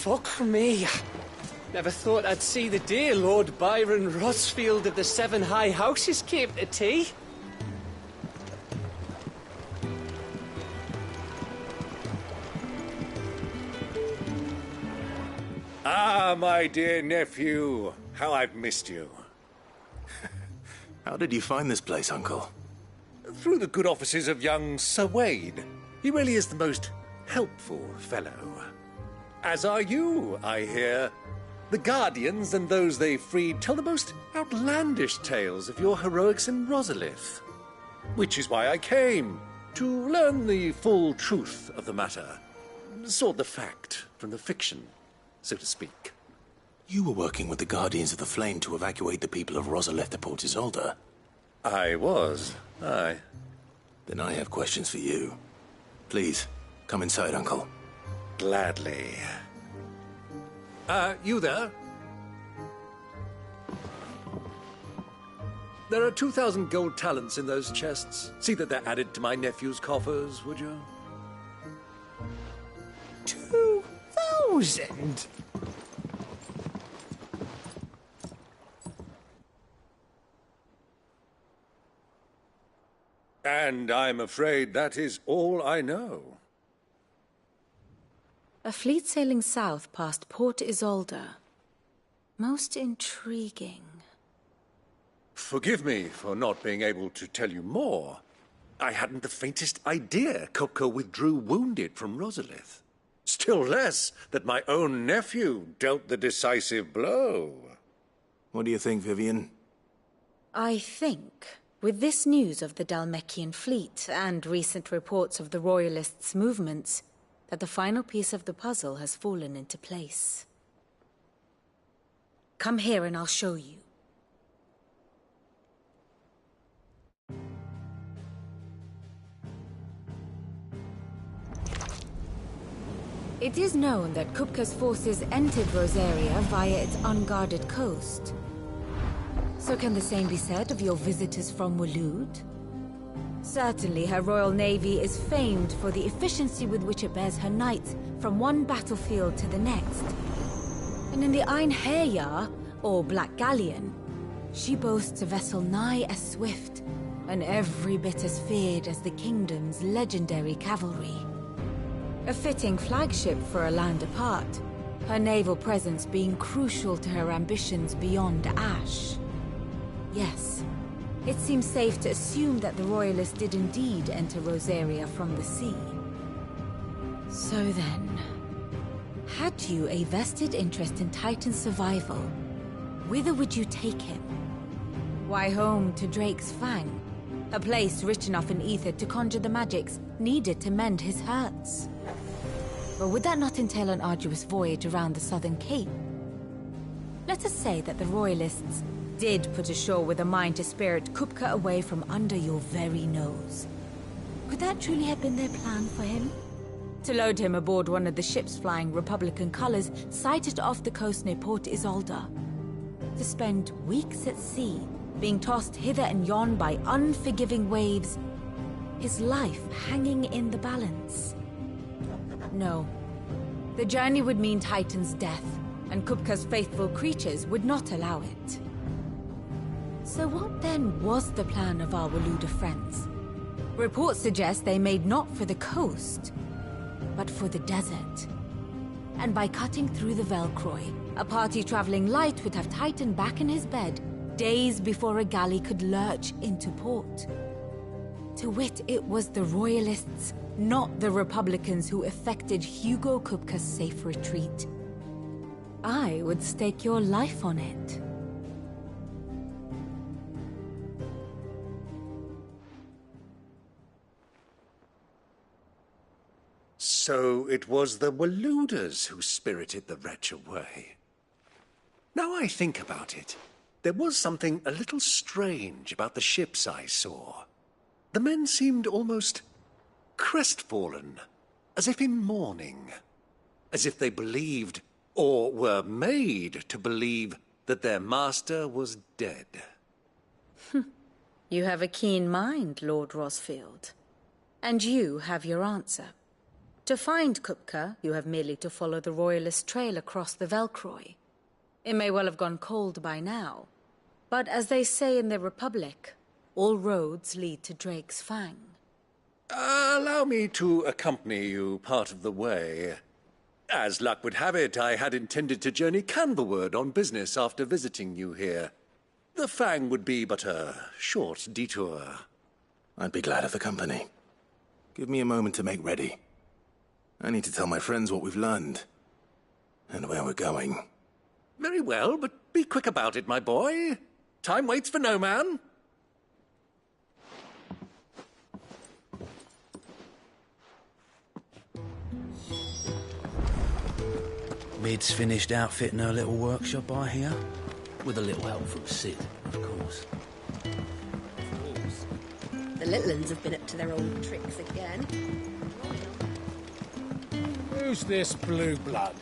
Fuck me. Never thought I'd see the dear Lord Byron Rosfield of the Seven High Houses came to tea. Ah, my dear nephew. How I've missed you. How did you find this place, Uncle? Through the good offices of young Sir Wade. He really is the most helpful fellow. As are you, I hear. The Guardians and those they freed tell the most outlandish tales of your heroics in Rosalith. Which is why I came, to learn the full truth of the matter. Sort the fact from the fiction, so to speak. You were working with the Guardians of the Flame to evacuate the people of Rosalith to Port Isolde. I was, aye. Then I have questions for you. Please, come inside, Uncle. Gladly. You there? There are 2,000 gold talents in those chests. See that they're added to my nephew's coffers, would you? 2,000? And I'm afraid that is all I know. A fleet sailing south past Port Isolde. Most intriguing. Forgive me for not being able to tell you more. I hadn't the faintest idea Kupka withdrew wounded from Rosalith. Still less that my own nephew dealt the decisive blow. What do you think, Vivian? I think, with this news of the Dhalmekian fleet and recent reports of the Royalists' movements, that the final piece of the puzzle has fallen into place. Come here and I'll show you. It is known that Kupka's forces entered Rosaria via its unguarded coast. So can the same be said of your visitors from Waloed? Certainly, her Royal Navy is famed for the efficiency with which it bears her knights from one battlefield to the next. And in the Einherjar, or Black Galleon, she boasts a vessel nigh as swift, and every bit as feared as the Kingdom's legendary cavalry. A fitting flagship for a land apart, her naval presence being crucial to her ambitions beyond Ash. Yes. It seems safe to assume that the Royalists did indeed enter Rosaria from the sea. So then, had you a vested interest in Titan's survival, whither would you take him? Why, home to Drake's Fang, a place rich enough in ether to conjure the magics needed to mend his hurts. But would that not entail an arduous voyage around the southern cape? Let us say that the Royalists did put ashore with a mind to spirit Kupka away from under your very nose. Could that truly have been their plan for him? To load him aboard one of the ships flying Republican colors sighted off the coast near Port Isolde. To spend weeks at sea, being tossed hither and yon by unforgiving waves, his life hanging in the balance. No. The journey would mean Titan's death, and Kupka's faithful creatures would not allow it. So what then was the plan of our Waloed friends? Reports suggest they made not for the coast, but for the desert. And by cutting through the Velcroy, a party traveling light would have Titan back in his bed days before a galley could lurch into port. To wit, it was the Royalists, not the Republicans, who effected Hugo Kupka's safe retreat. I would stake your life on it. So it was the Waloeders who spirited the wretch away. Now I think about it, there was something a little strange about the ships I saw. The men seemed almost crestfallen, as if in mourning, as if they believed or were made to believe that their master was dead. You have a keen mind, Lord Rosfield. And you have your answer. To find Kupka, you have merely to follow the Royalist trail across the Velcroy. It may well have gone cold by now, but as they say in the Republic, all roads lead to Drake's Fang. Allow me to accompany you part of the way. As luck would have it, I had intended to journey Canberward on business after visiting you here. The Fang would be but a short detour. I'd be glad of the company. Give me a moment to make ready. I need to tell my friends what we've learned. And where we're going. Very well, but be quick about it, my boy. Time waits for no man. Mid's finished outfitting her little workshop, I hear. With a little help from Sid, of course. The little uns have been up to their old tricks again. Who's this blue blood?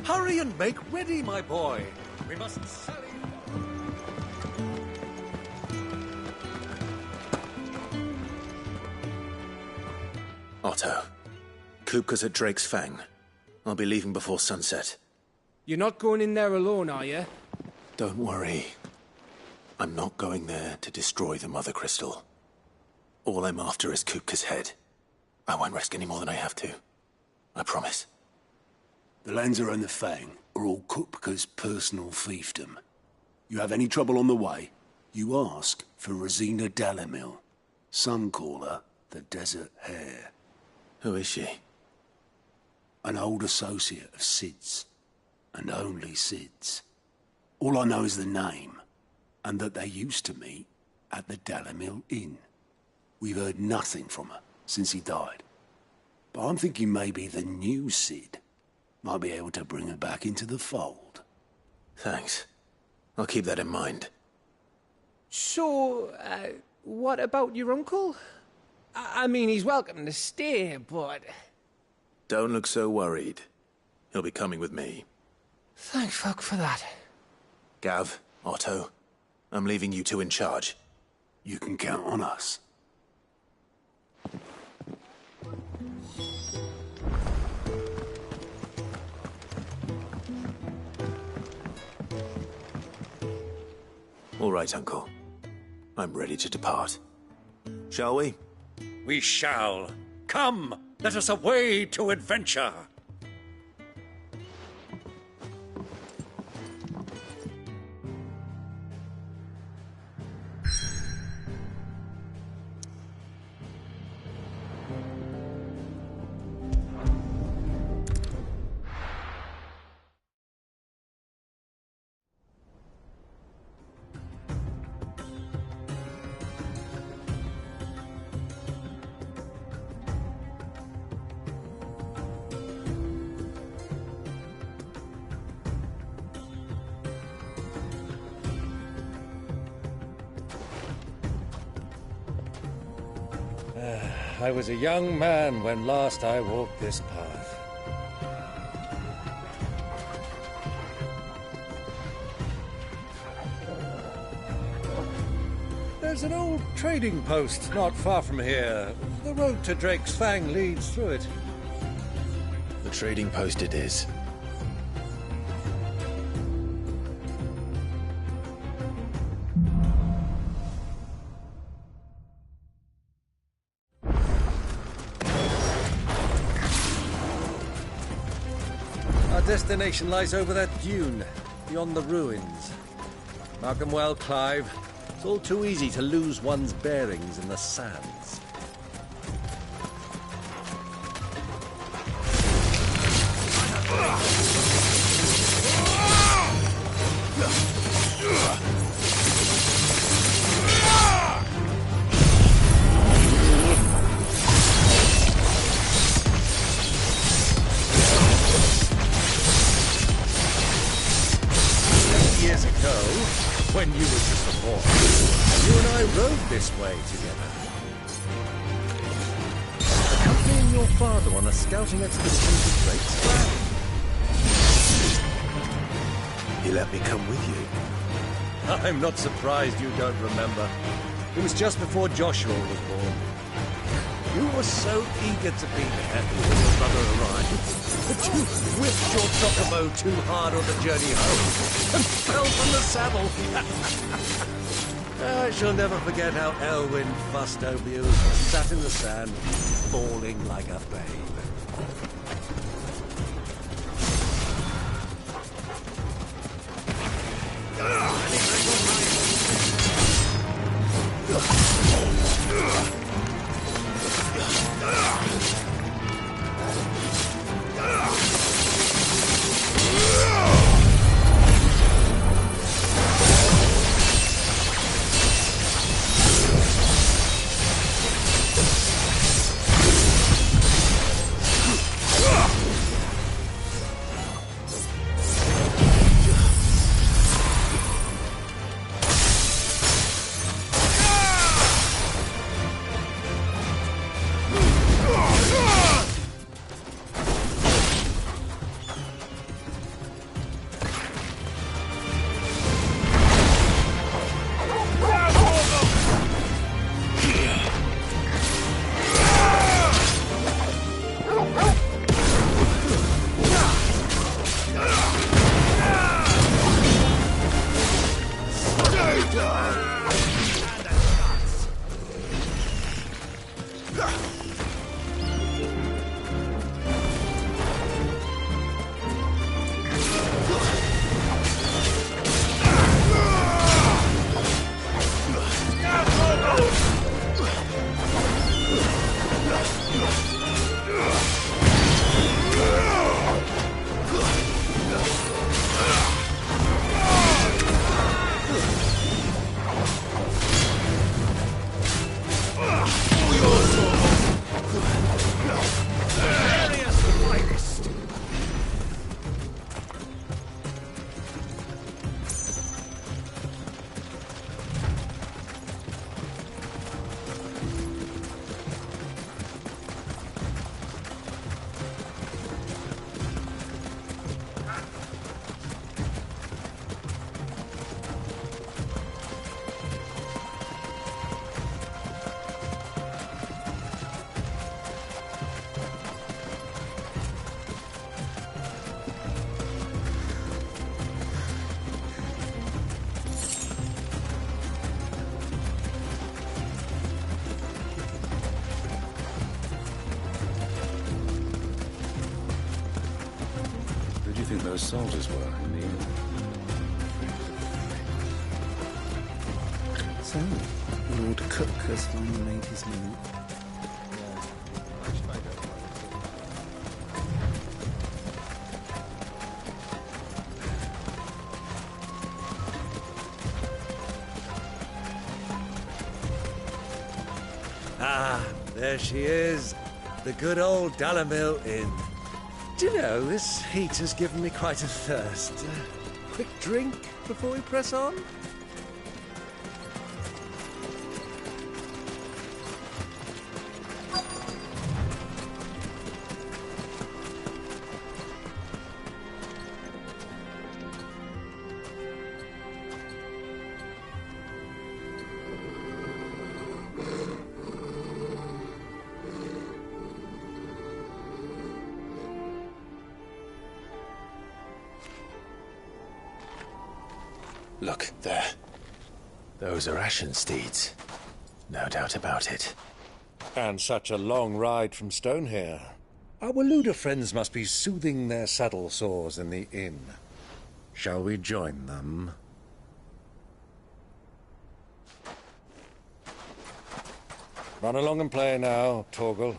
Hurry and make ready, my boy. We must sally. Otto, Kupka's at Drake's Fang. I'll be leaving before sunset. You're not going in there alone, are you? Don't worry. I'm not going there to destroy the Mother Crystal. All I'm after is Kupka's head. I won't risk any more than I have to. I promise. The Lancer and the Fang are all Kupka's personal fiefdom. You have any trouble on the way, you ask for Rosina Dalimil. Some call her the Desert Hare. Who is she? An old associate of Sid's, and only Sid's. All I know is the name, and that they used to meet at the Dalimil Inn. We've heard nothing from her since he died. But I'm thinking maybe the new Sid might be able to bring her back into the fold. Thanks. I'll keep that in mind. So, what about your uncle? I mean, he's welcome to stay, but... Don't look so worried. He'll be coming with me. Thank fuck for that. Gav, Otto, I'm leaving you two in charge. You can count on us. All right, Uncle. I'm ready to depart. Shall we? We shall. Come, let us away to adventure. I was a young man when last I walked this path. There's an old trading post not far from here. The road to Drake's Fang leads through it. The trading post it is. Our destination lies over that dune, beyond the ruins. Mark 'em well, Clive. It's all too easy to lose one's bearings in the sands. Years ago, when you were just a boy, you and I rode this way together. Accompanying your father on a scouting expedition to Drake's Land. He let me come with you. I'm not surprised you don't remember. It was just before Joshua was born. You were so eager to be there when your brother arrived that you whipped your chocobo too hard on the journey home and fell from the saddle. I shall never forget how Elwyn fussed over you as you sat in the sand, bawling like a babe. Those soldiers were in the inn. So, Lord Cook has finally made his move. Ah, there she is. The good old Dalamil Inn. Do you know, this heat has given me quite a thirst. Quick drink before we press on? Look, there. Those are Ashen steeds. No doubt about it. And such a long ride from Stonehair. Our Waluda friends must be soothing their saddle sores in the inn. Shall we join them? Run along and play now, Torgal.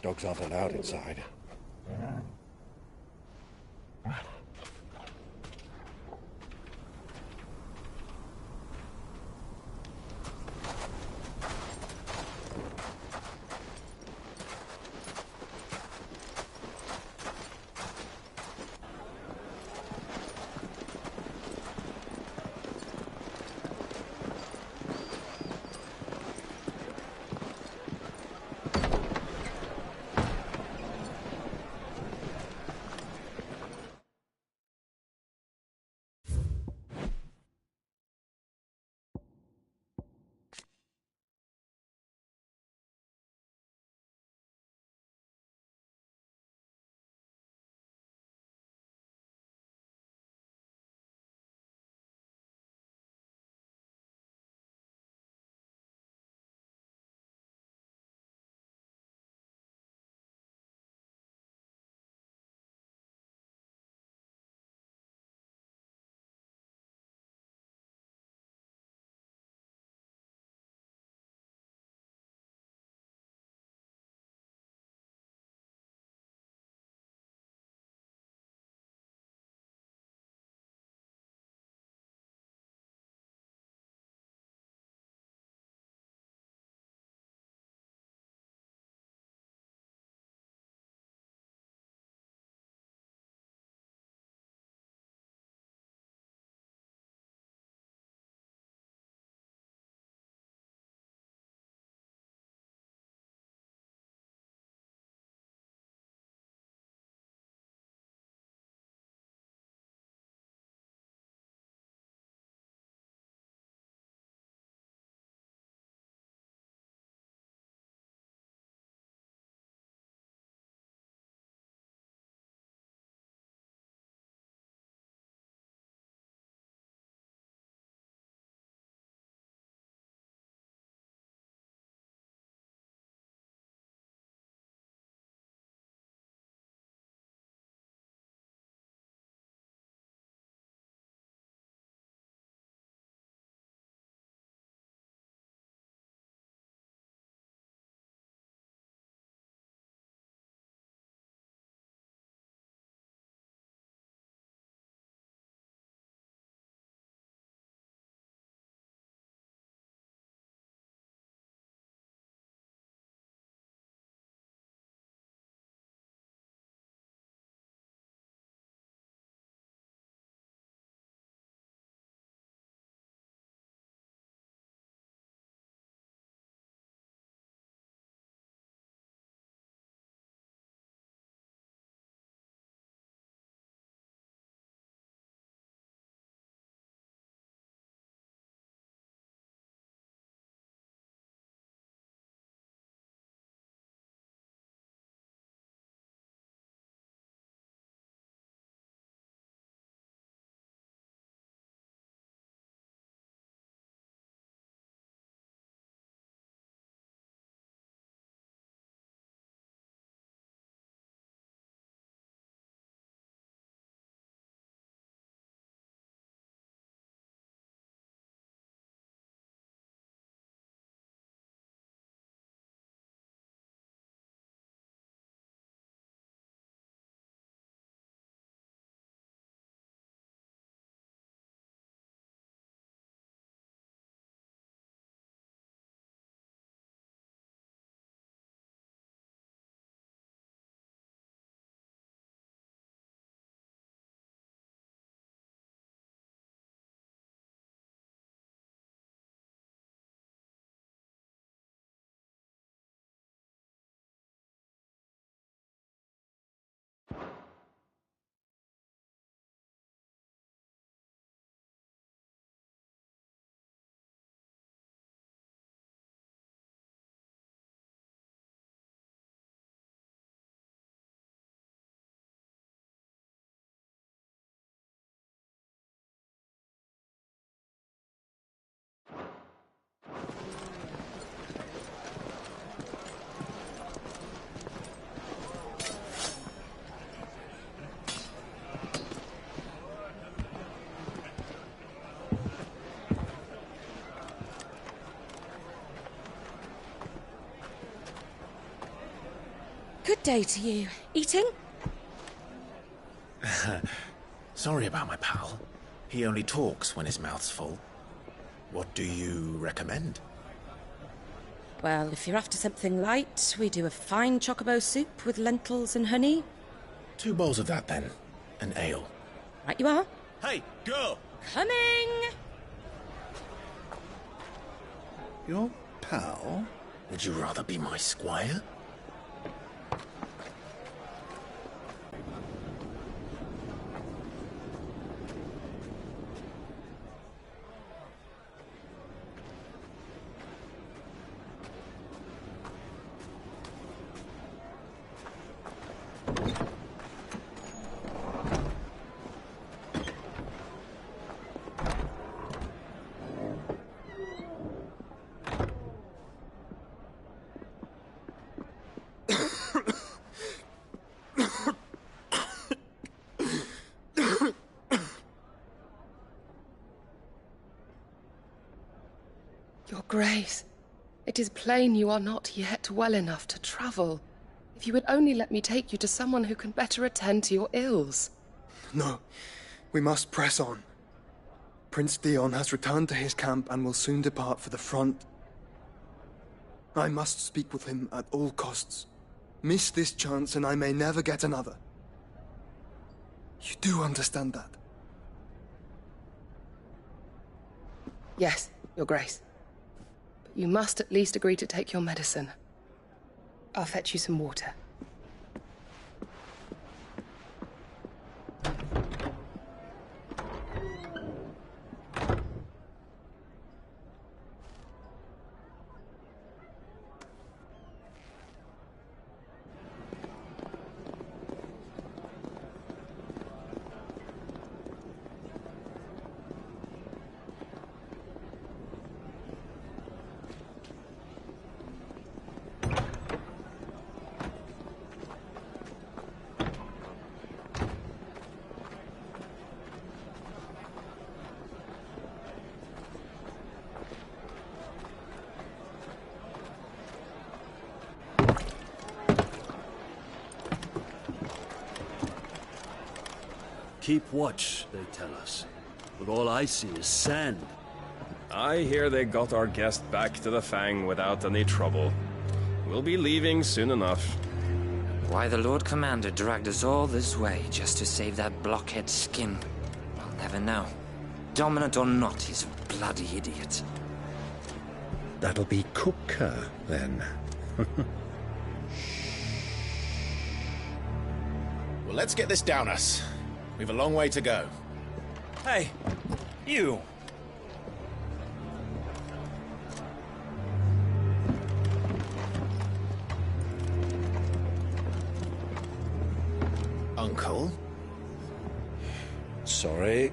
Dogs aren't allowed inside. Good day to you. Eating? Sorry about my pal. He only talks when his mouth's full. What do you recommend? Well, if you're after something light, we do a fine chocobo soup with lentils and honey. 2 bowls of that, then. An ale. Right you are. Hey, girl! Coming! Your pal? Would you rather be my squire? Your Grace, it is plain you are not yet well enough to travel. If you would only let me take you to someone who can better attend to your ills. No, we must press on. Prince Dion has returned to his camp and will soon depart for the front. I must speak with him at all costs. Miss this chance and I may never get another. You do understand that? Yes, Your Grace. But you must at least agree to take your medicine. I'll fetch you some water. Keep watch, they tell us. But all I see is sand. I hear they got our guest back to the Fang without any trouble. We'll be leaving soon enough. Why the Lord Commander dragged us all this way just to save that blockhead skin, I'll never know. Dominant or not, he's a bloody idiot. That'll be Kupka, then. Well, let's get this down us. We've a long way to go. Hey, you! Uncle? Sorry.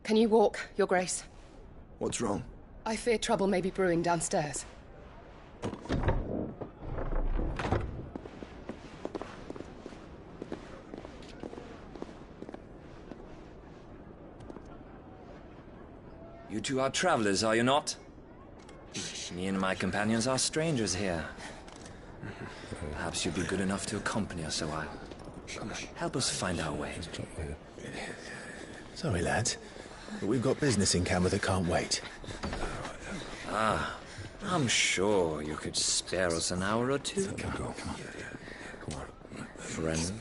Can you walk, Your Grace? What's wrong? I fear trouble may be brewing downstairs. You two are travelers, are you not? Me and my companions are strangers here. Perhaps you'd be good enough to accompany us a while. Help us find our way. Sorry, lads, but we've got business in Camber that can't wait. Ah, I'm sure you could spare us an hour or two. Come on. Friend.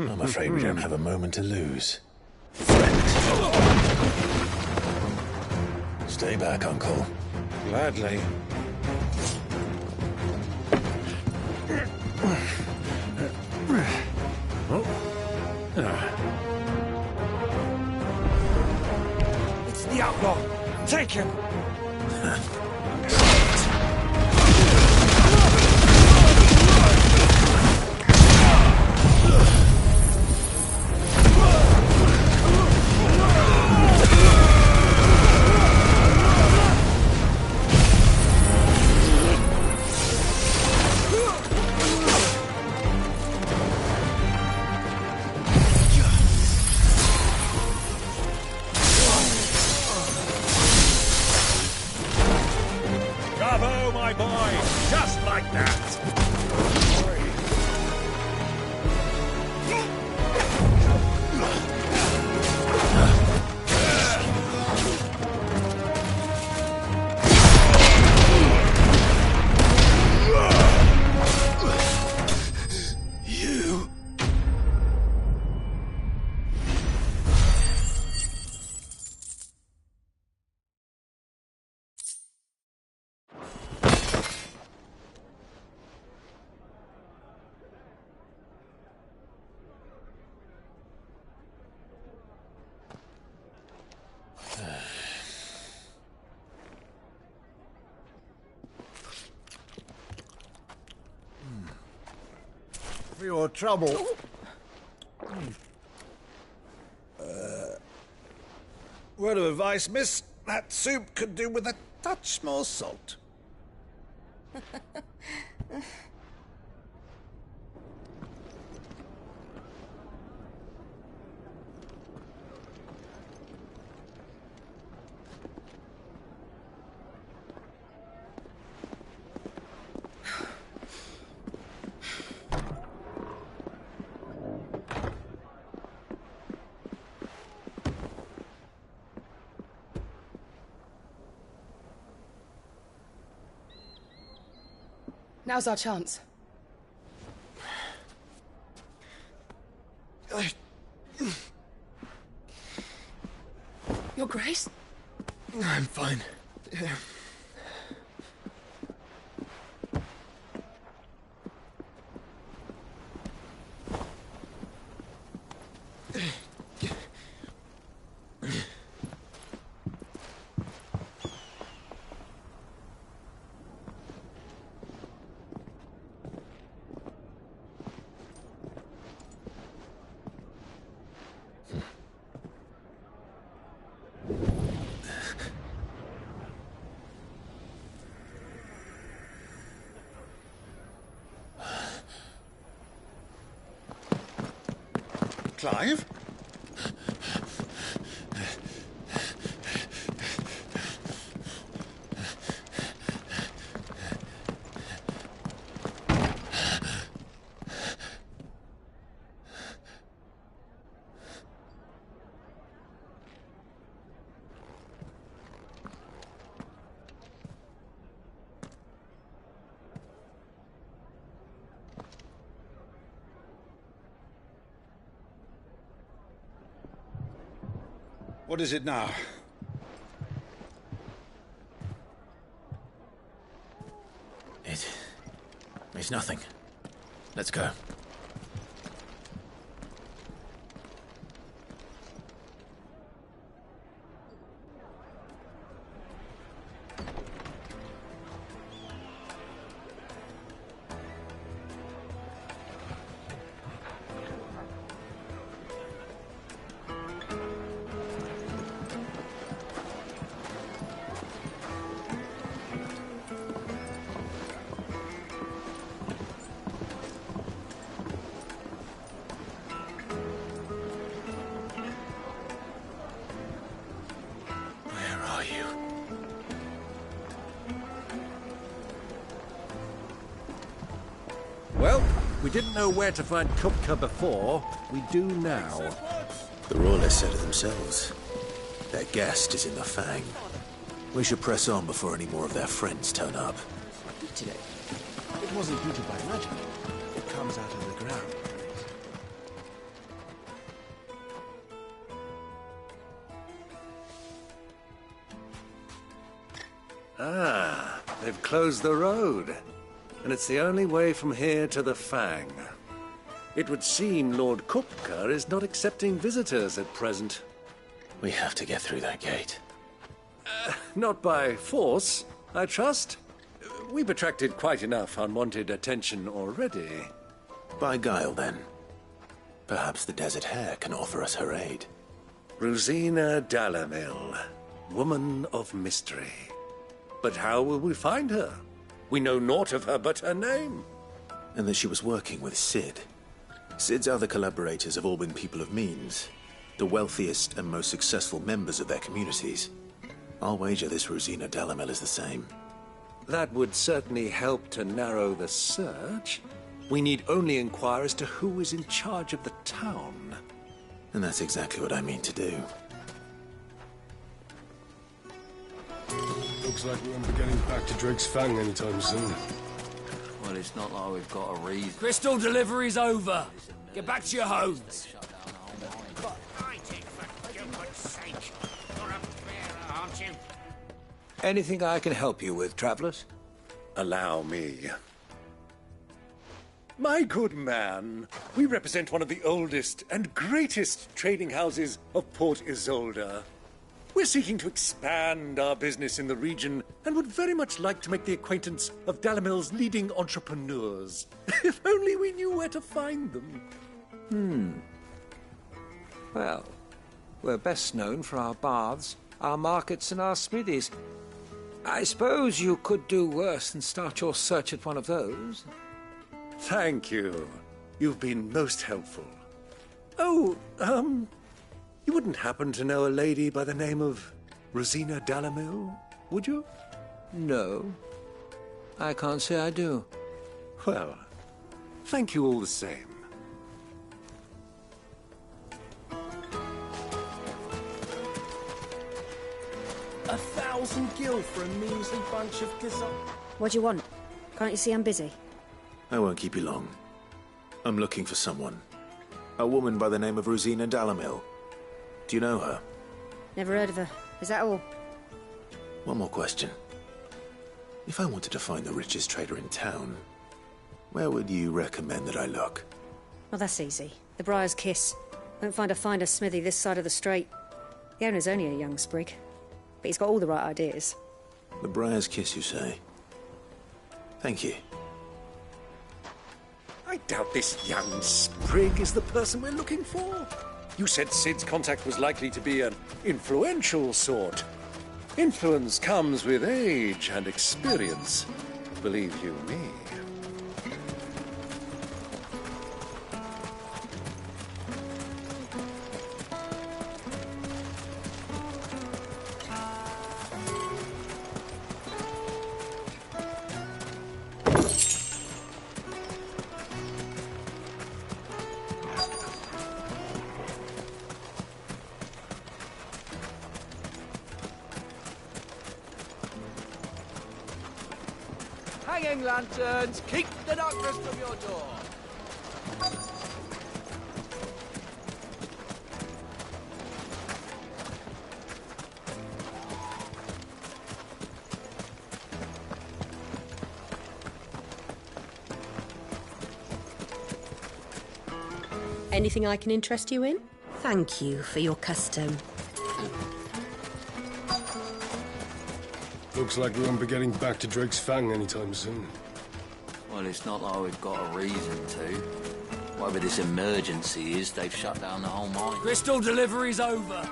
I'm afraid we don't have a moment to lose. Stay back, Uncle. Gladly. It's the outlaw! Take him! Bravo, my boy! Just like that! You... For your trouble. Word of advice, miss. That soup could do with a touch more salt. Now's our chance. Your Grace? I'm fine. Clive? What is it now? It's nothing. Let's go. Well, we didn't know where to find Kupka before. We do now. The Royalists said it themselves. Their guest is in the Fang. We should press on before any more of their friends turn up. Today, it wasn't heated by magic. It comes out of the ground. Ah, they've closed the road. And it's the only way from here to the Fang. It would seem Lord Kupka is not accepting visitors at present. We have to get through that gate. Not by force, I trust. We've attracted quite enough unwanted attention already. By guile, then. Perhaps the Desert Hare can offer us her aid. Rosina Dalamil, woman of mystery. But how will we find her? We know naught of her but her name. And that she was working with Cid. Cid's other collaborators have all been people of means, the wealthiest and most successful members of their communities. I'll wager this Rosina Dalamil is the same. That would certainly help to narrow the search. We need only inquire as to who is in charge of the town. And that's exactly what I mean to do. Looks like we won't be getting back to Drake's Fang anytime soon. Well, it's not like we've got a reason. Crystal delivery's over. Get back to your homes. Anything I can help you with, travelers? Allow me. My good man, we represent one of the oldest and greatest trading houses of Port Isolde. We're seeking to expand our business in the region and would very much like to make the acquaintance of Dalamil's leading entrepreneurs. If only we knew where to find them. Well, we're best known for our baths, our markets, and our smithies. I suppose you could do worse than start your search at one of those. Thank you. You've been most helpful. Oh, you wouldn't happen to know a lady by the name of Rosina Dalamil, would you? No. I can't say I do. Well, thank you all the same. $1,000 for a measly bunch of gazelle. What do you want? Can't you see I'm busy? I won't keep you long. I'm looking for someone. A woman by the name of Rosina Dalamil. Do you know her? Never heard of her. Is that all? One more question. If I wanted to find the richest trader in town, where would you recommend that I look? Well, that's easy. The Briar's Kiss. Won't find a finer smithy this side of the strait. The owner's only a young sprig, but he's got all the right ideas. The Briar's Kiss, you say? Thank you. I doubt this young sprig is the person we're looking for. You said Cid's contact was likely to be an influential sort. Influence comes with age and experience, believe you me. Hanging lanterns, keep the darkness from your door. Anything I can interest you in? Thank you for your custom. Looks like we won't be getting back to Drake's Fang anytime soon. Well, it's not like we've got a reason to. Whatever this emergency is, they've shut down the whole mine. Crystal delivery's over.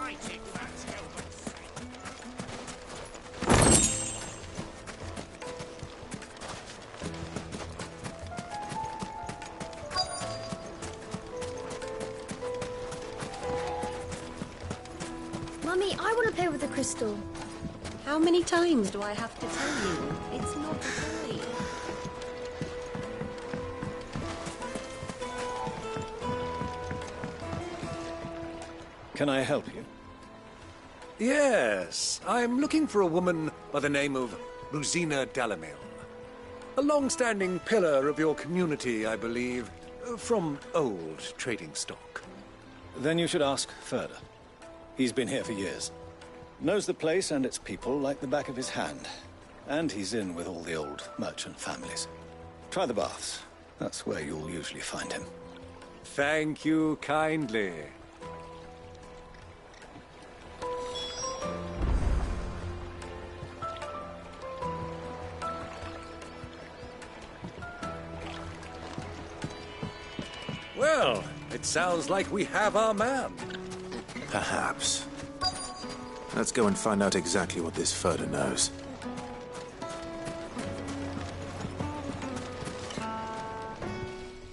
Mummy, I want to play with the crystal. How many times do I have to tell you? It's not a toy. Can I help you? Yes, I'm looking for a woman by the name of Rosina Dalamil. A long-standing pillar of your community, I believe, from old trading stock. Then you should ask further. He's been here for years. Knows the place and its people like the back of his hand. And he's in with all the old merchant families. Try the baths. That's where you'll usually find him. Thank you kindly. Well, it sounds like we have our man. Perhaps. Let's go and find out exactly what this Ferda knows.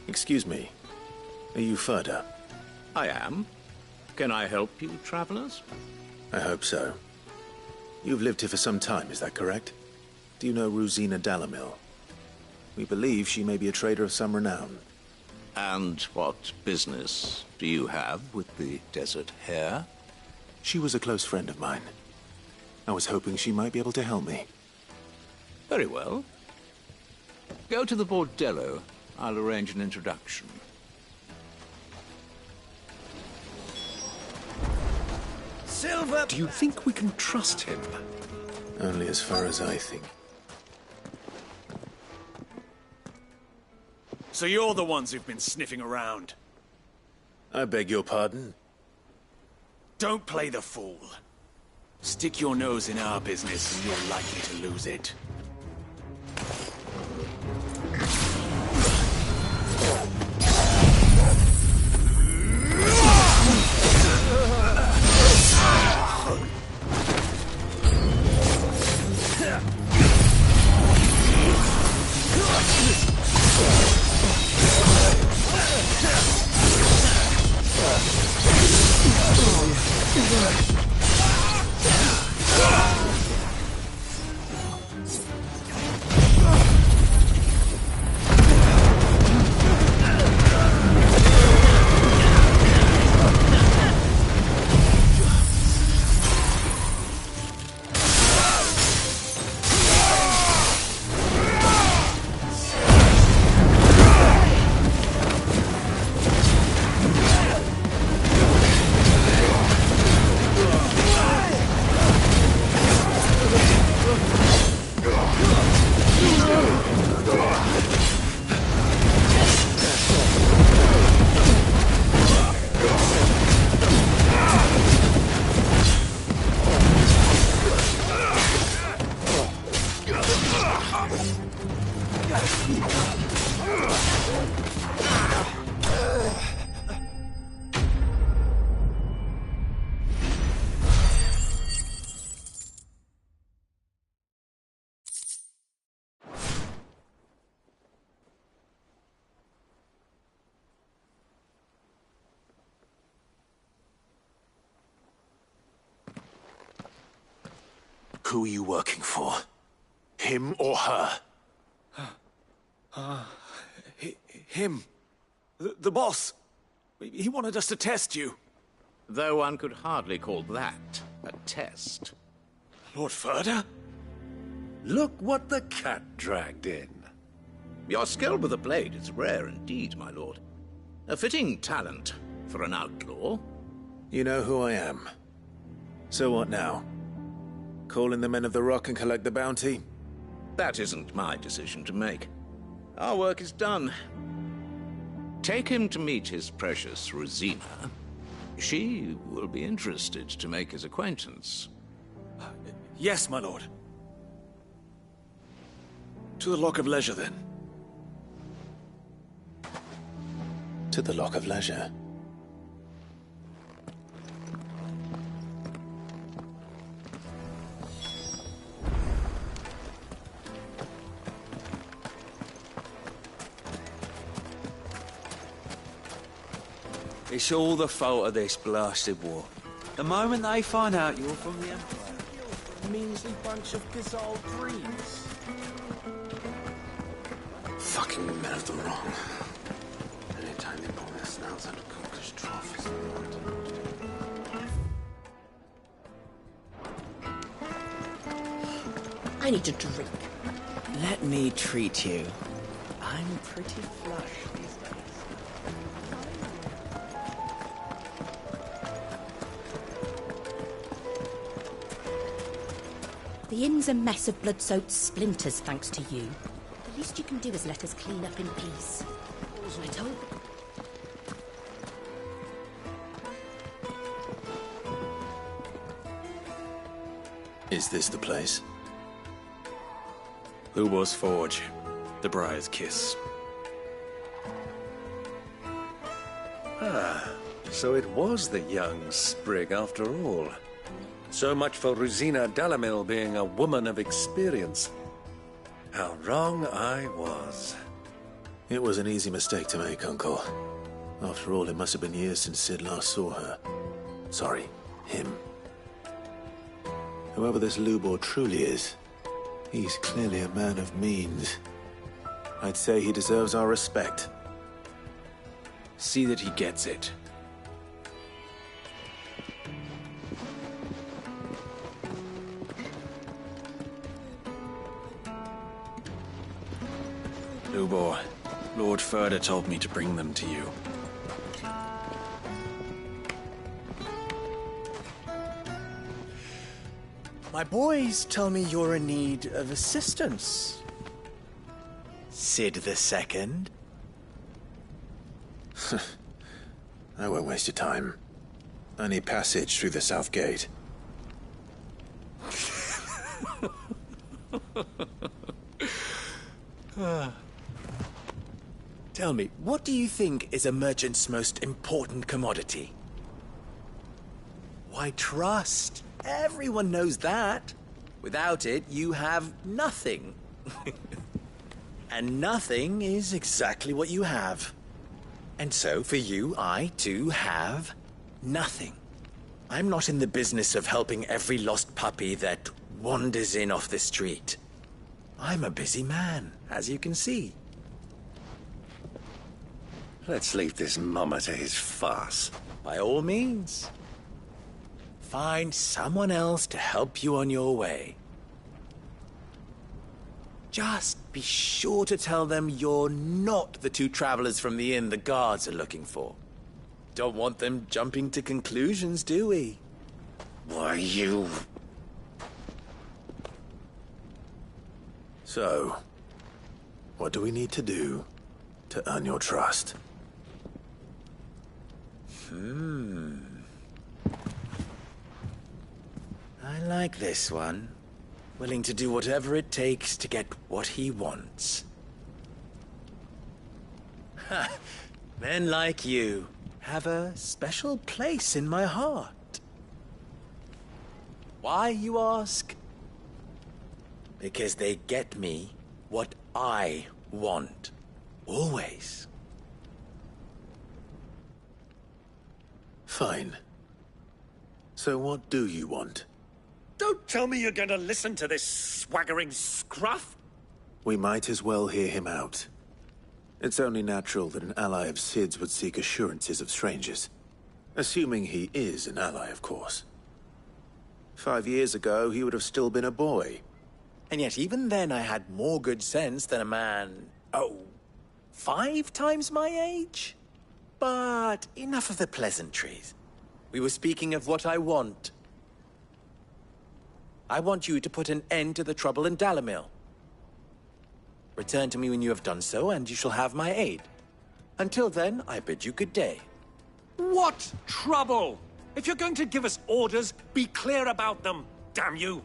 Excuse me. Are you Ferda? I am. Can I help you, travelers? I hope so. You've lived here for some time, is that correct? Do you know Rosina Dalamil? We believe she may be a trader of some renown. And what business do you have with the Desert Hare? She was a close friend of mine. I was hoping she might be able to help me. Very well. Go to the Bordello. I'll arrange an introduction. Silver! Do you think we can trust him? Only as far as I think. So you're the ones who've been sniffing around? I beg your pardon? Don't play the fool. Stick your nose in our business and you're likely to lose it. Who are you working for? Him or her? Him. The boss. He wanted us to test you. Though one could hardly call that a test. Lord Ferda? Look what the cat dragged in. Your skill with the blade is rare indeed, my lord. A fitting talent for an outlaw. You know who I am. So what now? Call in the Men of the Rock and collect the bounty? That isn't my decision to make. Our work is done. Take him to meet his precious Rosina. She will be interested to make his acquaintance. Yes, my lord. To the Lock of Leisure, then. To the Lock of Leisure. It's all the fault of this blasted war. The moment they find out you're from the Empire, A measly bunch of gazelle dreams. Fucking men of the wrong. Anytime they pull their snouts out of Cook's trough is I need a drink. Let me treat you. I'm pretty flush these days. The inn's a mess of blood-soaked splinters, thanks to you. The least you can do is let us clean up in peace. I told... Is this the place? Lubor's Forge. The Briar's Kiss. Ah, so it was the young sprig after all. So much for Rosina Dalamil being a woman of experience. How wrong I was. It was an easy mistake to make, Uncle. After all, it must have been years since Cid last saw her. Sorry, him. Whoever this Lubor truly is, he's clearly a man of means. I'd say he deserves our respect. See that he gets it. Lubor, Lord Ferda told me to bring them to you. My boys tell me you're in need of assistance. Cid II? I won't waste your time. I need passage through the south gate. Tell me, what do you think is a merchant's most important commodity? Why, trust. Everyone knows that. Without it, you have nothing. And nothing is exactly what you have. And so, for you, I, too, have nothing. I'm not in the business of helping every lost puppy that wanders in off the street. I'm a busy man, as you can see. Let's leave this mummer to his farce. By all means. Find someone else to help you on your way. Just be sure to tell them you're not the two travelers from the inn the guards are looking for. Don't want them jumping to conclusions, do we? Why, you... So, what do we need to do to earn your trust? I like this one. Willing to do whatever it takes to get what he wants. Ha! Men like you have a special place in my heart. Why, you ask? Because they get me what I want. Always. Fine. So what do you want? Don't tell me you're going to listen to this swaggering scruff! We might as well hear him out. It's only natural that an ally of Cid's would seek assurances of strangers. Assuming he is an ally, of course. 5 years ago, he would have still been a boy. And yet even then I had more good sense than a man, 5 times my age? But enough of the pleasantries. We were speaking of what I want. I want you to put an end to the trouble in Dalamil. Return to me when you have done so, and you shall have my aid. Until then, I bid you good day. What trouble? If you're going to give us orders, be clear about them, damn you!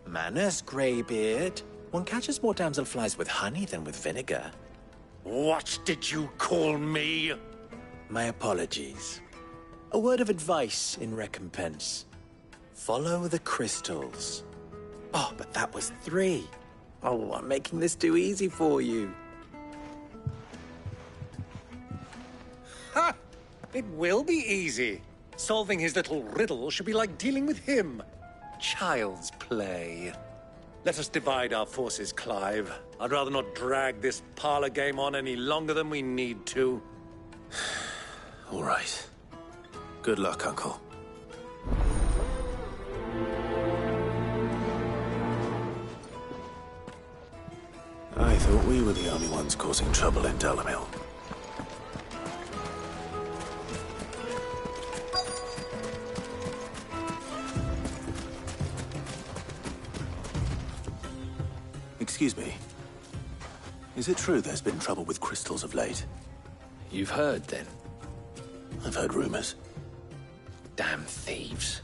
Manners, Greybeard. One catches more damselflies with honey than with vinegar. What did you call me? My apologies. A word of advice in recompense. Follow the crystals. Oh, but that was 3. Oh, I'm making this too easy for you. Ha! It will be easy. Solving his little riddle should be like dealing with him. Child's play. Let us divide our forces, Clive. I'd rather not drag this parlor game on any longer than we need to. All right. Good luck, Uncle. I thought we were the only ones causing trouble in Dalamil. Excuse me. Is it true there's been trouble with crystals of late? You've heard, then? I've heard rumors. Damn thieves.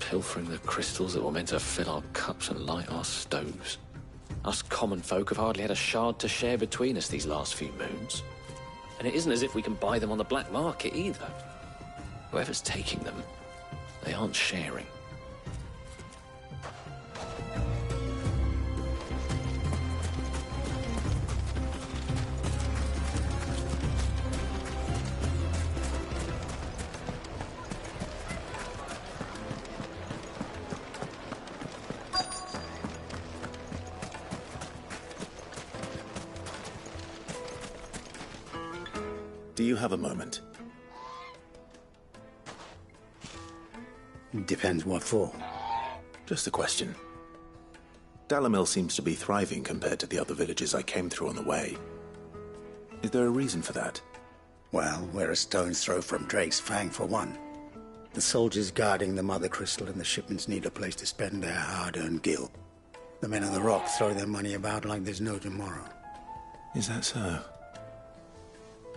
pilfering the crystals that were meant to fill our cups and light our stoves. Us common folk have hardly had a shard to share between us these last few moons. And it isn't as if we can buy them on the black market either. Whoever's taking them, they aren't sharing. Do you have a moment? Depends what for. Just a question. Dalimil seems to be thriving compared to the other villages I came through on the way. Is there a reason for that? Well, we're a stone's throw from Drake's Fang, for one. The soldiers guarding the Mother Crystal and the shipments need a place to spend their hard-earned gil. The men of the Rock throw their money about like there's no tomorrow. Is that so?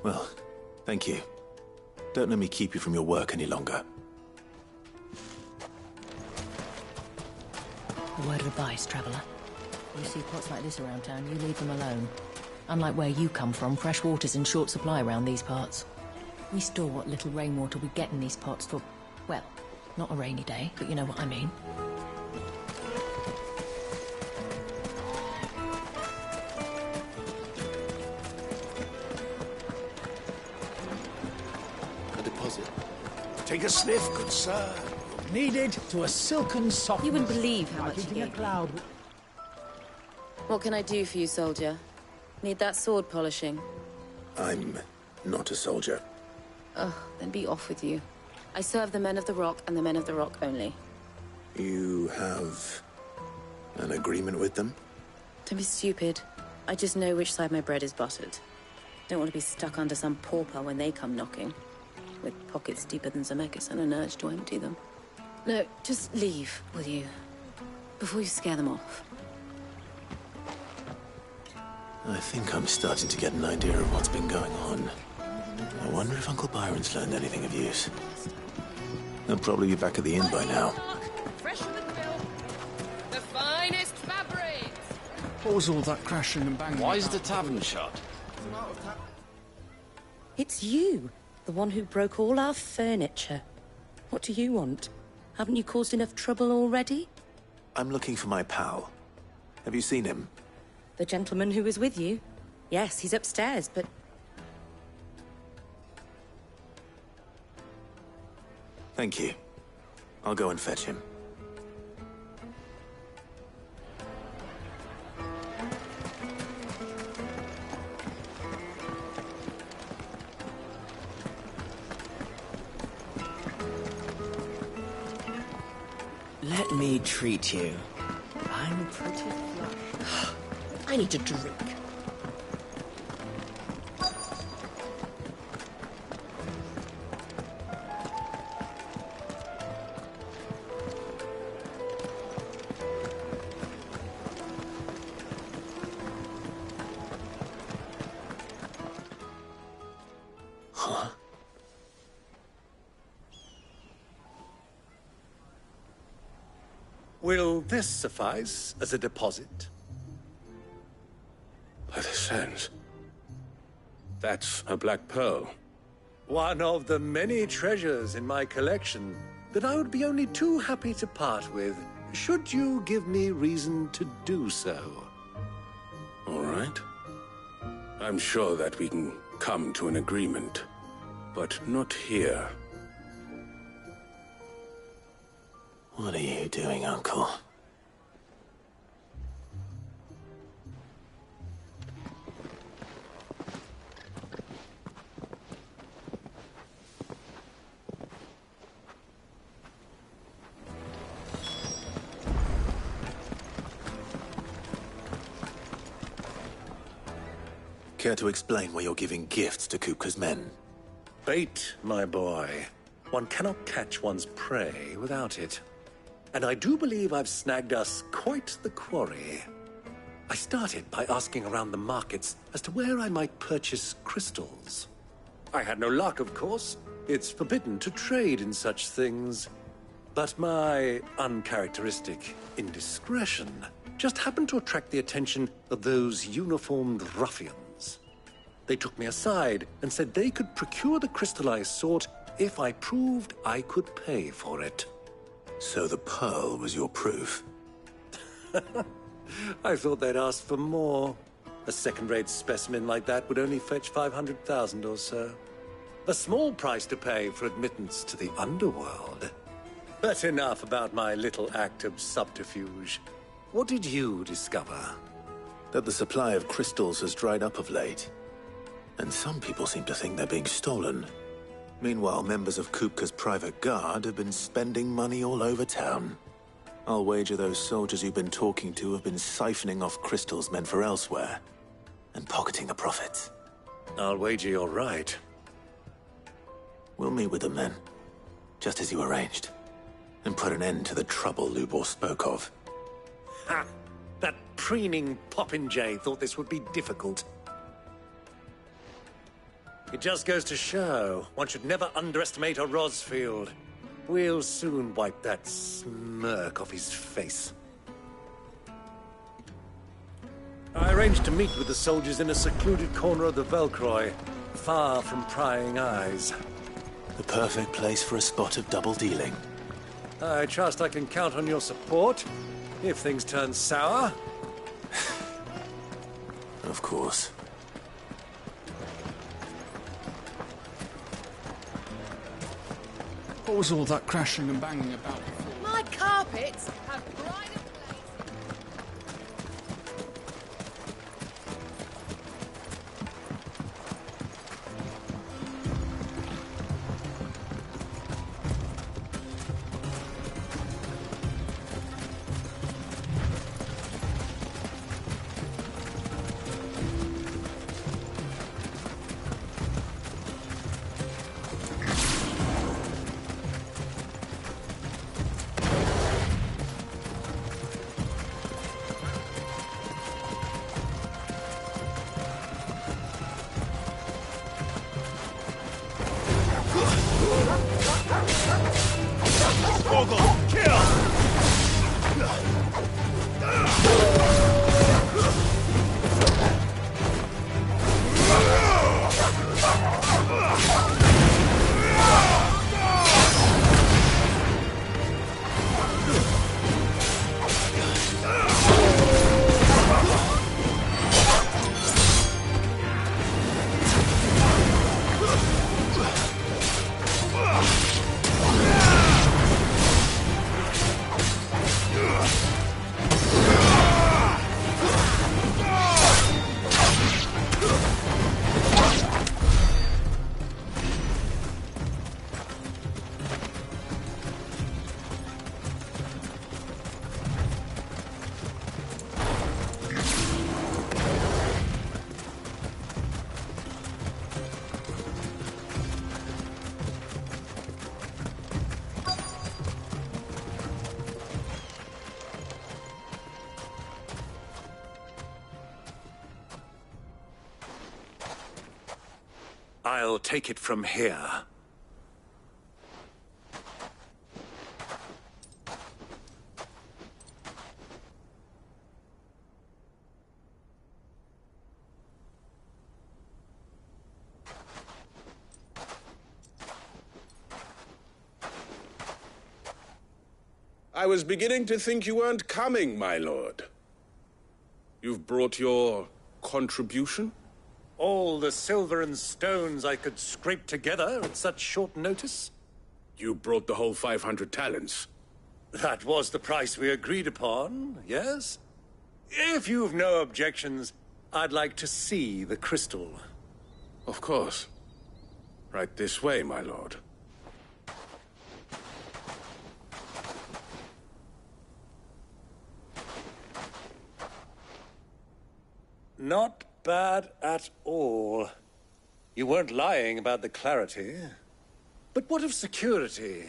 Well, thank you. Don't let me keep you from your work any longer. A word of advice, traveller. You see pots like this around town, you leave them alone. Unlike where you come from, fresh water's in short supply around these parts. We store what little rainwater we get in these pots for, well, not a rainy day, but you know what I mean. A deposit. Take a sniff, good sir. Needed to a silken softness. You wouldn't believe how much he Like gave a cloud. What can I do for you, soldier? Need that sword polishing? I'm not a soldier. Ugh, then be off with you. I serve the men of the Rock and the men of the Rock only. You have an agreement with them? Don't be stupid. I just know which side my bread is buttered. Don't want to be stuck under some pauper when they come knocking. With pockets deeper than Zemeckis and an urge to empty them. No, just leave, will you? Before you scare them off. I think I'm starting to get an idea of what's been going on. I wonder if Uncle Byron's learned anything of use. They'll probably be back at the inn by now. Fresh from the grill. The finest fabrics. What was all that crashing and banging? Why is the tavern shut? It's you, the one who broke all our furniture. What do you want? Haven't you caused enough trouble already? I'm looking for my pal. Have you seen him? The gentleman who was with you? Yes, he's upstairs, but... Thank you. I'll go and fetch him. Let me treat you. I'm pretty flush. I need a drink. Huh? Will this suffice as a deposit? By the sands. That's a black pearl. One of the many treasures in my collection that I would be only too happy to part with, should you give me reason to do so. All right. I'm sure that we can come to an agreement, but not here. What are you doing, Uncle? Care to explain why you're giving gifts to Kupka's men? Bait, my boy. One cannot catch one's prey without it. And I do believe I've snagged us quite the quarry. I started by asking around the markets as to where I might purchase crystals. I had no luck, of course. It's forbidden to trade in such things. But my uncharacteristic indiscretion just happened to attract the attention of those uniformed ruffians. They took me aside and said they could procure the crystal I sought if I proved I could pay for it. So the pearl was your proof? I thought they'd ask for more. A second-rate specimen like that would only fetch 500,000 or so. A small price to pay for admittance to the underworld. But enough about my little act of subterfuge. What did you discover? That the supply of crystals has dried up of late. And some people seem to think they're being stolen. Meanwhile, members of Kupka's private guard have been spending money all over town. I'll wager those soldiers you've been talking to have been siphoning off crystals meant for elsewhere, and pocketing the profits. I'll wager you're right. We'll meet with them then, just as you arranged, and put an end to the trouble Lubor spoke of. Ha! That preening popinjay thought this would be difficult. It just goes to show, one should never underestimate a Rosfield. We'll soon wipe that smirk off his face. I arranged to meet with the soldiers in a secluded corner of the Velcroy, far from prying eyes. The perfect place for a spot of double dealing. I trust I can count on your support, if things turn sour. Of course. What was all that crashing and banging about before? My carpets have bright. I'll take it from here. I was beginning to think you weren't coming, my lord. You've brought your contribution? All the silver and stones I could scrape together at such short notice? You brought the whole 500 talents. That was the price we agreed upon, yes? If you've no objections, I'd like to see the crystal. Of course. Right this way, my lord. Not bad at all. You weren't lying about the clarity. But what of security?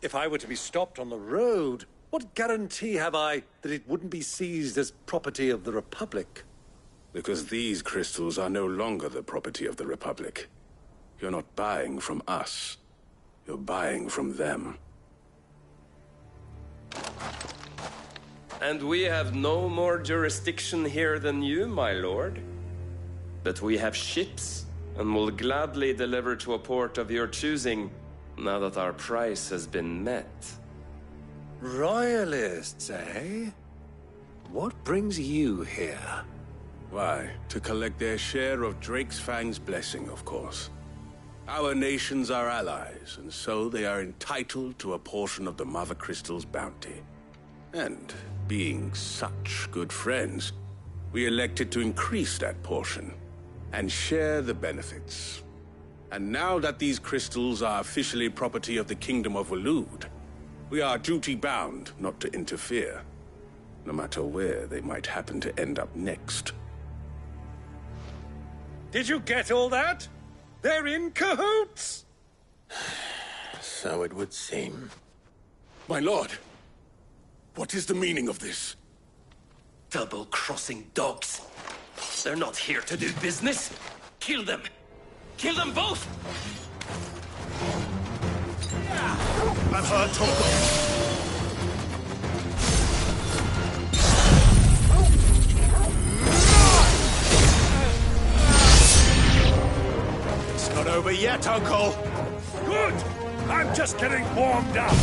If I were to be stopped on the road, what guarantee have I that it wouldn't be seized as property of the Republic? Because these crystals are no longer the property of the Republic. You're not buying from us. You're buying from them. And we have no more jurisdiction here than you, my lord. But we have ships, and will gladly deliver to a port of your choosing, now that our price has been met. Royalists, eh? What brings you here? Why, to collect their share of Drake's Fang's blessing, of course. Our nations are allies, and so they are entitled to a portion of the Mother Crystal's bounty. And, being such good friends, we elected to increase that portion, and share the benefits. And now that these crystals are officially property of the Kingdom of Waloed, we are duty-bound not to interfere, no matter where they might happen to end up next. Did you get all that? They're in cahoots! So it would seem. My lord, what is the meaning of this? Double-crossing dogs. They're not here to do business. Kill them! Kill them both! I've heard talk It's not over yet, Uncle! Good! I'm just getting warmed up!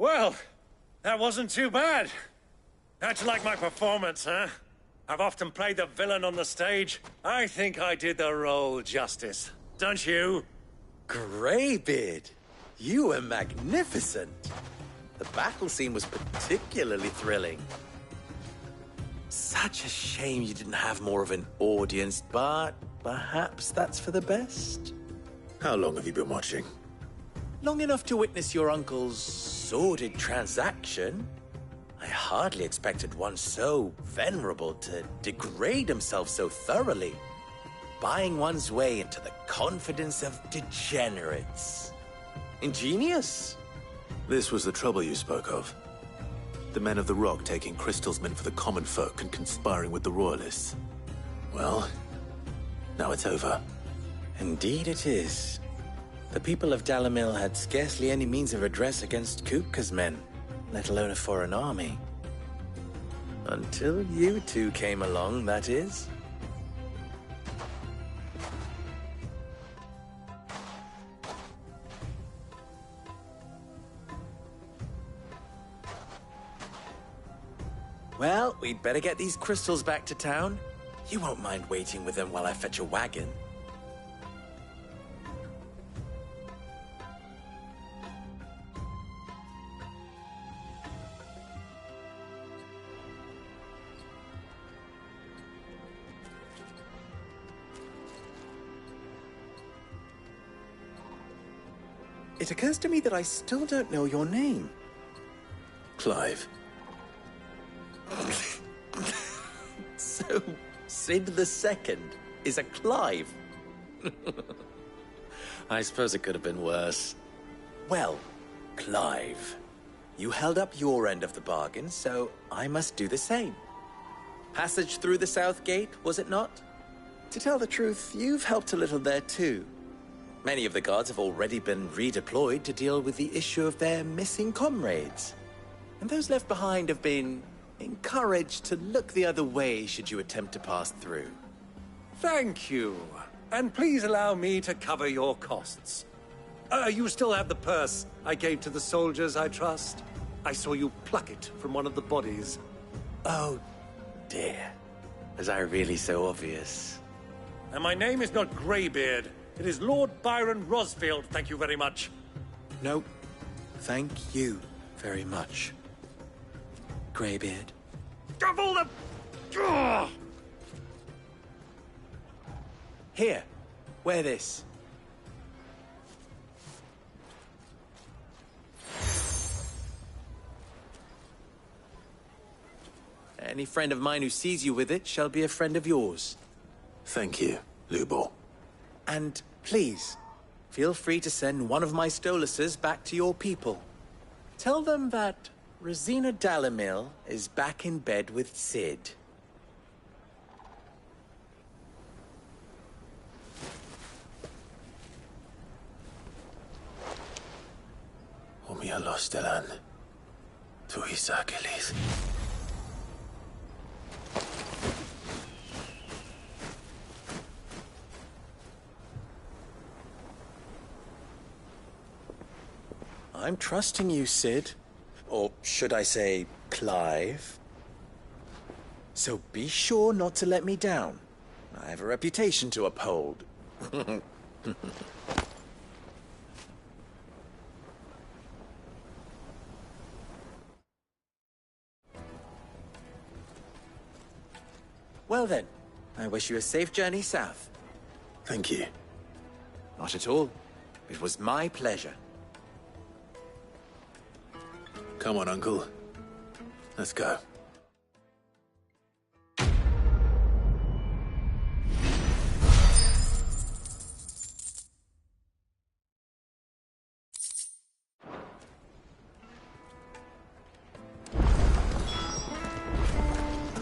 Well, that wasn't too bad. How'd you like my performance, huh? I've often played the villain on the stage. I think I did the role justice. Don't you? Greybeard, you were magnificent. The battle scene was particularly thrilling. Such a shame you didn't have more of an audience, but perhaps that's for the best. How long have you been watching? Long enough to witness your uncle's sordid transaction. I hardly expected one so venerable to degrade himself so thoroughly, buying one's way into the confidence of degenerates. Ingenious. This was the trouble you spoke of. The men of the Rock taking crystalsmen for the common folk and conspiring with the Royalists. Well, now it's over. Indeed it is. The people of Dalimil had scarcely any means of redress against Kupka's men, let alone a foreign army. Until you two came along, that is. Well, we'd better get these crystals back to town. You won't mind waiting with them while I fetch a wagon. It occurs to me that I still don't know your name. Clive. So, Sid the Second is a Clive? I suppose it could have been worse. Well, Clive, you held up your end of the bargain, so I must do the same. Passage through the South Gate, was it not? To tell the truth, you've helped a little there too. Many of the guards have already been redeployed to deal with the issue of their missing comrades. And those left behind have been encouraged to look the other way should you attempt to pass through. Thank you. And please allow me to cover your costs. You still have the purse I gave to the soldiers, I trust? I saw you pluck it from one of the bodies. Oh, dear. Was I really so obvious? And my name is not Greybeard. It is Lord Byron Rosfield, thank you very much. No, thank you very much, Greybeard. Double the... Ugh! Here, wear this. Any friend of mine who sees you with it shall be a friend of yours. Thank you, Lubor. And please, feel free to send one of my Stoluses back to your people. Tell them that Rosina Dalimil is back in bed with Sid. Omia los delan. Tu isakelis. I'm trusting you, Sid. Or should I say, Clive? So be sure not to let me down. I have a reputation to uphold. Well then, I wish you a safe journey south. Thank you. Not at all. It was my pleasure. Come on, Uncle. Let's go.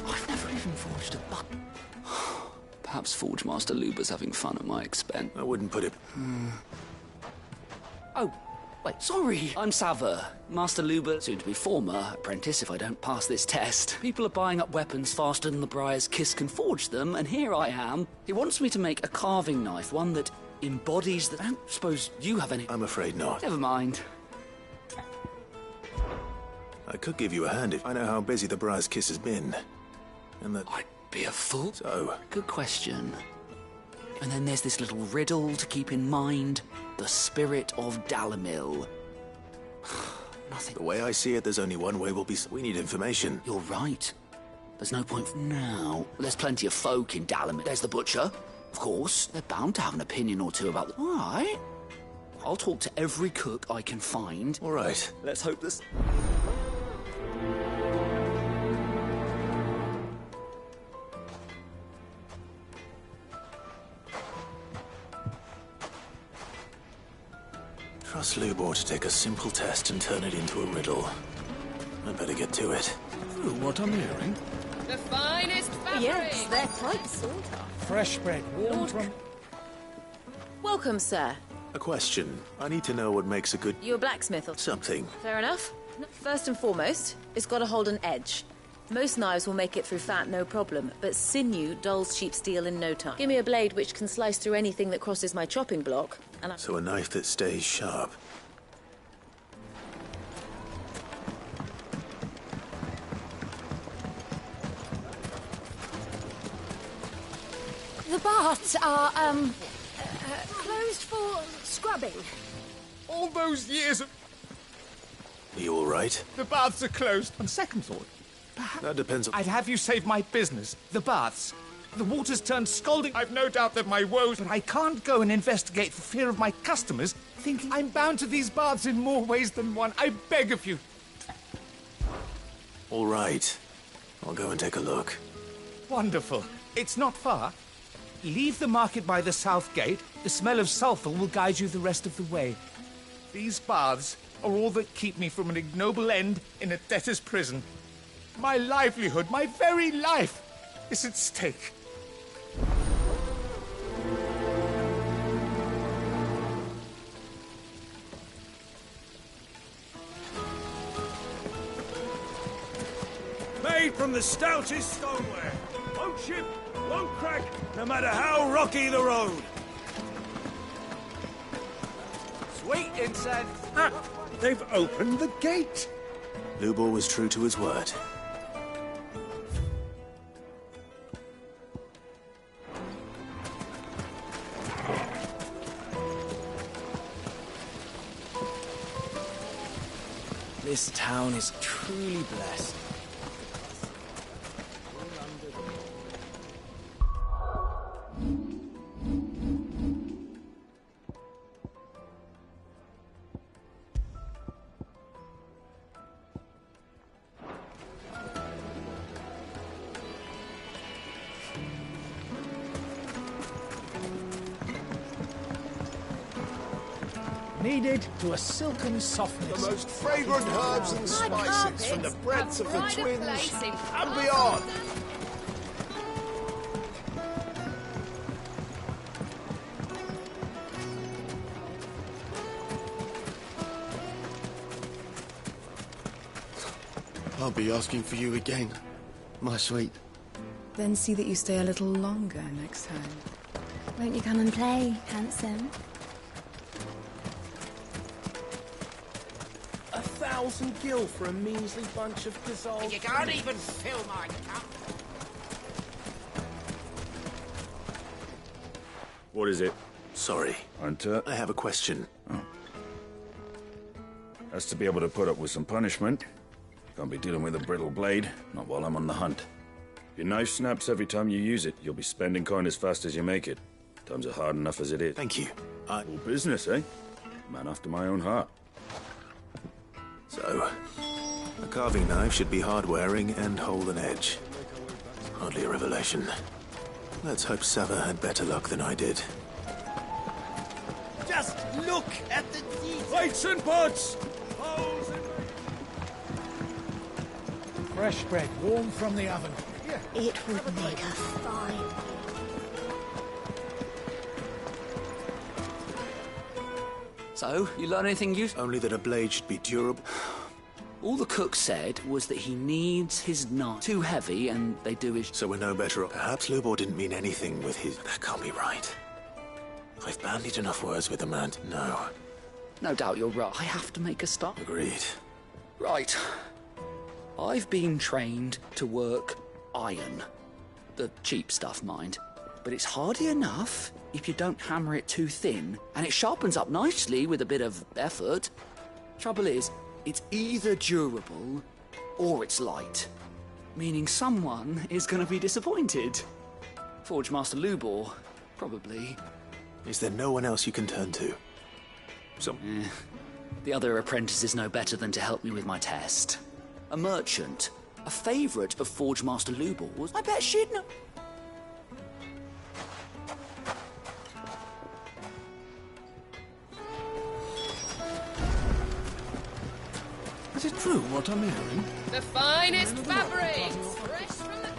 I've never even forged a button. Perhaps Forge Master Luber's having fun at my expense. I wouldn't put it... Oh, wait, sorry. I'm Saver, Master Luber, soon to be former apprentice if I don't pass this test. People are buying up weapons faster than the Briar's Kiss can forge them, and here I am. He wants me to make a carving knife, one that embodies the... I don't suppose you have any... I'm afraid not. Never mind. I could give you a hand if I know how busy the Briar's Kiss has been. And that... I'd be a fool. So... Good question. And then there's this little riddle to keep in mind. The spirit of Dalimil. Nothing. The way I see it, there's only one way we'll be... We need information. You're right. There's no point now. There's plenty of folk in Dalimil. There's the butcher. Of course. They're bound to have an opinion or two about the... All right. I'll talk to every cook I can find. All right. Let's hope this... Trust Lubor to take a simple test and turn it into a riddle. I'd better get to it. Through what I'm hearing. The finest fabric! Yes, they're quite sought after. Fresh bread, warm from... Welcome, sir. A question. I need to know what makes a good... You're a blacksmith or something. Fair enough. First and foremost, it's got to hold an edge. Most knives will make it through fat, no problem, but sinew dulls cheap steel in no time. Give me a blade which can slice through anything that crosses my chopping block, and So a knife that stays sharp. The baths are, closed for scrubbing. All those years of... Are you all right? The baths are closed. On second thought, perhaps... That depends on... I'd have you save my business. The baths. The water's turned scalding. I've no doubt that my woes... But I can't go and investigate for fear of my customers thinking I'm bound to these baths in more ways than one. I beg of you. All right. I'll go and take a look. Wonderful. It's not far. Leave the market by the south gate. The smell of sulphur will guide you the rest of the way. These baths are all that keep me from an ignoble end in a debtor's prison. My livelihood, my very life, is at stake. Made from the stoutest stoneware. Won't chip, won't crack, no matter how rocky the road. Sweet incense. They've opened the gate. Lubor was true to his word. This town is truly blessed. Kneaded to a silken softness. The most fragrant herbs and spices from the breadths of the Twins and beyond. I'll be asking for you again, my sweet. Then see that you stay a little longer next time. Won't you come and play, handsome? 1,000 gil for a measly bunch of dissolved... You can't even fill my cup. What is it? Sorry. Hunter? I have a question. Oh. Has to be able to put up with some punishment. Can't be dealing with a brittle blade, not while I'm on the hunt. If your knife snaps every time you use it, you'll be spending coin as fast as you make it. Times are hard enough as it is. Thank you. All business, eh? Man after my own heart. So, a carving knife should be hard-wearing and hold an edge. Hardly a revelation. Let's hope Sava had better luck than I did. Just look at the details. Plates and pots! Holes and... Fresh bread, warm from the oven. It would make a fine. So, you learn anything useful? Only that a blade should be durable. All the cook said was that he needs his knife too heavy and they do his... So we're no better off. Perhaps Lubor didn't mean anything with his... That can't be right. I've bandied enough words with the man. No. No doubt you're right. I have to make a start. Agreed. Right. I've been trained to work iron. The cheap stuff, mind. But it's hardy enough if you don't hammer it too thin, and it sharpens up nicely with a bit of effort. Trouble is, it's either durable or it's light, meaning someone is going to be disappointed. Forge Master Lubor, probably. Is there no one else you can turn to? The other apprentices know better than to help me with my test. A merchant, a favourite of Forge Master Lubor's. I bet she'd know. Is it true what I'm hearing? The finest fabrics, fresh from the...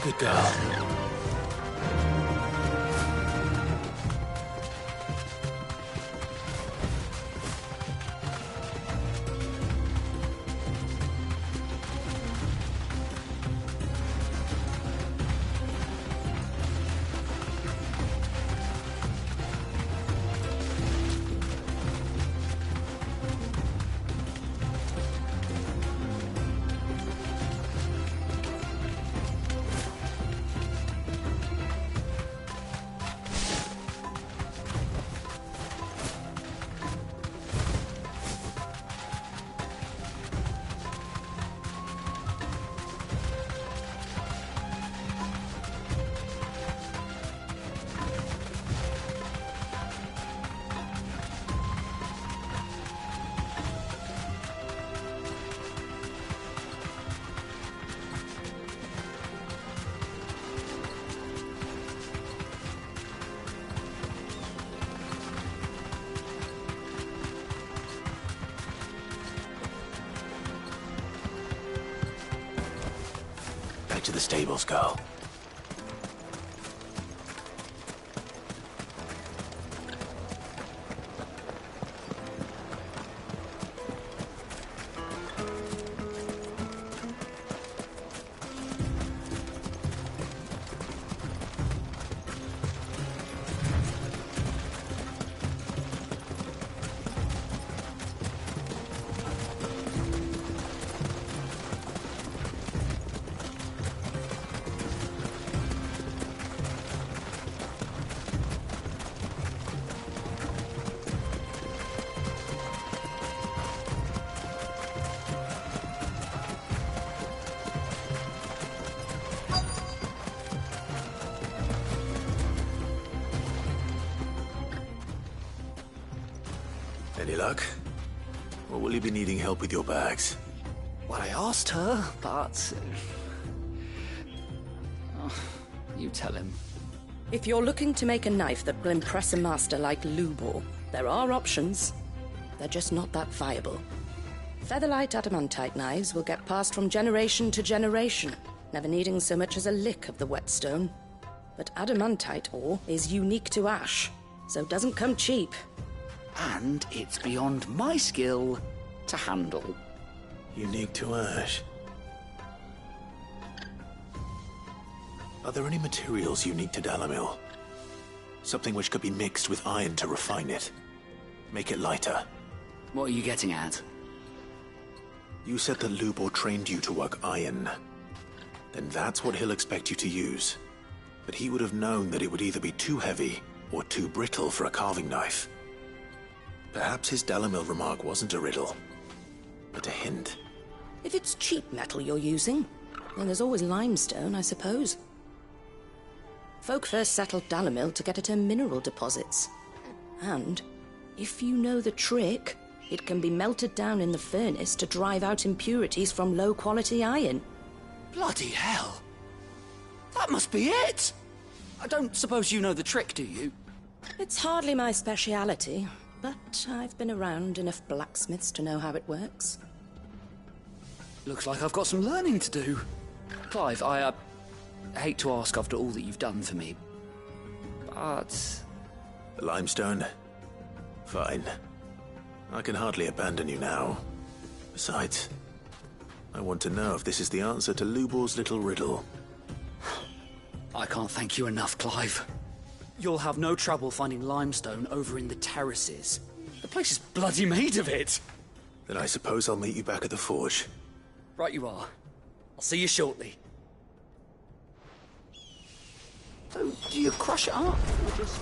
Good girl. Back to the stables, girl. Any luck? Or will you be needing help with your bags? Well, I asked her, but... Oh, you tell him. If you're looking to make a knife that will impress a master like Lubor, there are options. They're just not that viable. Featherlight adamantite knives will get passed from generation to generation, never needing so much as a lick of the whetstone. But adamantite ore is unique to ash, so it doesn't come cheap. And it's beyond my skill to handle. Unique to ash. Are there any materials unique to Dalimil? Something which could be mixed with iron to refine it. Make it lighter. What are you getting at? You said that Lubor trained you to work iron. Then that's what he'll expect you to use. But he would have known that it would either be too heavy or too brittle for a carving knife. Perhaps his Dalimil remark wasn't a riddle, but a hint. If it's cheap metal you're using, then there's always limestone, I suppose. Folk first settled Dalimil to get at her mineral deposits. And, if you know the trick, it can be melted down in the furnace to drive out impurities from low-quality iron. Bloody hell! That must be it! I don't suppose you know the trick, do you? It's hardly my speciality, but I've been around enough blacksmiths to know how it works. Looks like I've got some learning to do. Clive, I hate to ask after all that you've done for me, but... The limestone? Fine. I can hardly abandon you now. Besides, I want to know if this is the answer to Lubor's little riddle. I can't thank you enough, Clive. You'll have no trouble finding limestone over in the terraces. The place is bloody made of it. Then I suppose I'll meet you back at the forge. Right you are. I'll see you shortly. So, do you crush it up, or just...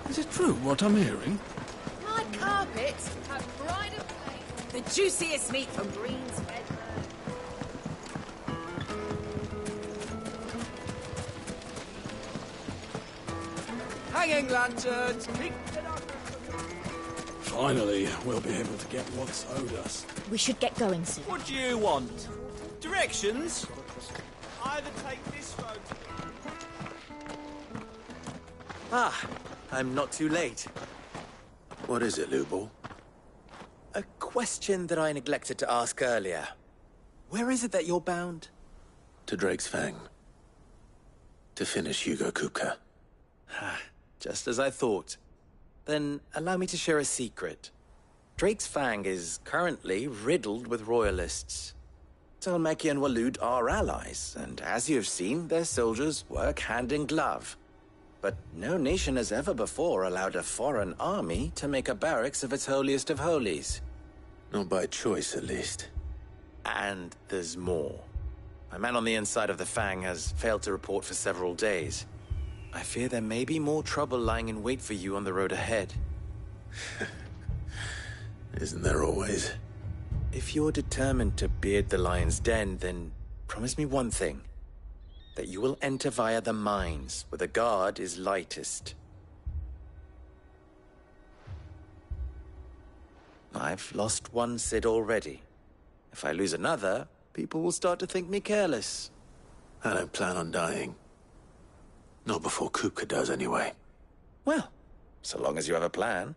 Is it true what I'm hearing? My carpets have pride of place. The juiciest meat from Green's Red. Hanging lanterns! Finally, we'll be able to get what's owed us. We should get going soon. What do you want? Directions? Either take this road. Ah, I'm not too late. What is it, Lubor? A question that I neglected to ask earlier. Where is it that you're bound? To Drake's Fang. To finish Hugo Kupka. Just as I thought. Then allow me to share a secret. Drake's Fang is currently riddled with royalists. Talmeki and Waloed are allies, and as you've seen, their soldiers work hand in glove. But no nation has ever before allowed a foreign army to make a barracks of its holiest of holies. Not by choice, at least. And there's more. A man on the inside of the Fang has failed to report for several days. I fear there may be more trouble lying in wait for you on the road ahead. Isn't there always? If you're determined to beard the lion's den, then promise me one thing. That you will enter via the mines, where the guard is lightest. I've lost one Cid already. If I lose another, people will start to think me careless. I don't plan on dying. Not before Kupka does, anyway. Well, so long as you have a plan.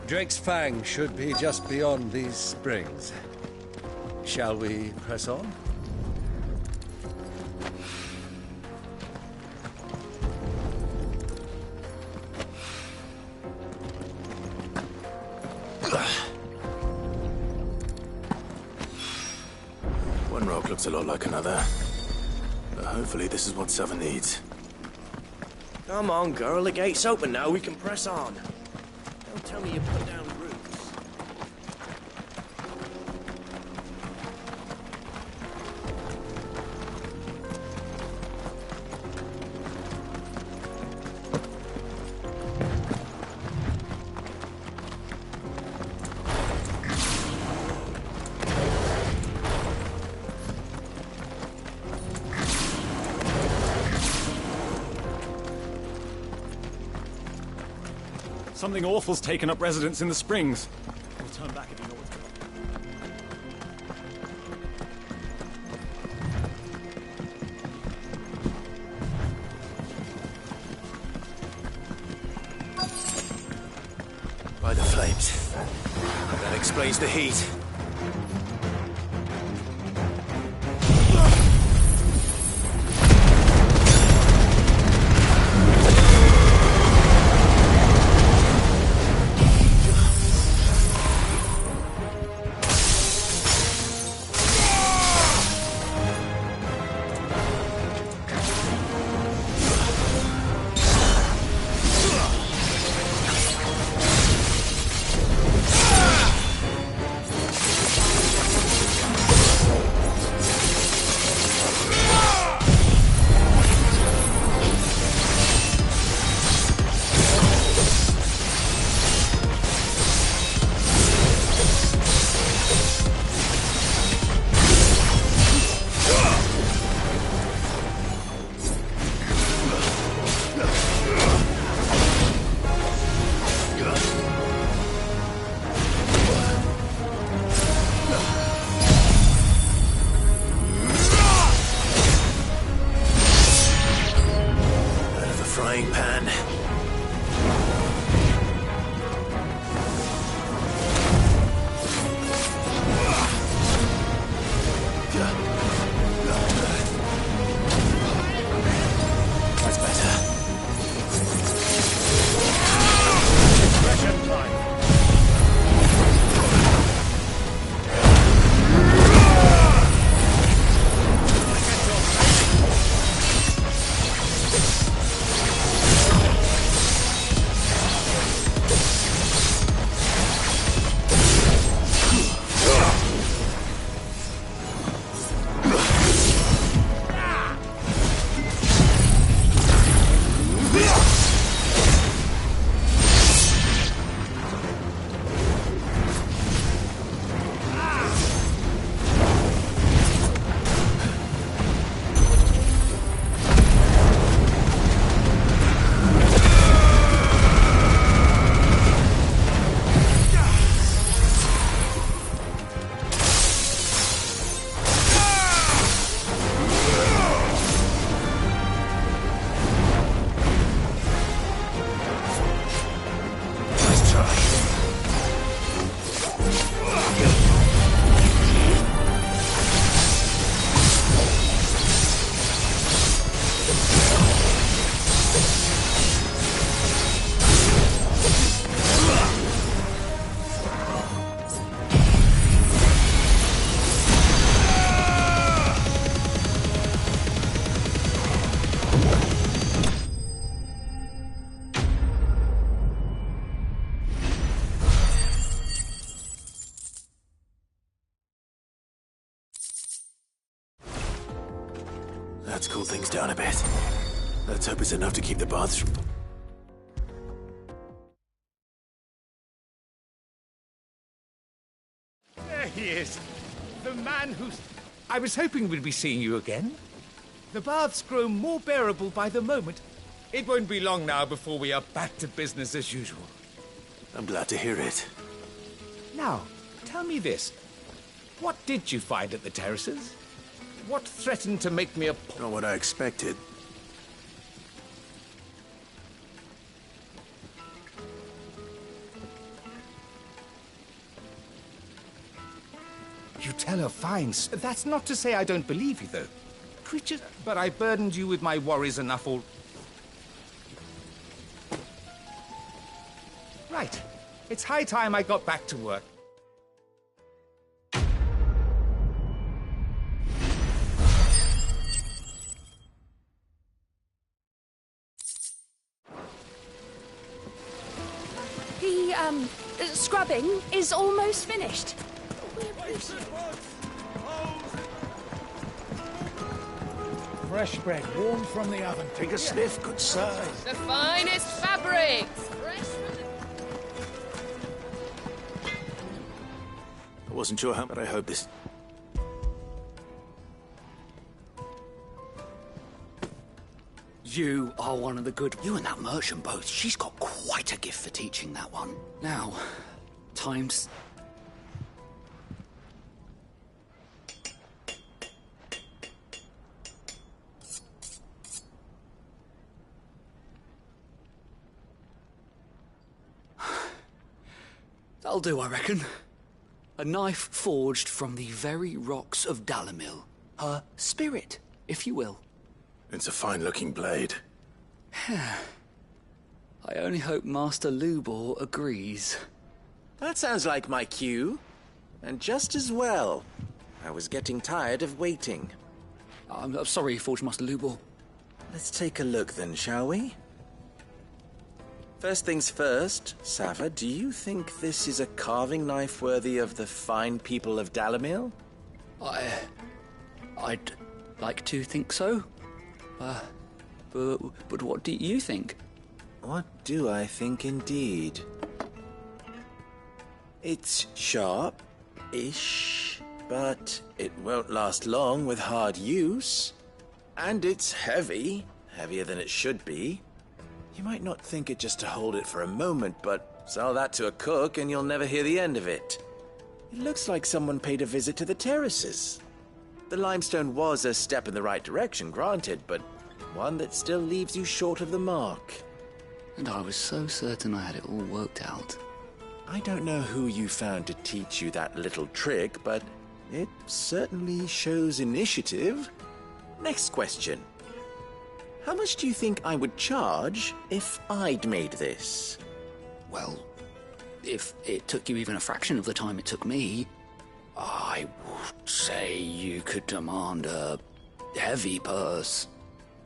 Drake's Fang should be just beyond these springs. Shall we press on? One rock looks a lot like another. But hopefully this is what Sava needs. Come on, girl. The gate's open now. We can press on. Don't tell me you put down roots. Something awful's taken up residence in the springs. We'll turn back if you know what's going on. By the flames. That explains the heat. That's cooled things down a bit. Let's hope it's enough to keep the baths from... There he is. The man who's... I was hoping we'd be seeing you again. The baths grow more bearable by the moment. It won't be long now before we are back to business as usual. I'm glad to hear it. Now, tell me this. What did you find at the terraces? What threatened to make me a... Not what I expected. You tell her fine. That's not to say I don't believe you, though. Creatures... But I burdened you with my worries enough all... Right. It's high time I got back to work. The scrubbing is almost finished. Fresh bread, warm from the oven. Take a sniff, good sir. The finest fabrics. I wasn't sure how, but I hope this... You are one of the good... You and that merchant both. She's got quite a gift for teaching that one. Now, time's... That'll do, I reckon. A knife forged from the very rocks of Dalimil. Her spirit, if you will. It's a fine-looking blade. I only hope Master Lubor agrees. That sounds like my cue. And just as well. I was getting tired of waiting. I'm sorry, Forge Master Lubor. Let's take a look then, shall we? First things first, Sava, do you think this is a carving knife worthy of the fine people of Dalimil? I'd like to think so. But what do you think? What do I think indeed? It's sharp-ish, but it won't last long with hard use. And it's heavy, heavier than it should be. You might not think it just to hold it for a moment, but sell that to a cook and you'll never hear the end of it. It looks like someone paid a visit to the terraces. The limestone was a step in the right direction, granted, but one that still leaves you short of the mark. And I was so certain I had it all worked out. I don't know who you found to teach you that little trick, but it certainly shows initiative. Next question. How much do you think I would charge if I'd made this? Well, if it took you even a fraction of the time it took me, I would say you could demand a heavy purse.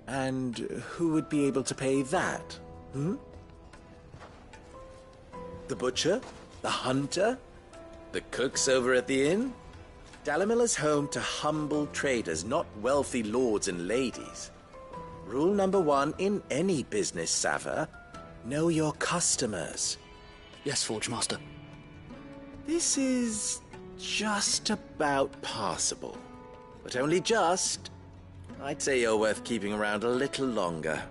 And who would be able to pay that? The butcher? The hunter? The cooks over at the inn? Dalimil is home to humble traders, not wealthy lords and ladies. Rule number 1 in any business, Sava, know your customers. Yes, Forge Master. This is just about passable. But only just. I'd say you're worth keeping around a little longer.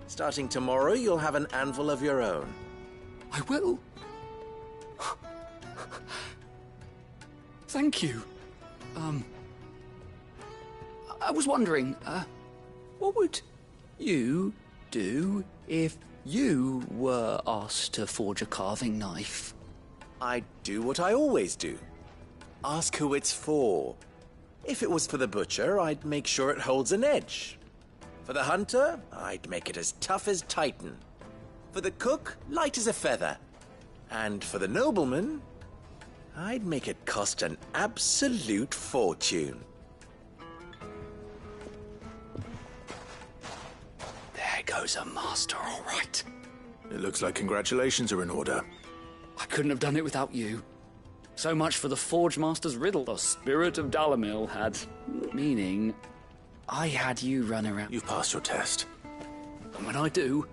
Starting tomorrow, you'll have an anvil of your own. I will. Thank you. I was wondering, what would you do if you were asked to forge a carving knife? I'd do what I always do. Ask who it's for. If it was for the butcher, I'd make sure it holds an edge. For the hunter, I'd make it as tough as Titan. For the cook, light as a feather. And for the nobleman, I'd make it cost an absolute fortune. There goes a master, all right. It looks like congratulations are in order. I couldn't have done it without you. So much for the Forge Master's riddle. The spirit of Dalimil had meaning. I had you run around. You've passed your test. And when I do...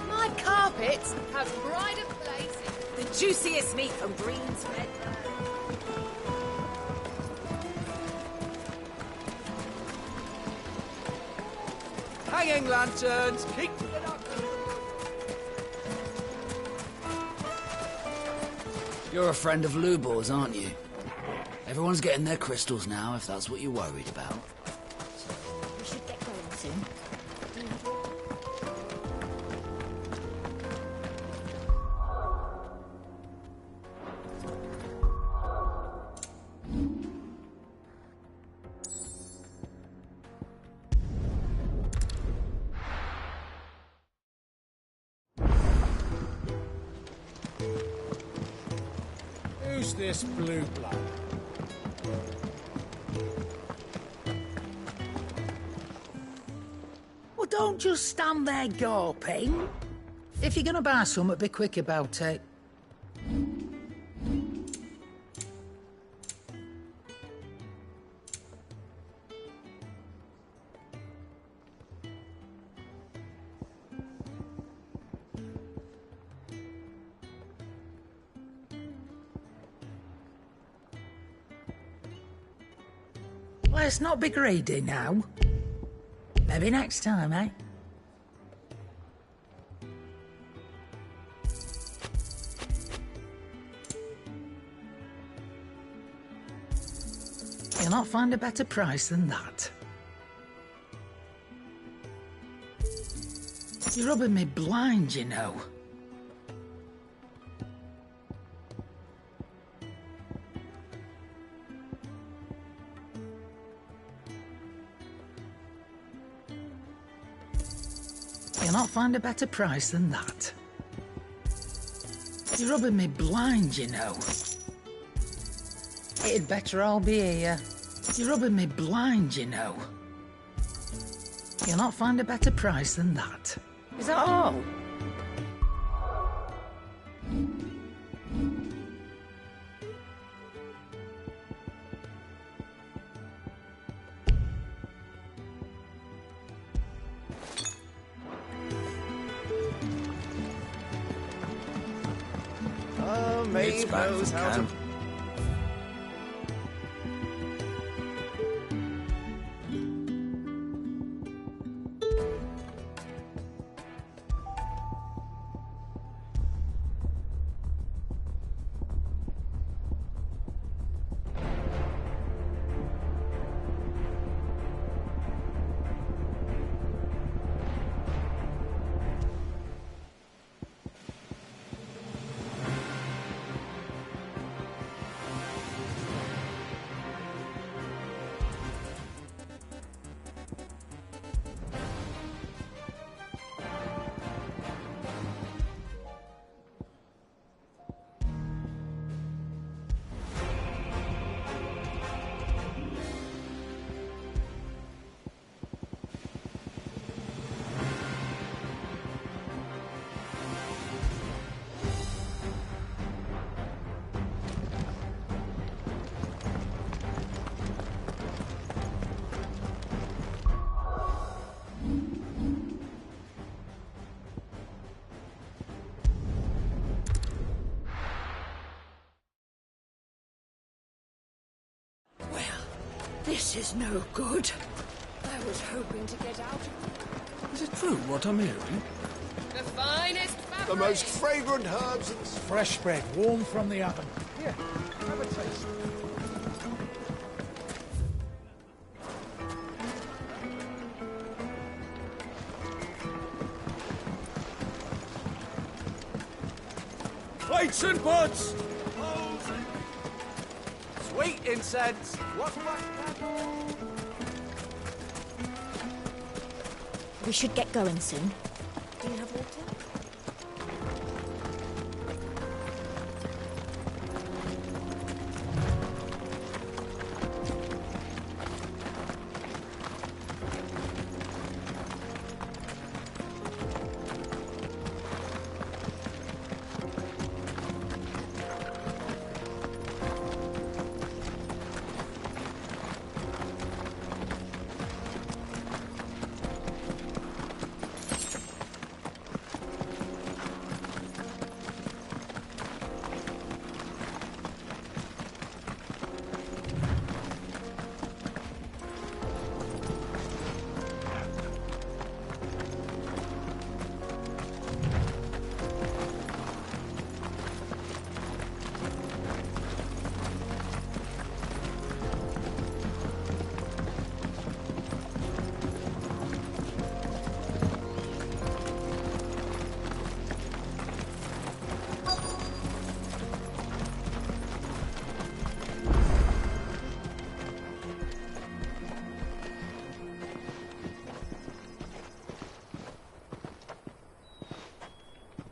My carpets have pride of place. The juiciest meat from Green's Meadow. Hanging lanterns, keep it up. You're a friend of Lubor's, aren't you? Everyone's getting their crystals now, if that's what you're worried about. We should get going soon. Who's this blue blood? Well, don't just stand there gawping. If you're gonna buy something, be quick about it. Let's not be greedy now. Maybe next time, eh? You'll not find a better price than that. You're rubbing me blind, you know. You'll not find a better price than that. You're rubbing me blind, you know. It'd better all be here. You're rubbing me blind, you know. You'll not find a better price than that. Is that all? Maeve knows how to... This is no good. I was hoping to get out of... Is it true what I'm hearing? The finest fabric. The most fragrant herbs and... Fresh bread, warm from the oven. Here, have a taste. Plates and pots! Sweet incense. What? We should get going soon. Do you have water?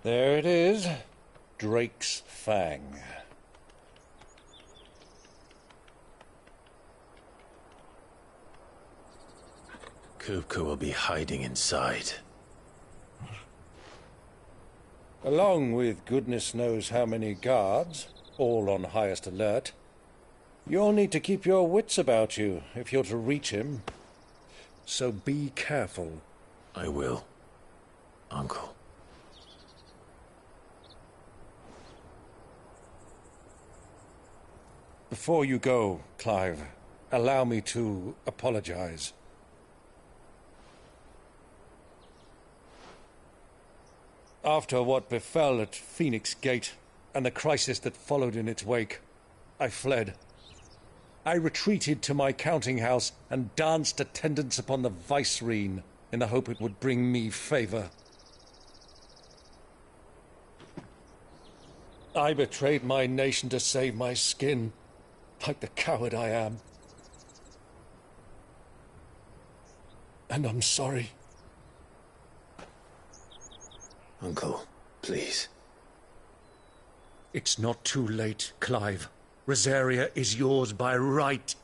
There it is. Drake's Fang. Kupka will be hiding inside. Along with goodness knows how many guards, all on highest alert. You'll need to keep your wits about you if you're to reach him. So be careful. I will, Uncle. Before you go, Clive, allow me to apologize. After what befell at Phoenix Gate and the crisis that followed in its wake, I fled. I retreated to my counting house and danced attendance upon the Vicereine in the hope it would bring me favor. I betrayed my nation to save my skin, like the coward I am. And I'm sorry. Uncle, please. It's not too late, Clive. Rosaria is yours by right,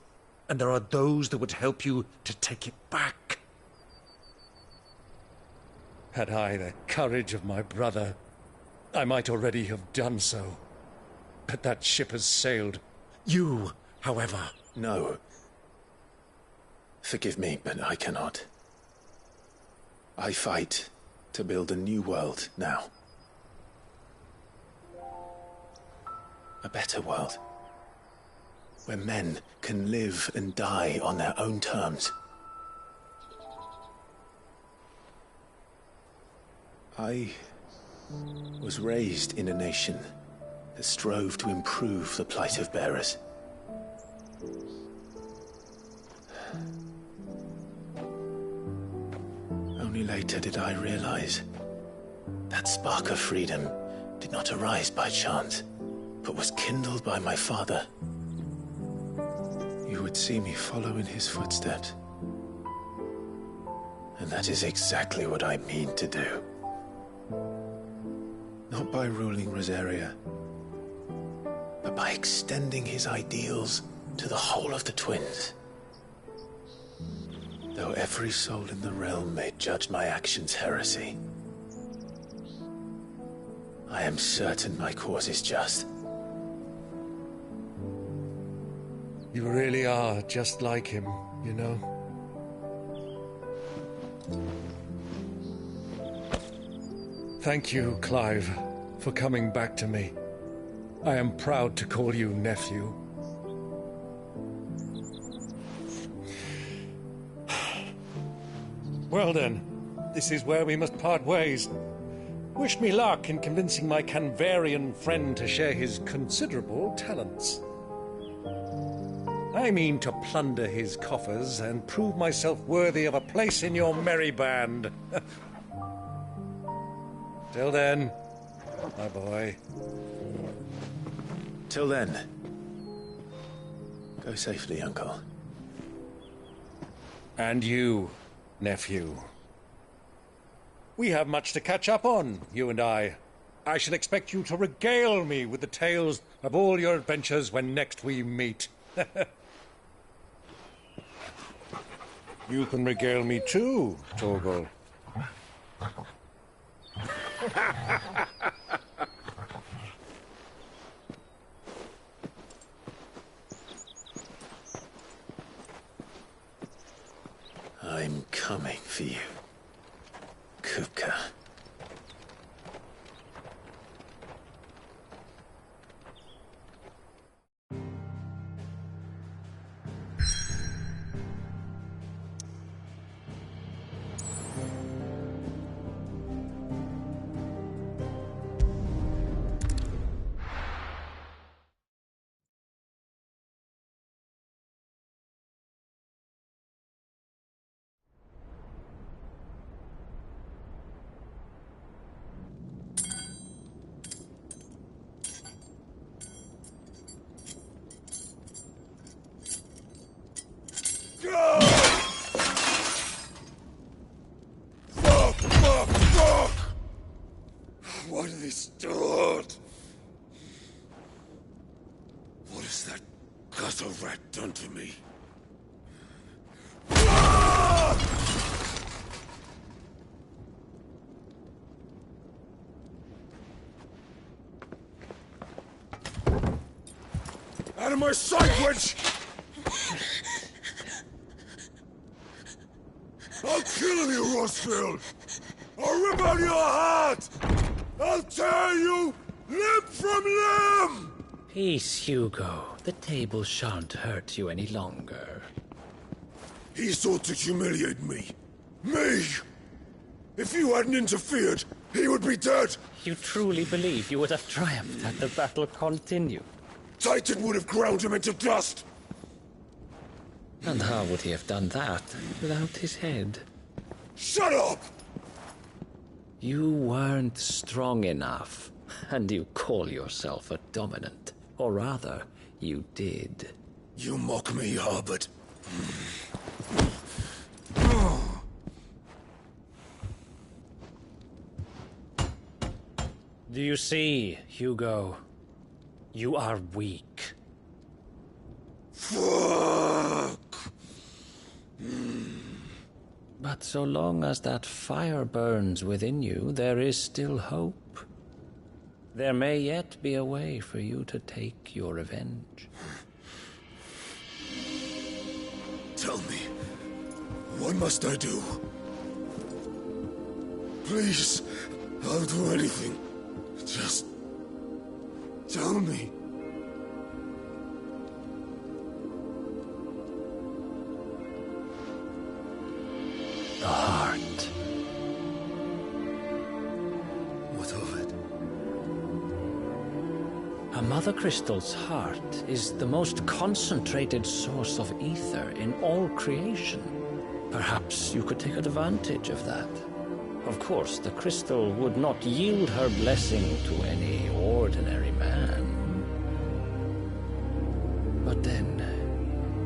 and there are those that would help you to take it back. Had I the courage of my brother, I might already have done so. But that ship has sailed. You, however... No. Forgive me, but I cannot. I fight to build a new world now. A better world. Where men can live and die on their own terms. I was raised in a nation that strove to improve the plight of bearers. Only later did I realize that spark of freedom did not arise by chance, but was kindled by my father. You would see me follow in his footsteps. And that is exactly what I mean to do. Not by ruling Rosaria, but by extending his ideals to the whole of the Twins. Though every soul in the realm may judge my actions heresy, I am certain my cause is just. You really are just like him, you know? Thank you, Clive, for coming back to me. I am proud to call you nephew. Well then, this is where we must part ways. Wish me luck in convincing my Canvarian friend to share his considerable talents. I mean to plunder his coffers and prove myself worthy of a place in your merry band. Till then, my boy. Till then, go safely, Uncle. And you, nephew. We have much to catch up on, you and I. I shall expect you to regale me with the tales of all your adventures when next we meet. You can regale me too, Torgal. I'm coming for you, Kupka. has that gutter rat done to me? Out of my sight, witch! I'll kill you, Rosfield! I'll rip out your heart! I'll tear you limb from limb! Peace, Hugo. The table shan't hurt you any longer. He sought to humiliate me. Me! If you hadn't interfered, he would be dead! You truly believe you would have triumphed had the battle continued? Titan would have ground him into dust! And how would he have done that without his head? Shut up! You weren't strong enough, and you call yourself a dominant. Or rather, you did. You mock me, Harbert. Do you see, Hugo? You are weak. Fuck! But so long as that fire burns within you, there is still hope. There may yet be a way for you to take your revenge. Tell me, what must I do? Please, I'll do anything. Just tell me. The heart. What of it? A Mother Crystal's heart is the most concentrated source of ether in all creation. Perhaps you could take advantage of that. Of course, the crystal would not yield her blessing to any ordinary man. But then,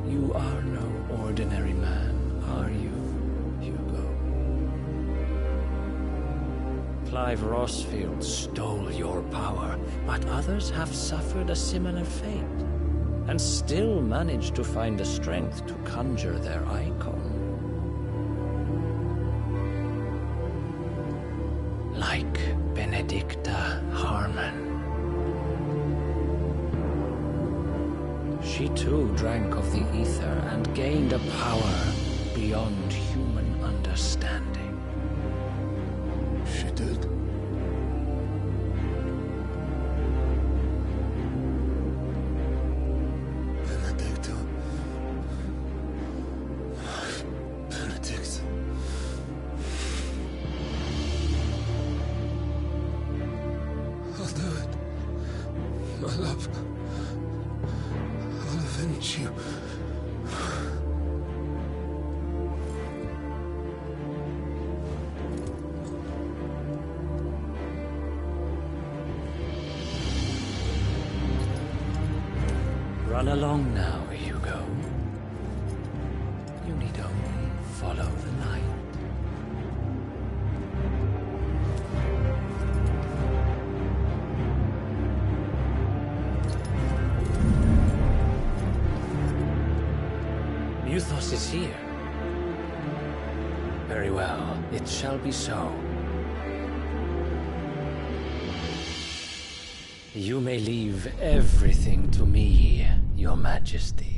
you are no ordinary man, are you, Hugo? Clive Rosfield stole your power, but others have suffered a similar fate, and still managed to find the strength to conjure their icon. Like Benedicta Harmon. She too drank of the ether and gained a power beyond human understanding. She did? Benedicta. Benedict. I'll do it. My love. I'll avenge you. Run along now, Hugo. You need only follow the light. Muthos is here. Very well, it shall be so. You may leave everything to me, Your Majesty.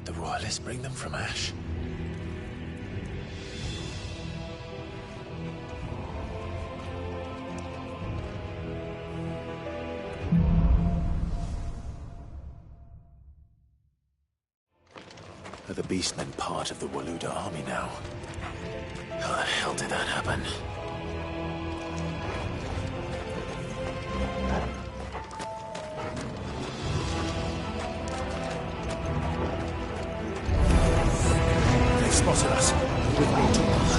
Did the Royalists bring them from Ash? Are the Beastmen part of the Waluda army now? How the hell did that happen? They spotted us. With me, Torvald.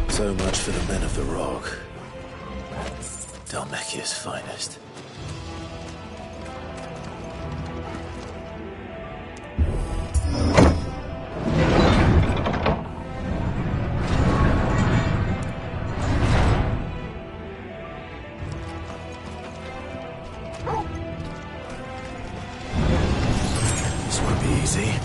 So much for the men of the Rock. Dhalmekia's finest. This won't be easy.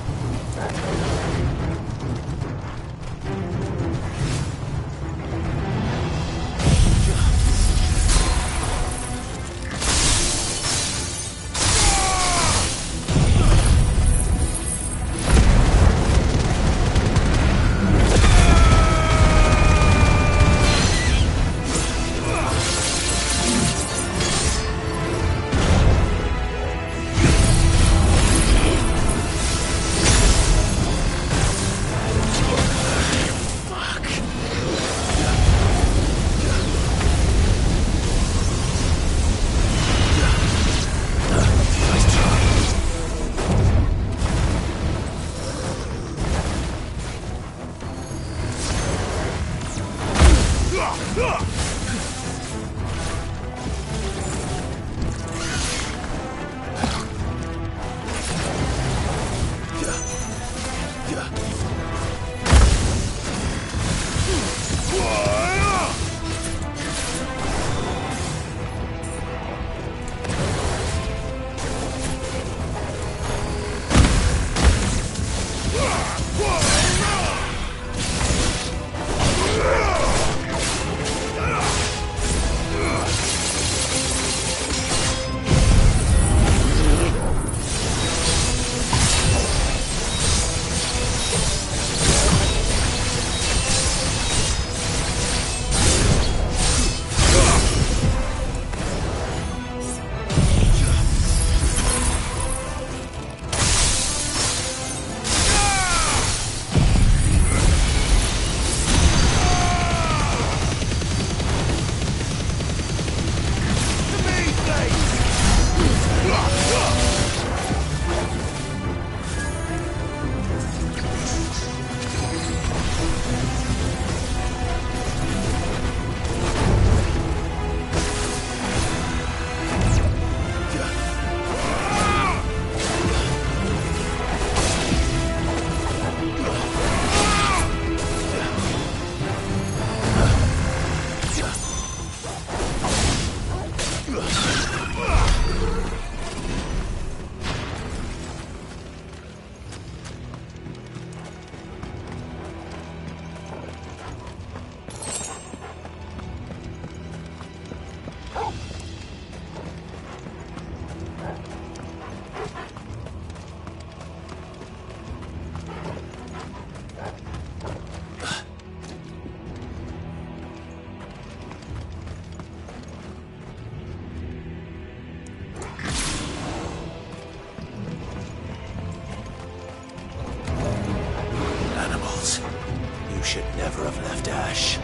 Charles. You should never have left Ash.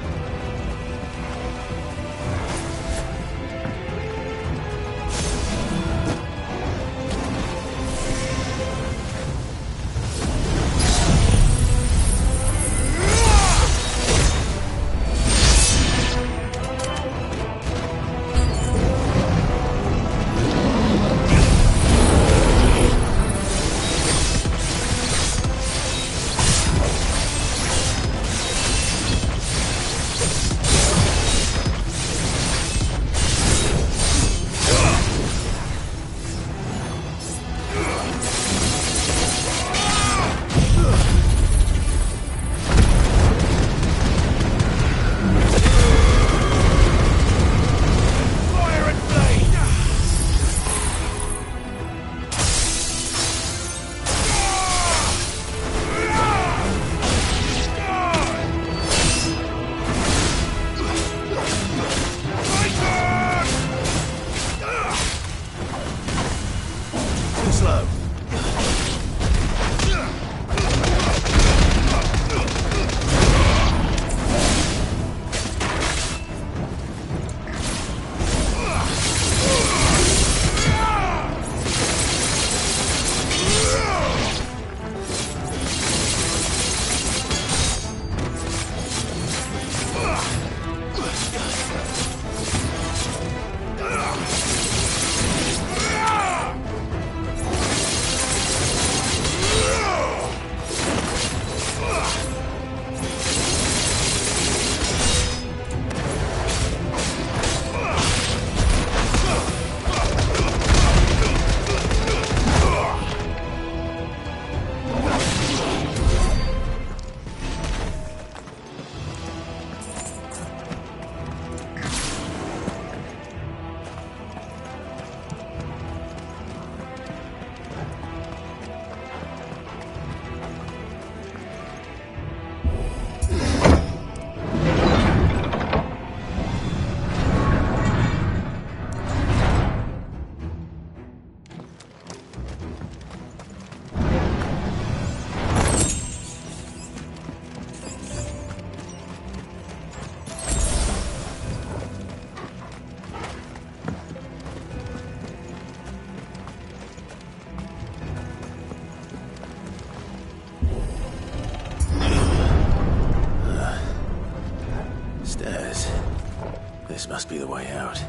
This must be the way out.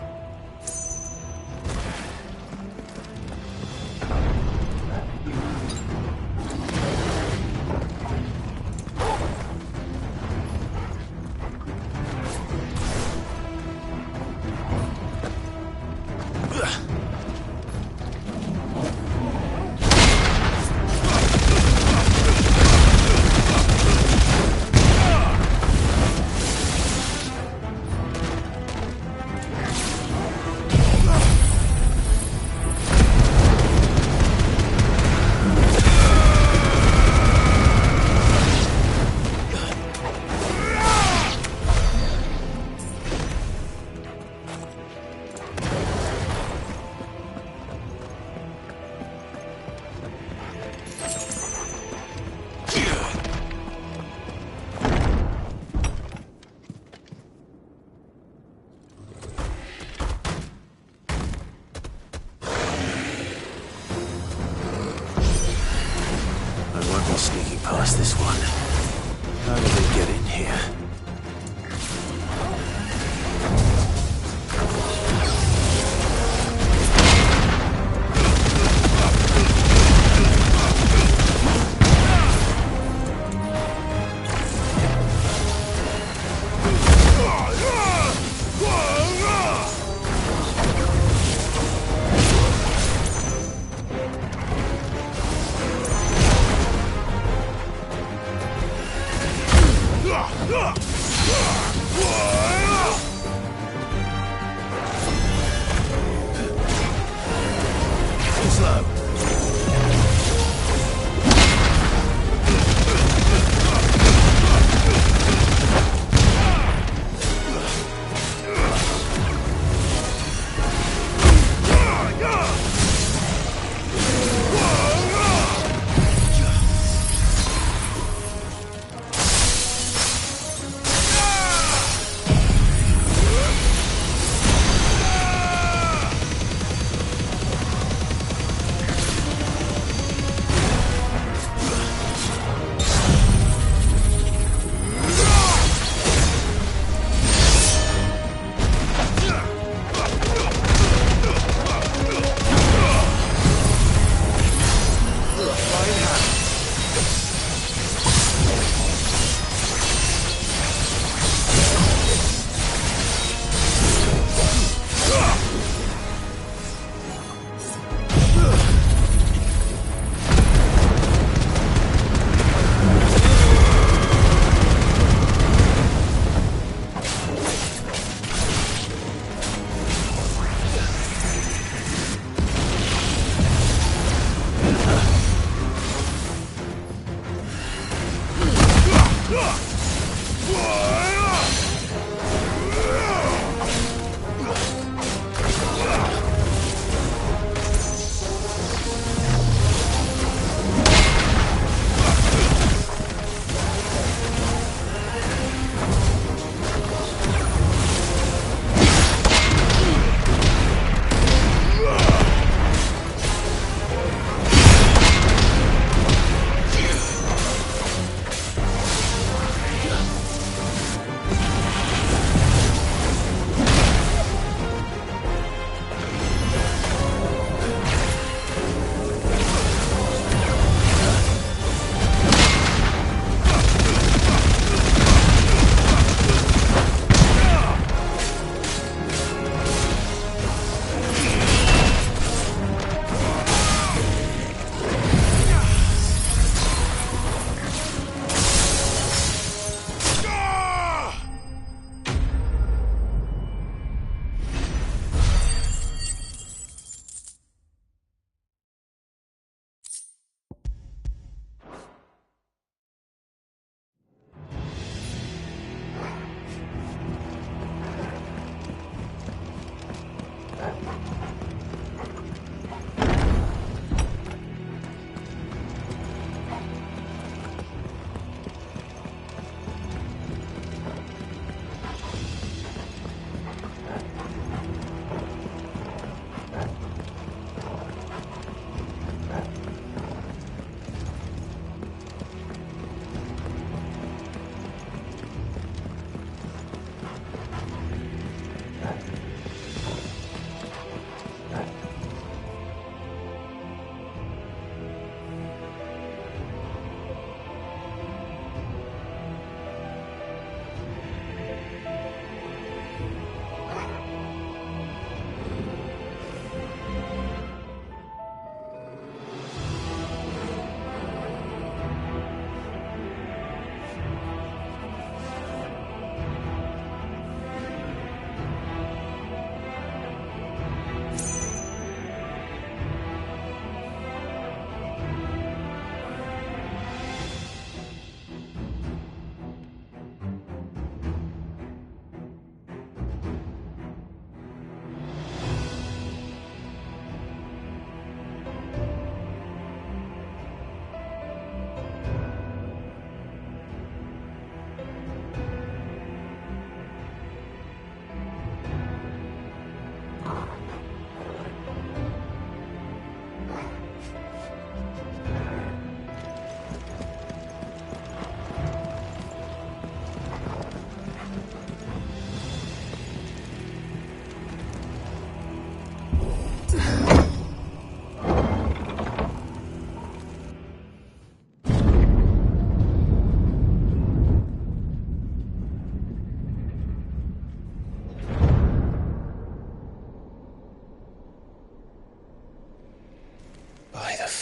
Sneaking past this one. How did they get in here? Ugh!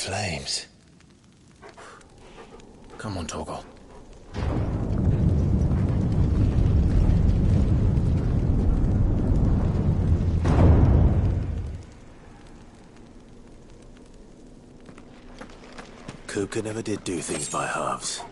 Flames. Come on, Torgal. Kupka never did do things by halves.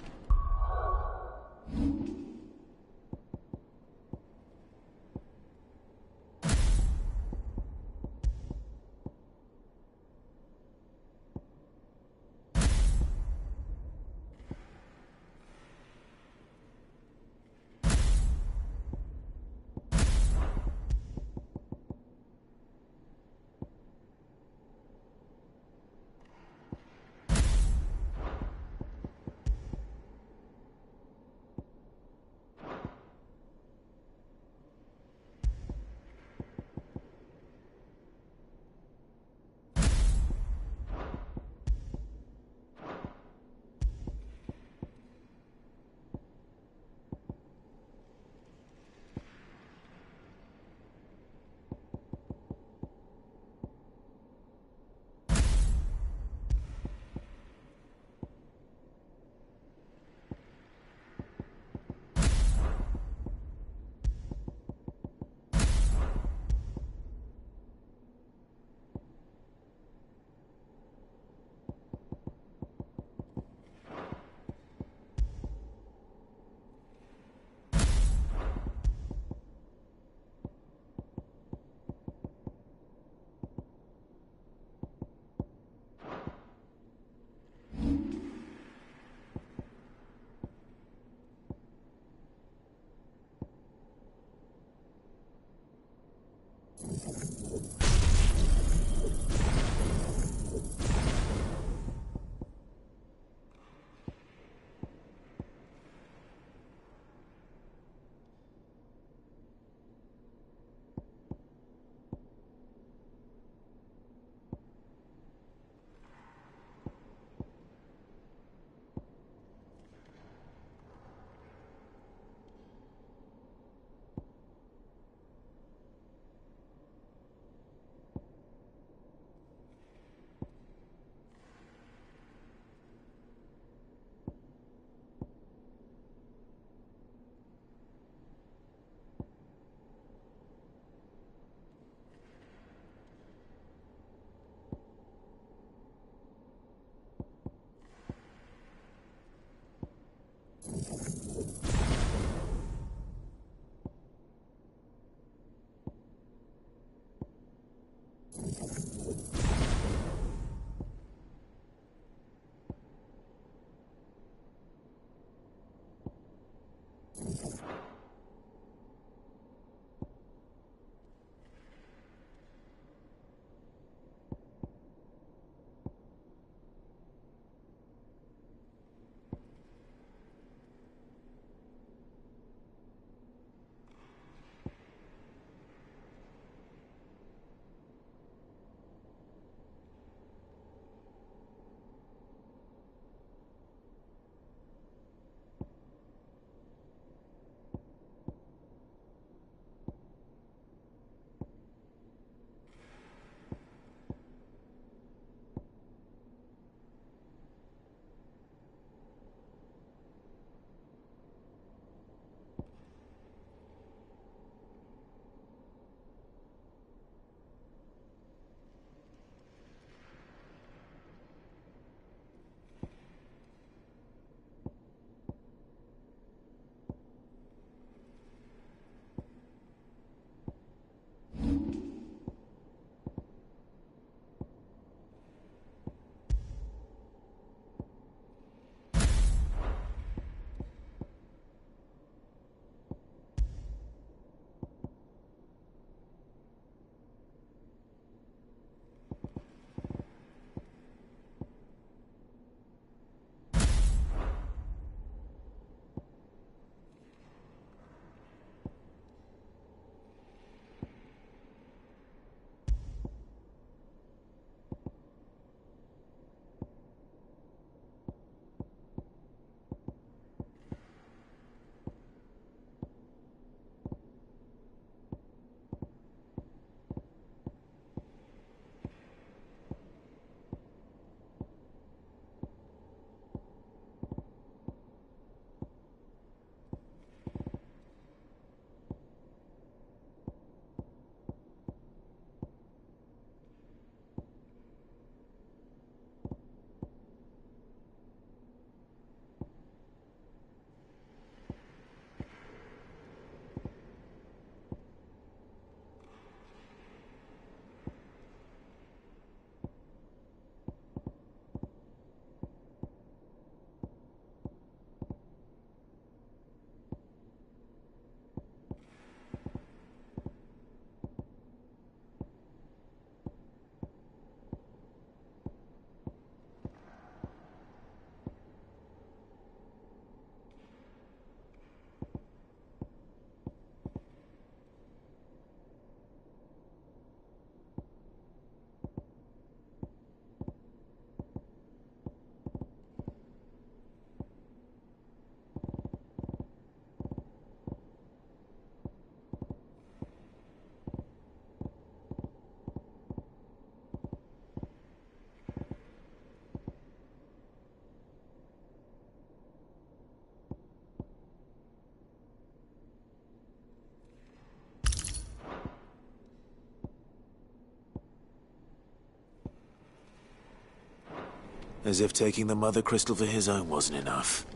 As if taking the Mother Crystal for his own wasn't enough.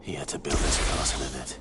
He had to build his castle in it.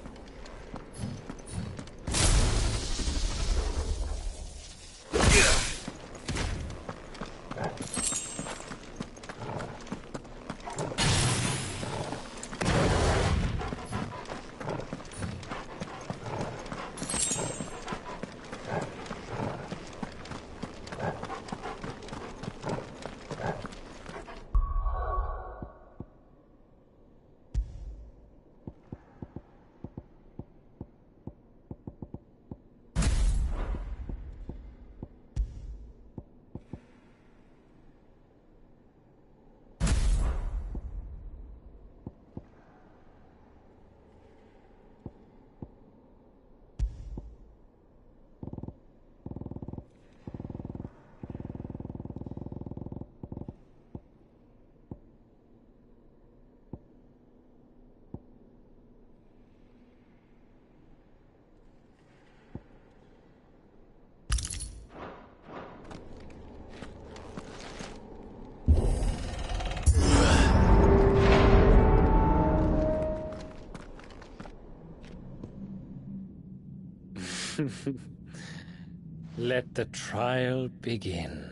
Let the trial begin.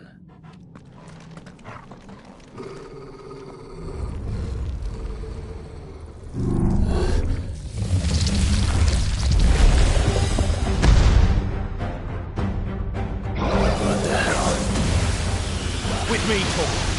What the hell? With me, Thor.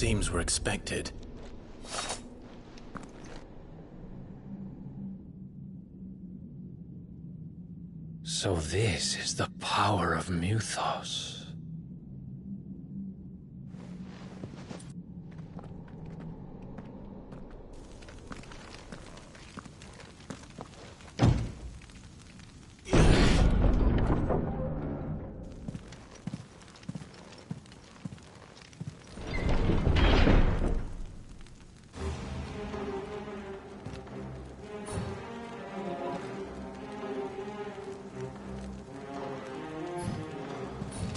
seems were expected. So this is the power of Muthos.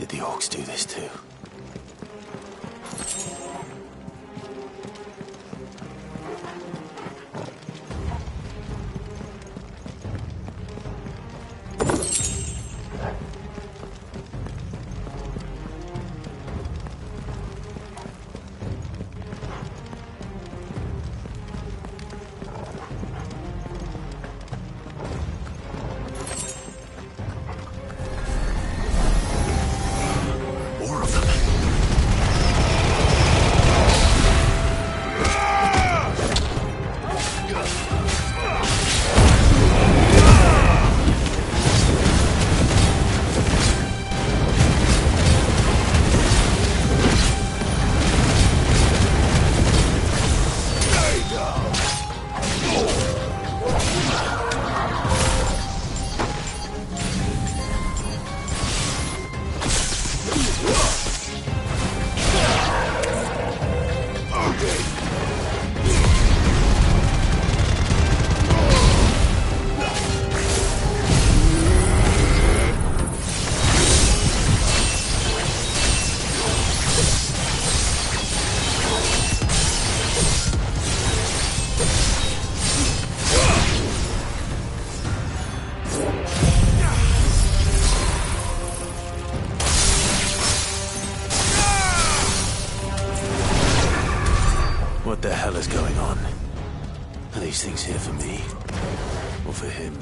Did the orcs do this too? What the hell is going on? Are these things here for me? Or for him?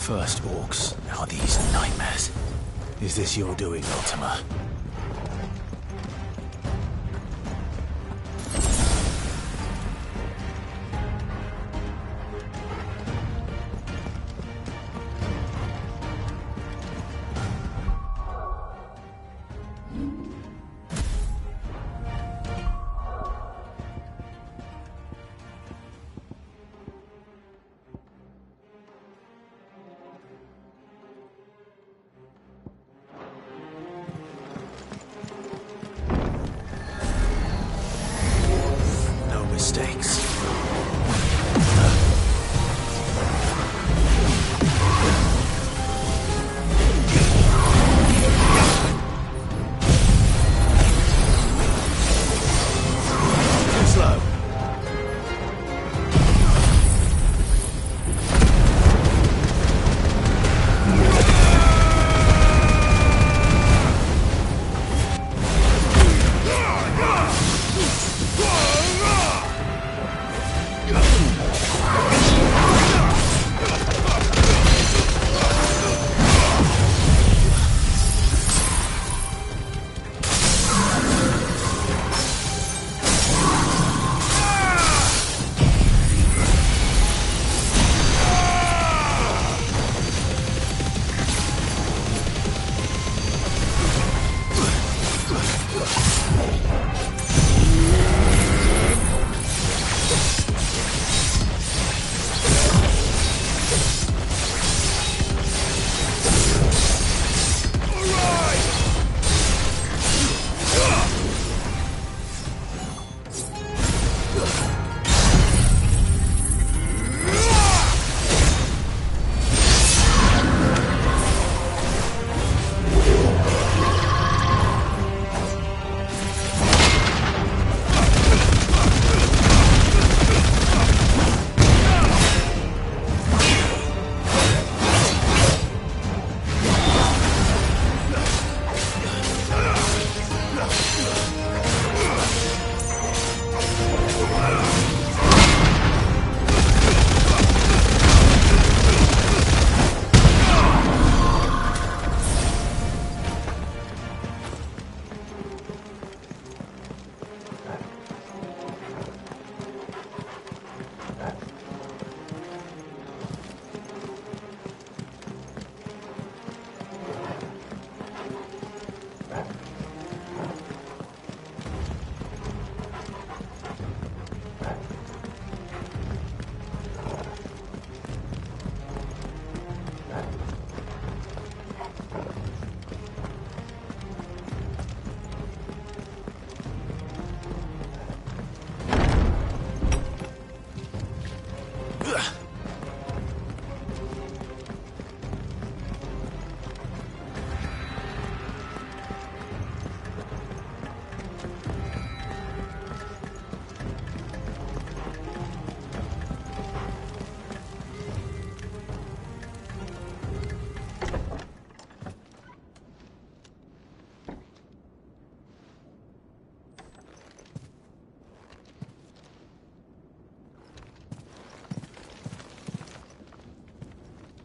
First orcs, now these nightmares. Is this your doing, Ultima? Mistakes. Too slow.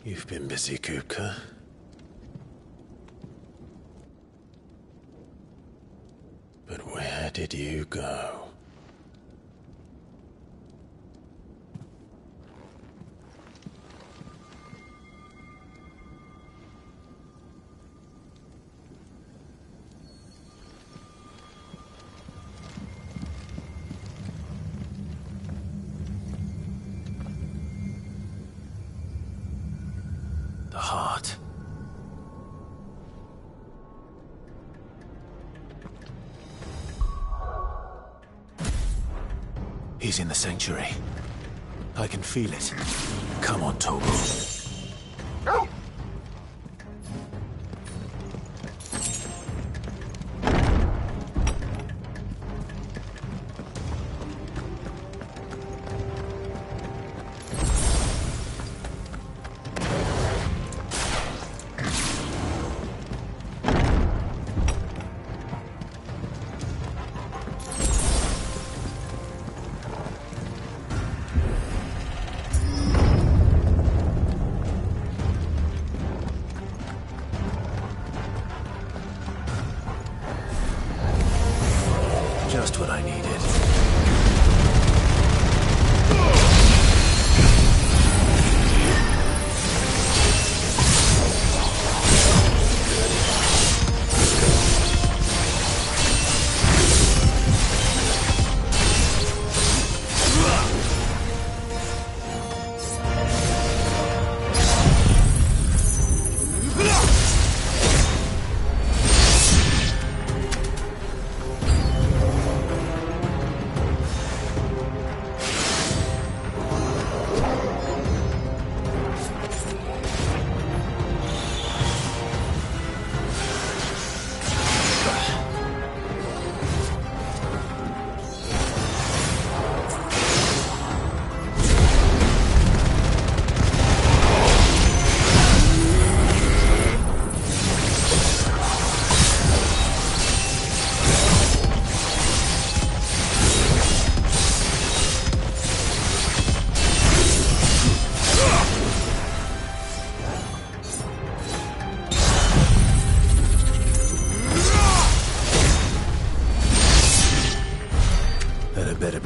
You've been busy, Kupka. But where did you go? The heart. He's in the sanctuary. I can feel it. Come on, Torgal.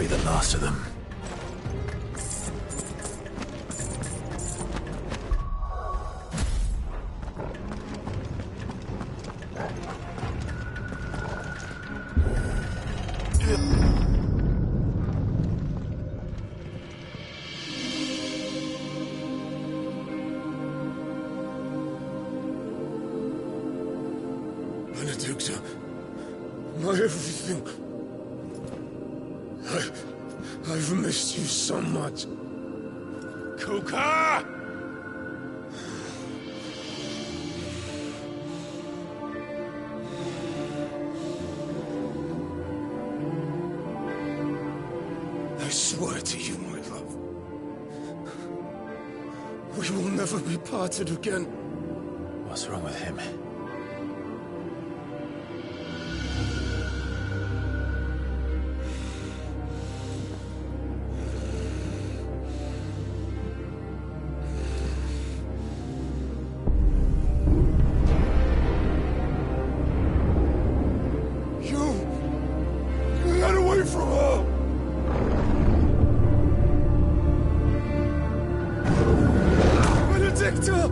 be the last of them. Benedicta, my everything. I've missed you so much. Kuka! I swear to you, my love, we will never be parted again. What's wrong with him? You got away from her! Benedicta!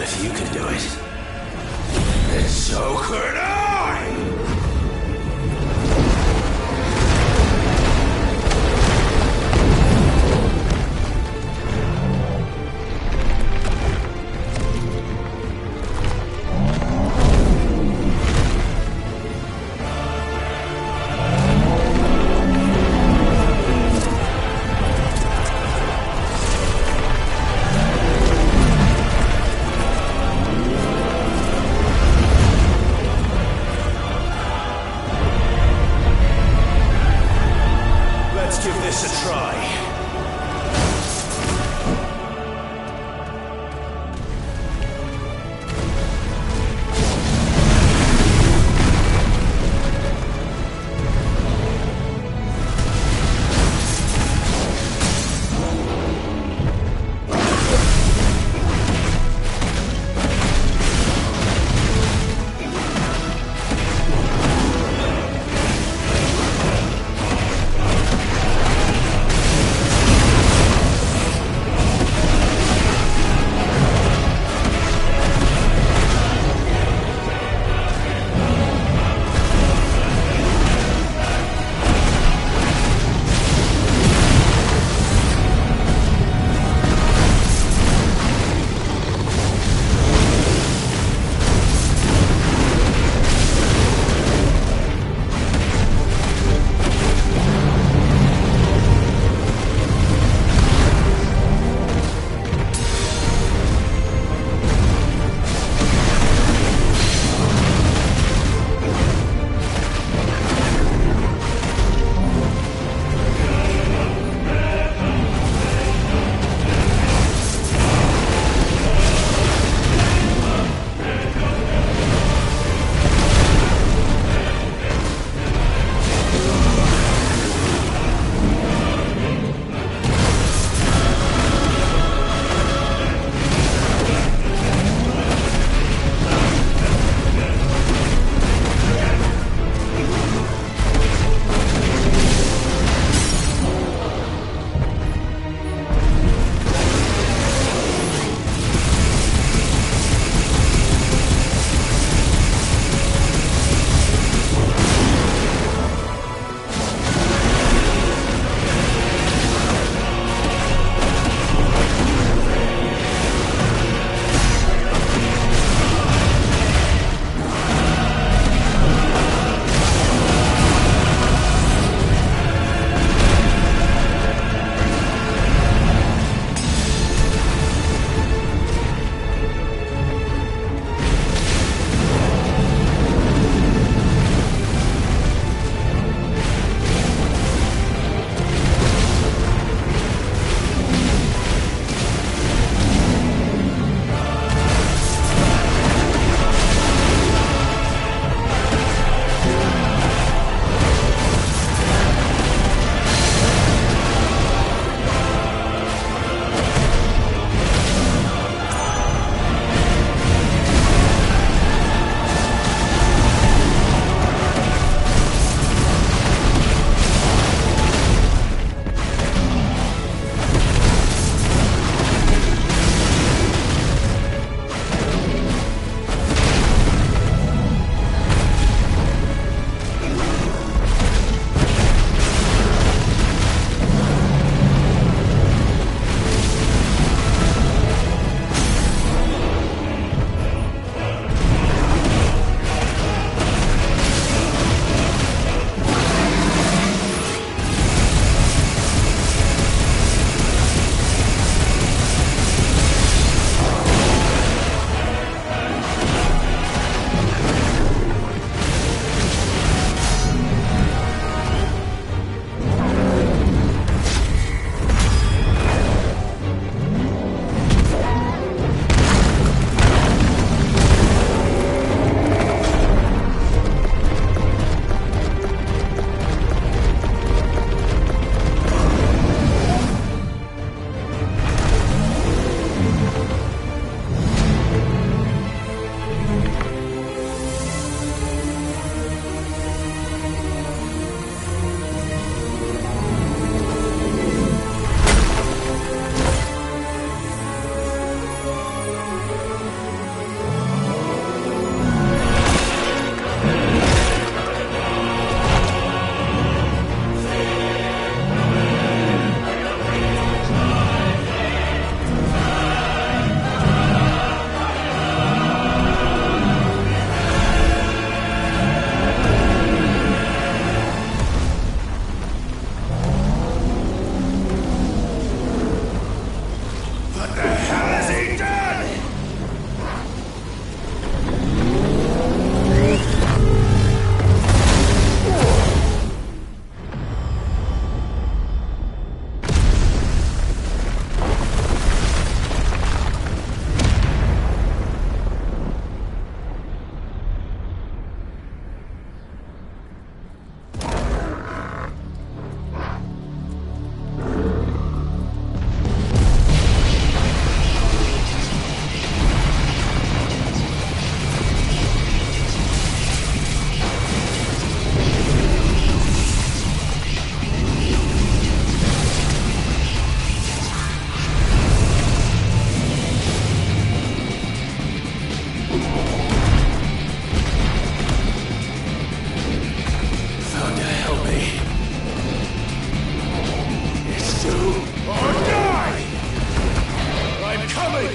if you can do it, then so could I! Let's give this a try.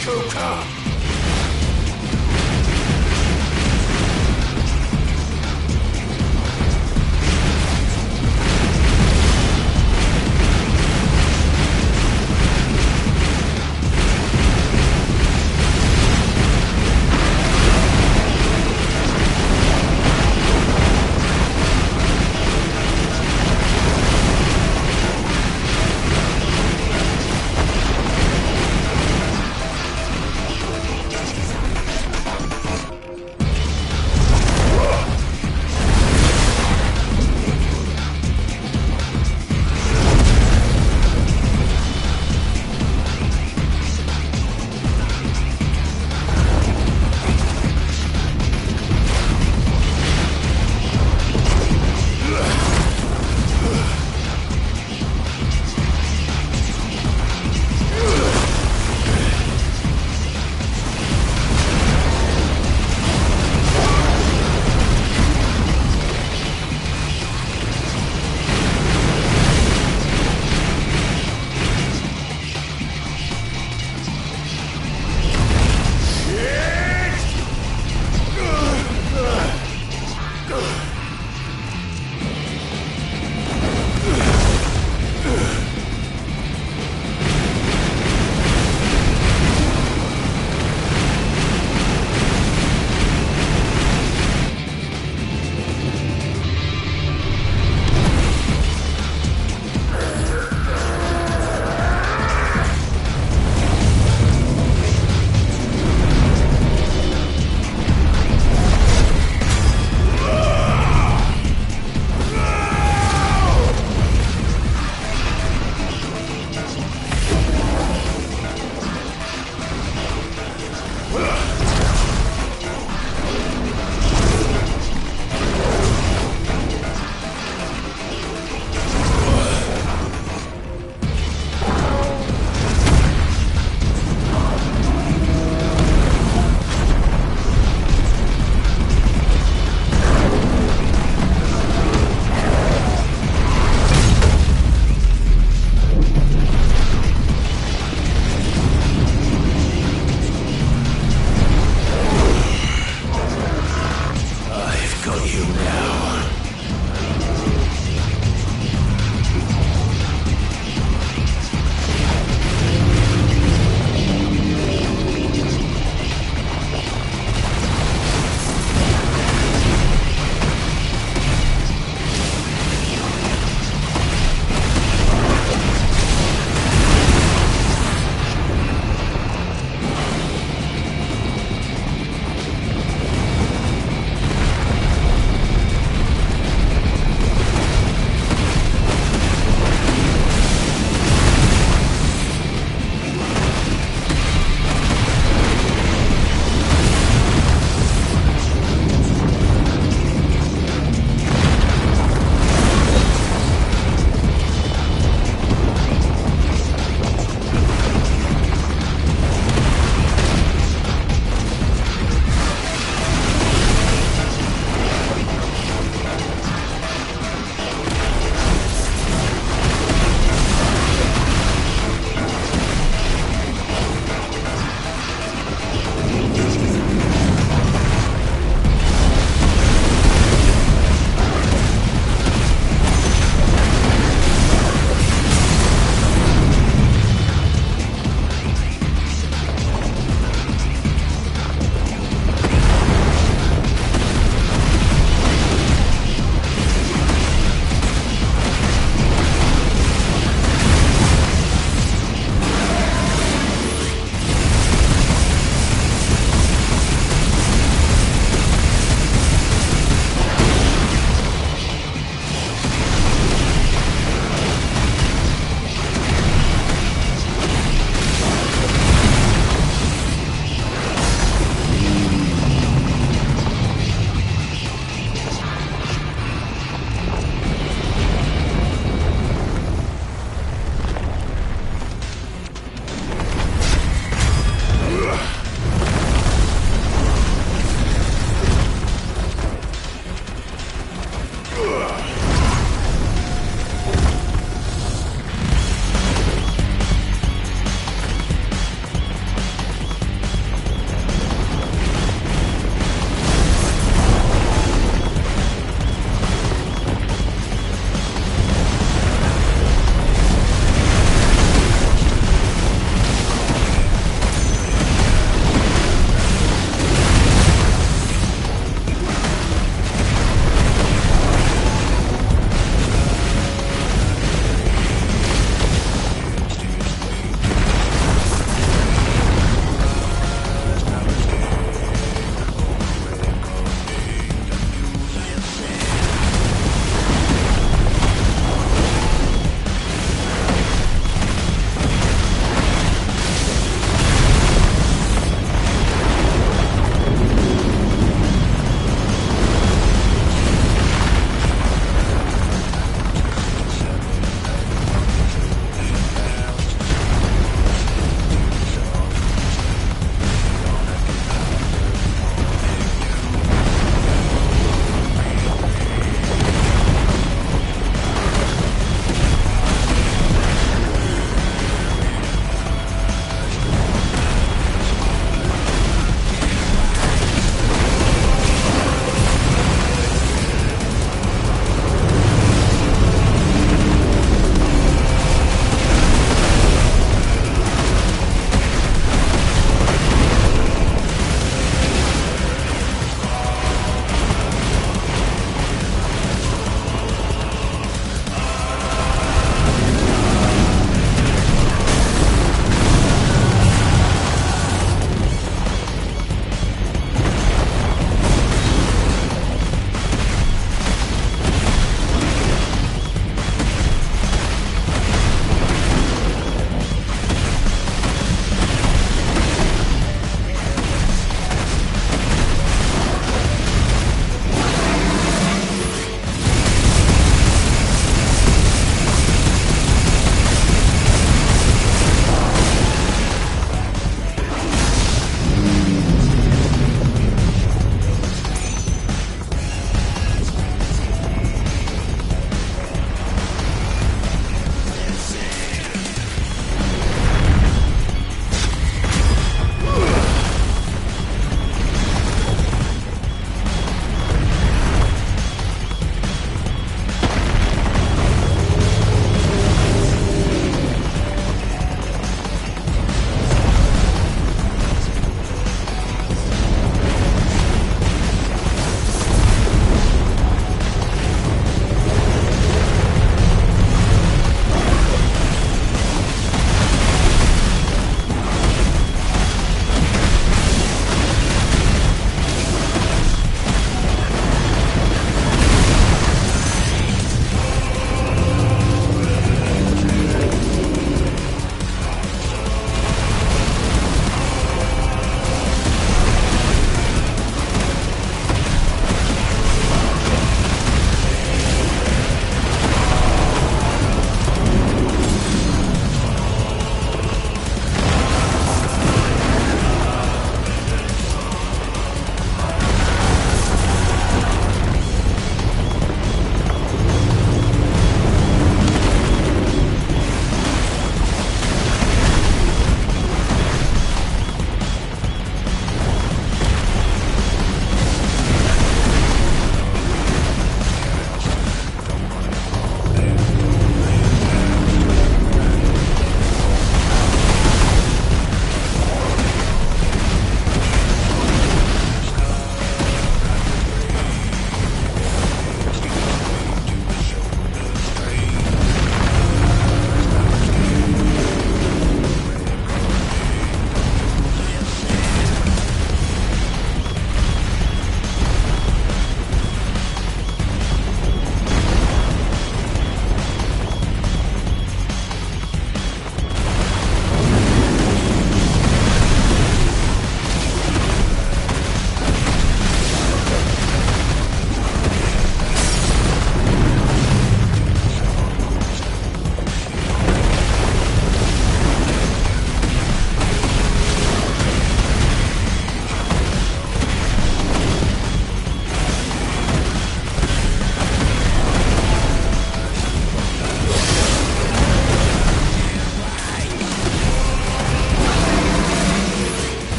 Kuka!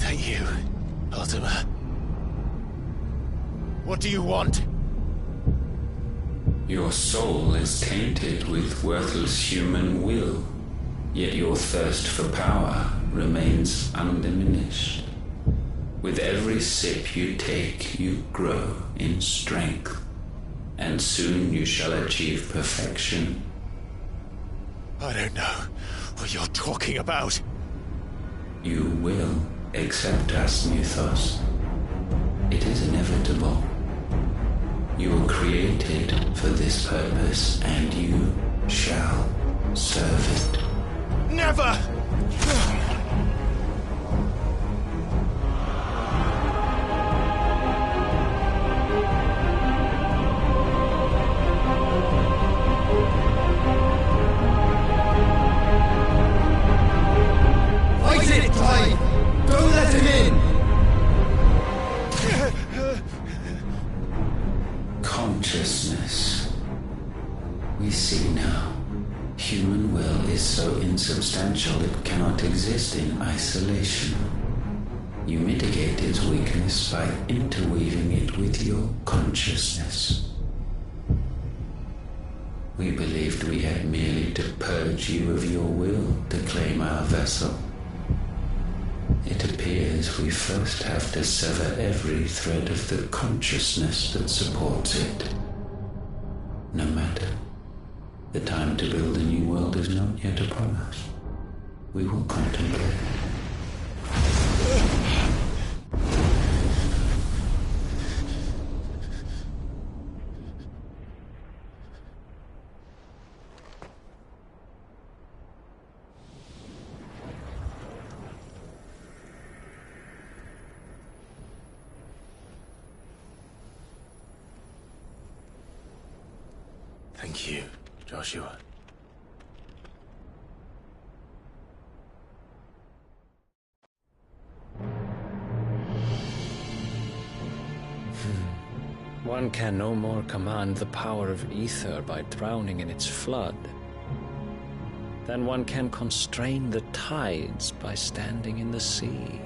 Is that you, Ultima? What do you want? Your soul is tainted with worthless human will, yet your thirst for power remains undiminished. With every sip you take, you grow in strength, and soon you shall achieve perfection. I don't know what you're talking about. You will accept us, Mythos. It is inevitable. You were created for this purpose, and you shall serve it. Never! Fight it, Clive! Don't let him in! Consciousness. We see now. Human will is so insubstantial it cannot exist in isolation. You mitigate its weakness by interweaving it with your consciousness. We believed we had merely to purge you of your will to claim our vessel. It appears we first have to sever every thread of the consciousness that supports it. No matter. The time to build a new world is not yet upon us. We will contemplate. Thank you, Joshua. One can no more command the power of ether by drowning in its flood than one can constrain the tides by standing in the sea.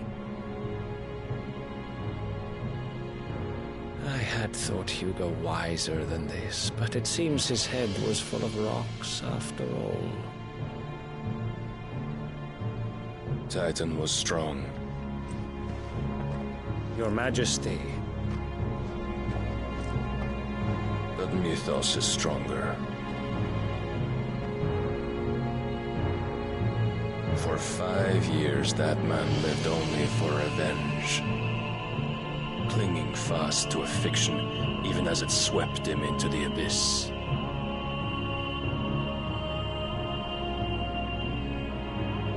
I had thought Hugo wiser than this, but it seems his head was full of rocks after all. Titan was strong. Your Majesty. But Mythos is stronger. For 5 years, that man lived only for revenge. Clinging fast to a fiction, even as it swept him into the abyss.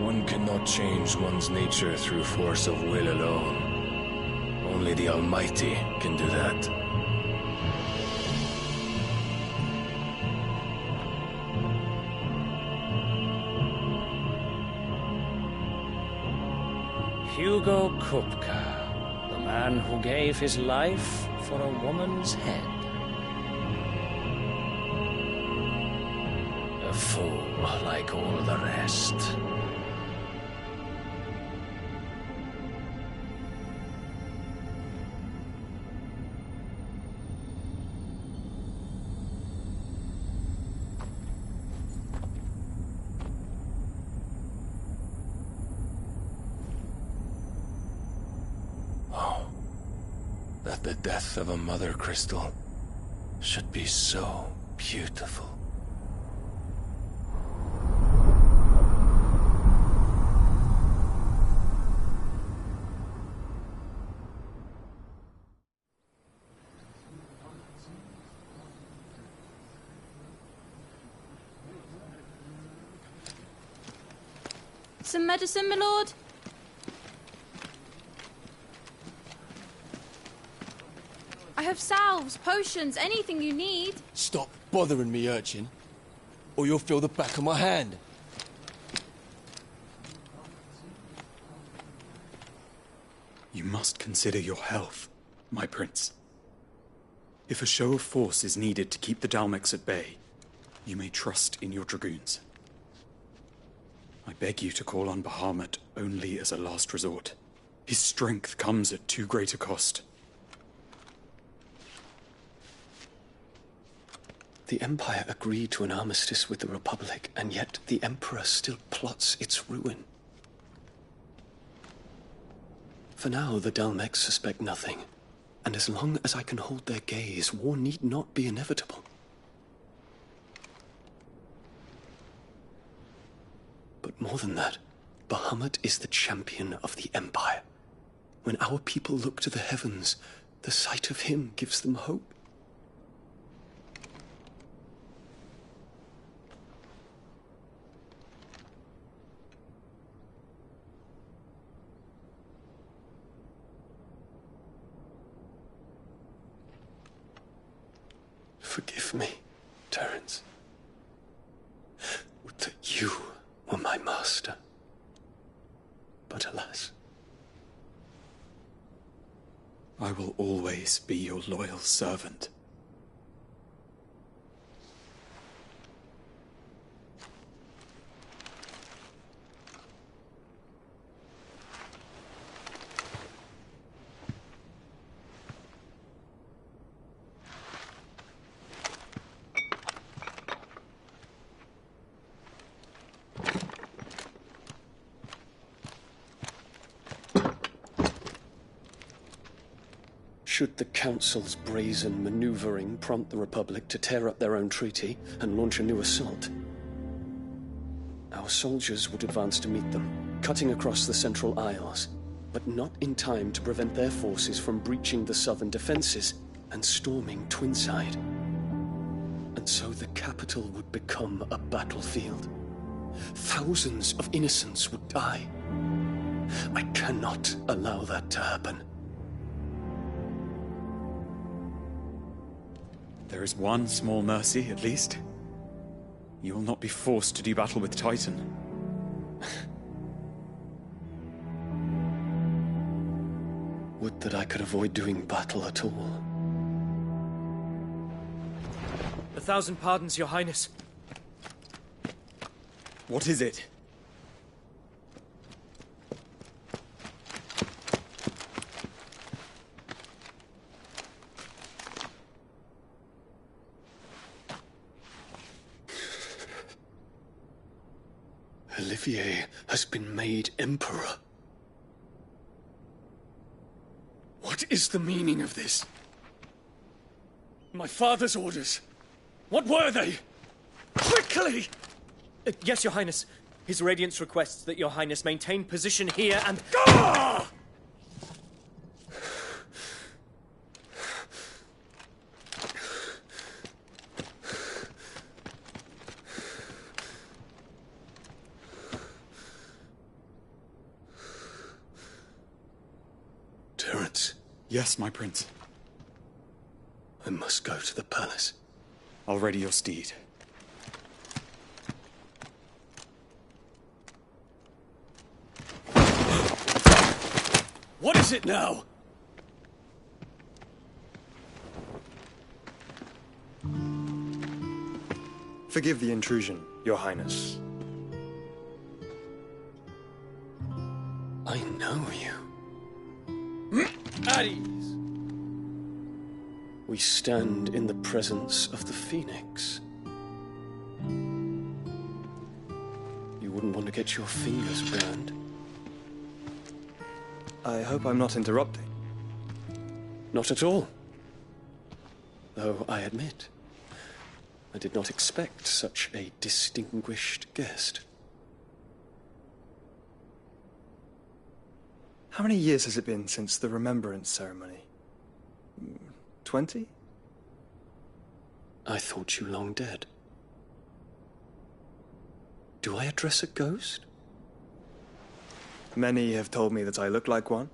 One cannot change one's nature through force of will alone. Only the Almighty can do that. Hugo Kupka, the man who gave his life for a woman's head. A fool like all the rest. That the death of a mother crystal should be so beautiful. Some medicine, my lord? I have salves, potions, anything you need. Stop bothering me, urchin, or you'll feel the back of my hand. You must consider your health, my prince. If a show of force is needed to keep the Dalmex at bay, you may trust in your dragoons. I beg you to call on Bahamut only as a last resort. His strength comes at too great a cost. The Empire agreed to an armistice with the Republic, and yet the Emperor still plots its ruin. For now, the Dalmex suspect nothing, and as long as I can hold their gaze, war need not be inevitable. But more than that, Bahamut is the champion of the Empire. When our people look to the heavens, the sight of him gives them hope. Forgive me, Terence. Would that you were my master. But alas. I will always be your loyal servant. Should the Council's brazen maneuvering prompt the Republic to tear up their own treaty and launch a new assault, our soldiers would advance to meet them, cutting across the Central Isles, but not in time to prevent their forces from breaching the southern defenses and storming Twinside. And so the capital would become a battlefield. Thousands of innocents would die. I cannot allow that to happen. There is one small mercy, at least. You will not be forced to do battle with Titan. Would that I could avoid doing battle at all. 1,000 pardons, Your Highness. What is it? Olivier has been made Emperor. What is the meaning of this? My father's orders. What were they? Quickly! Yes, Your Highness. His Radiance requests that Your Highness maintain position here and... Ah! Terence. Yes, my prince. I must go to the palace. I'll ready your steed. What is it now? Forgive the intrusion, Your Highness. I know you. At ease. We stand in the presence of the Phoenix. You wouldn't want to get your fingers burned. I hope I'm not interrupting. Not at all. Though I admit, I did not expect such a distinguished guest. How many years has it been since the Remembrance ceremony? 20? I thought you long dead. Do I address a ghost? Many have told me that I look like one.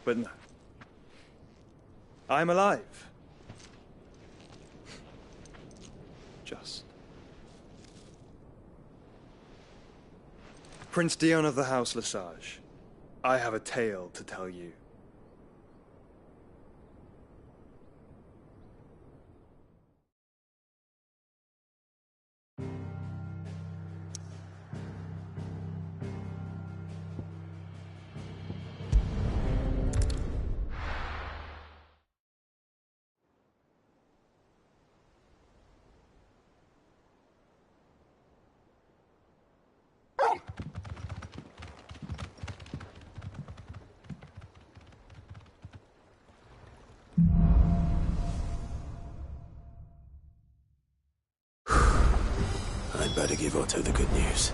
But no. I'm alive. Just. Prince Dion of the House Lesage, I have a tale to tell you. better give Otto the good news.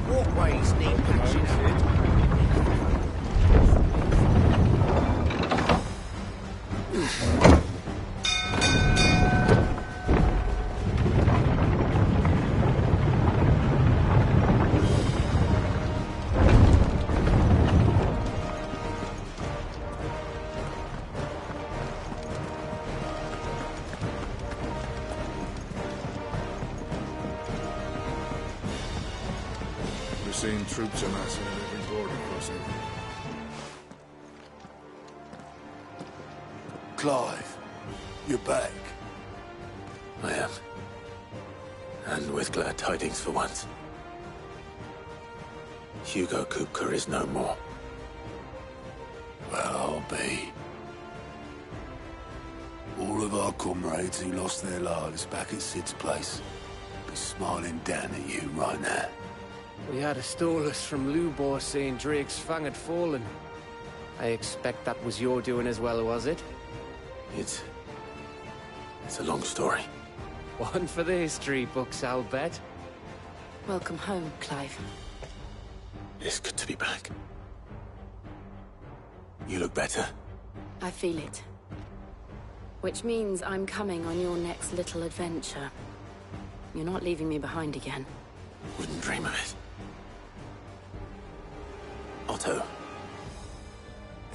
Walkways need patching up. We're seeing troops amassing at every border crossing. Clive, you're back. I am. And with glad tidings for once. Hugo Kupka is no more. Well, I'll be. All of our comrades who lost their lives back at Sid's place be smiling down at you right now. We had a Stolas from Lubor saying Drake's Fang had fallen. I expect that was your doing as well, was it? It's a long story. One for the history books, I'll bet. Welcome home, Clive. It's good to be back. You look better. I feel it. Which means I'm coming on your next little adventure. You're not leaving me behind again. Wouldn't dream of it. Otto.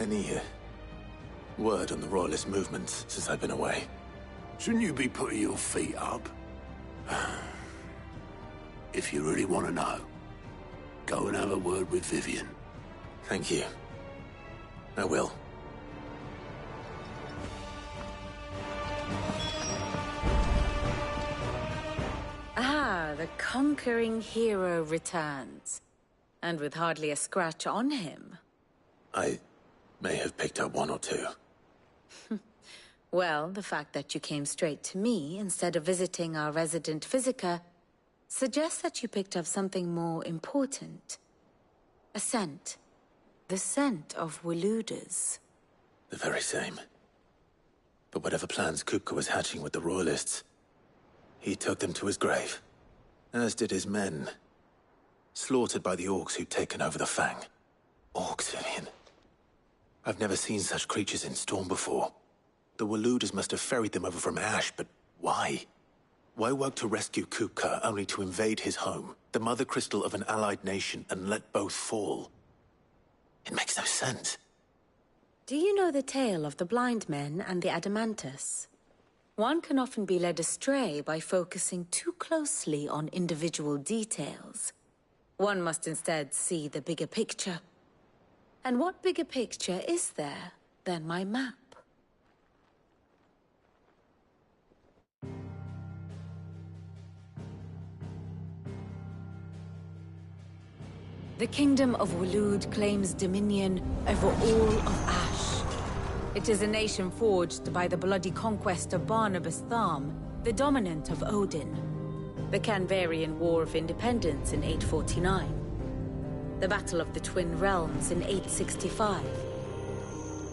Any word on the Royalist movements since I've been away? Shouldn't you be putting your feet up? If you really want to know, go and have a word with Vivian. Thank you. I will. Ah, the conquering hero returns. And with hardly a scratch on him. I may have picked up one or two. Well, the fact that you came straight to me instead of visiting our resident Physica suggests that you picked up something more important. A scent. The scent of Waloeders. The very same. But whatever plans Kupka was hatching with the Royalists, he took them to his grave. As did his men. Slaughtered by the Orcs who'd taken over the Fang. Orcs, Vivian. I've never seen such creatures in Storm before. The Waloeders must have ferried them over from Ash, but why? Why work to rescue Kupka only to invade his home, the mother crystal of an allied nation, and let both fall? It makes no sense. Do you know the tale of the blind men and the Adamantus? One can often be led astray by focusing too closely on individual details. One must instead see the bigger picture. And what bigger picture is there than my map? The Kingdom of Waloed claims dominion over all of Ash. It is a nation forged by the bloody conquest of Barnabas Tharm, the dominant of Odin. The Canvarian War of Independence in 849. The Battle of the Twin Realms in 865.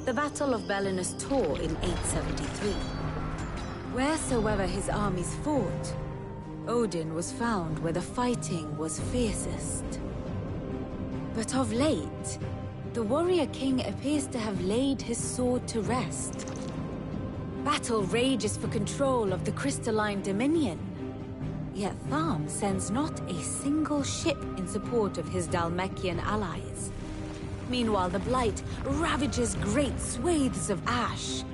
The Battle of Belinus Tor in 873. Wheresoever his armies fought, Odin was found where the fighting was fiercest. But of late, the warrior king appears to have laid his sword to rest. Battle rages for control of the crystalline dominion. Yet Tharm sends not a single ship in support of his Dhalmekian allies. Meanwhile, the Blight ravages great swathes of Ash.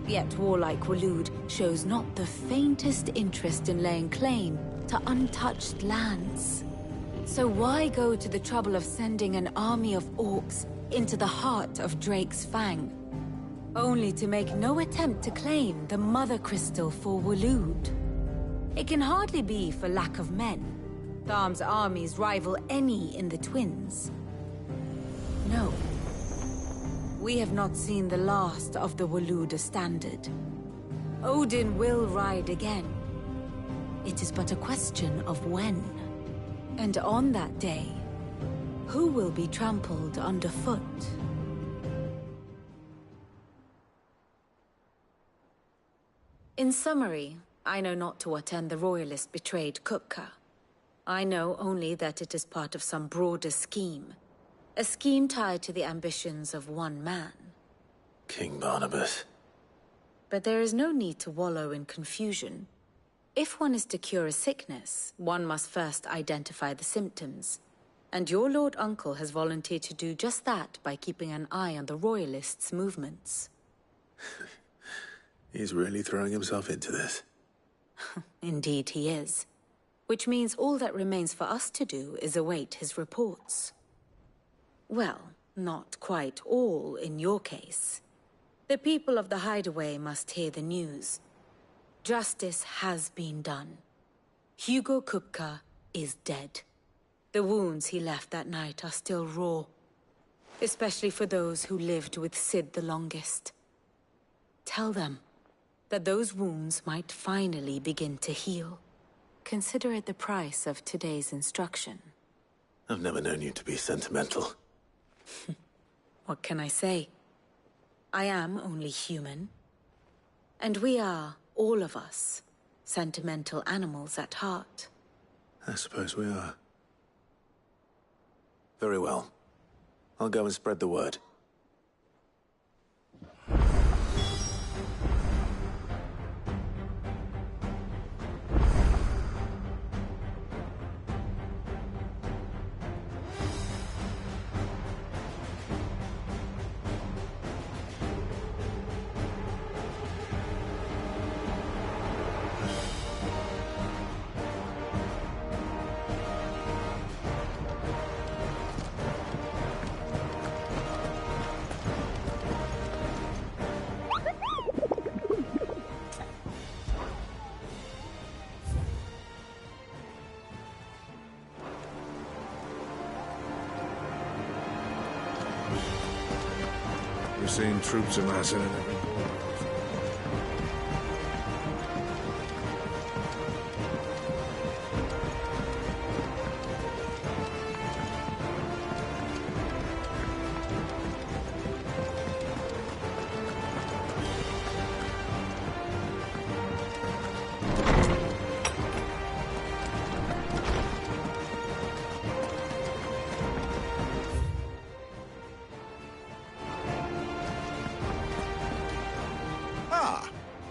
Yet warlike Waloed shows not the faintest interest in laying claim to untouched lands. So why go to the trouble of sending an army of orcs into the heart of Drake's Fang, only to make no attempt to claim the Mother Crystal for Waloed? It can hardly be for lack of men. Tharm's armies rival any in the Twins. No. We have not seen the last of the Waloeder standard. Odin will ride again. It is but a question of when. And on that day, who will be trampled underfoot? In summary, I know not to what end the Royalists betrayed Kupka. I know only that it is part of some broader scheme. A scheme tied to the ambitions of one man. King Barnabas. But there is no need to wallow in confusion. If one is to cure a sickness, one must first identify the symptoms. And your Lord Uncle has volunteered to do just that by keeping an eye on the Royalists' movements. He's really throwing himself into this. Indeed he is. Which means all that remains for us to do is await his reports. Well, not quite all in your case. The people of the Hideaway must hear the news. Justice has been done. Hugo Kupka is dead. The wounds he left that night are still raw. Especially for those who lived with Cid the longest. Tell them that those wounds might finally begin to heal. Consider it the price of today's instruction. I've never known you to be sentimental. What can I say? I am only human. And we are, all of us, sentimental animals at heart. I suppose we are. Very well. I'll go and spread the word. We're seeing troops amassing in every corner.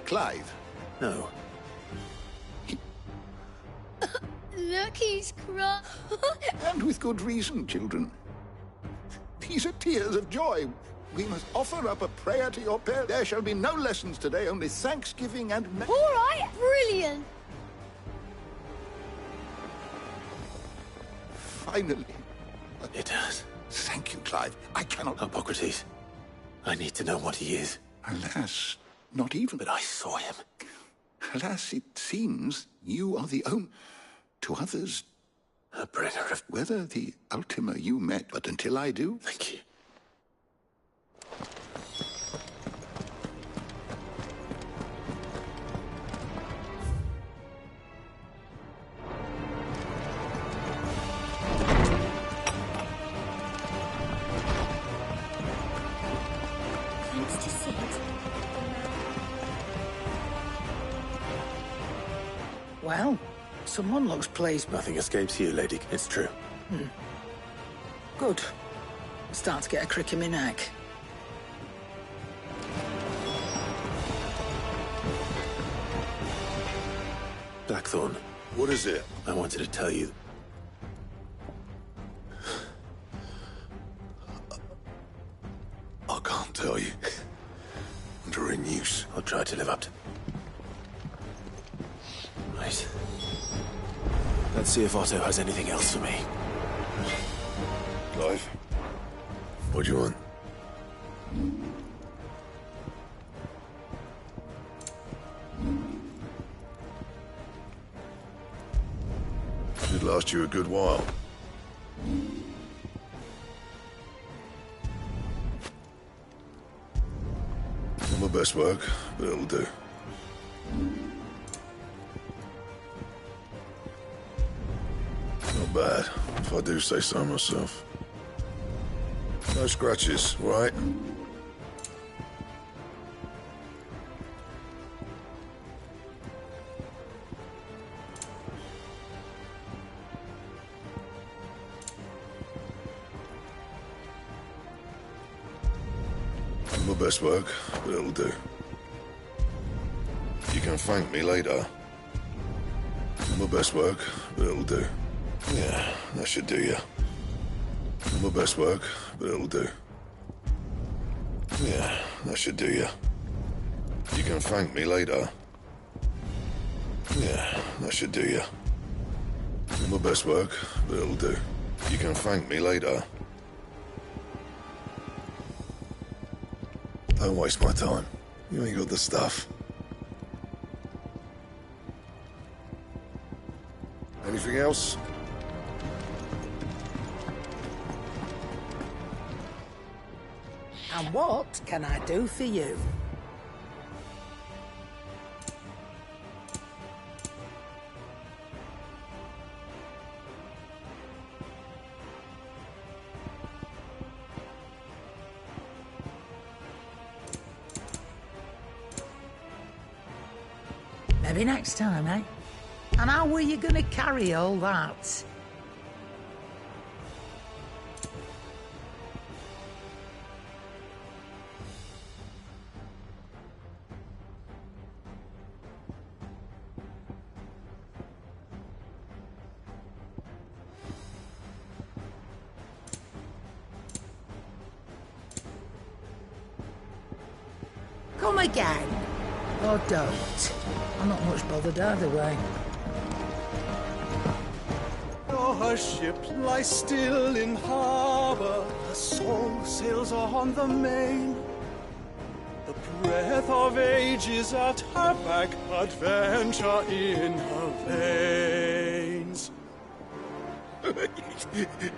Clive? No. Look, he's crying. And with good reason, children. These are tears of joy. We must offer up a prayer to your parents. There shall be no lessons today, only thanksgiving and... All right, brilliant. Finally. It does. Thank you, Clive. I cannot... Hippocrates. I need to know what he is. Alas, not even... But I saw him. Alas, it seems you are the only... To others... A bringer of... Whether the Ultima you met, but until I do... Thank you. Thanks to Cid. Well, someone looks pleased. Nothing escapes you, lady. It's true. Good. I'm starting to get a crick in my neck. Blackthorn. What is it? I wanted to tell you. I can't tell you. Under a noose. I'll try to live up to... Right. Let's see if Otto has anything else for me. Clive, what do you want? Should last you a good while. Not my best work, but it'll do. Not bad, if I do say so myself. No scratches, right? My best work, but it'll do. You can thank me later. My best work, but it'll do. Yeah, that should do you. My best work, but it'll do. Yeah, that should do you. You can thank me later. Yeah, that should do you. My best work, but it'll do. You can thank me later. Don't waste my time. You ain't got the stuff. Anything else? And what can I do for you? Maybe next time, eh? And how were you gonna carry all that? Come again. Or don't. I'm not much bothered either way. Your ship lies still in harbour, her soul sails on the main. The breath of age is at her back, adventure in her veins.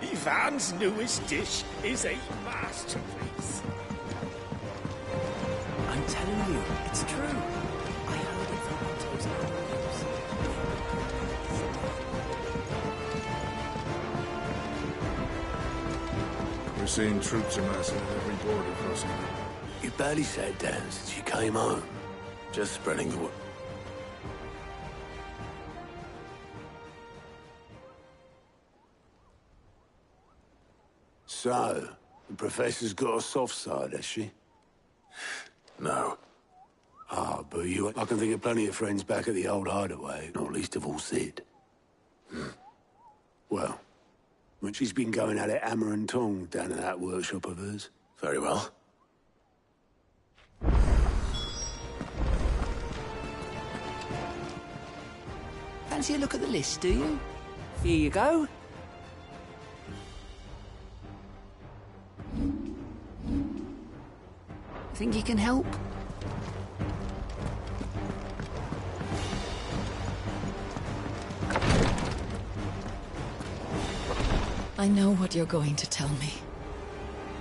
Ivan's newest dish is a masterpiece. I'm telling you, it's true. I heard it from Otto's news. We're seeing troops amassing at every border crossing. You barely sat down since you came home. Just spreading the word. So, the Professor's got a soft side, has she? No. Ah, but you... I can think of plenty of friends back at the old hideaway, not least of all Sid. Well, when she's been going at it hammer and tong down in that workshop of hers. Very well. Fancy a look at the list, do you? Here you go. Think you can help? I know what you're going to tell me.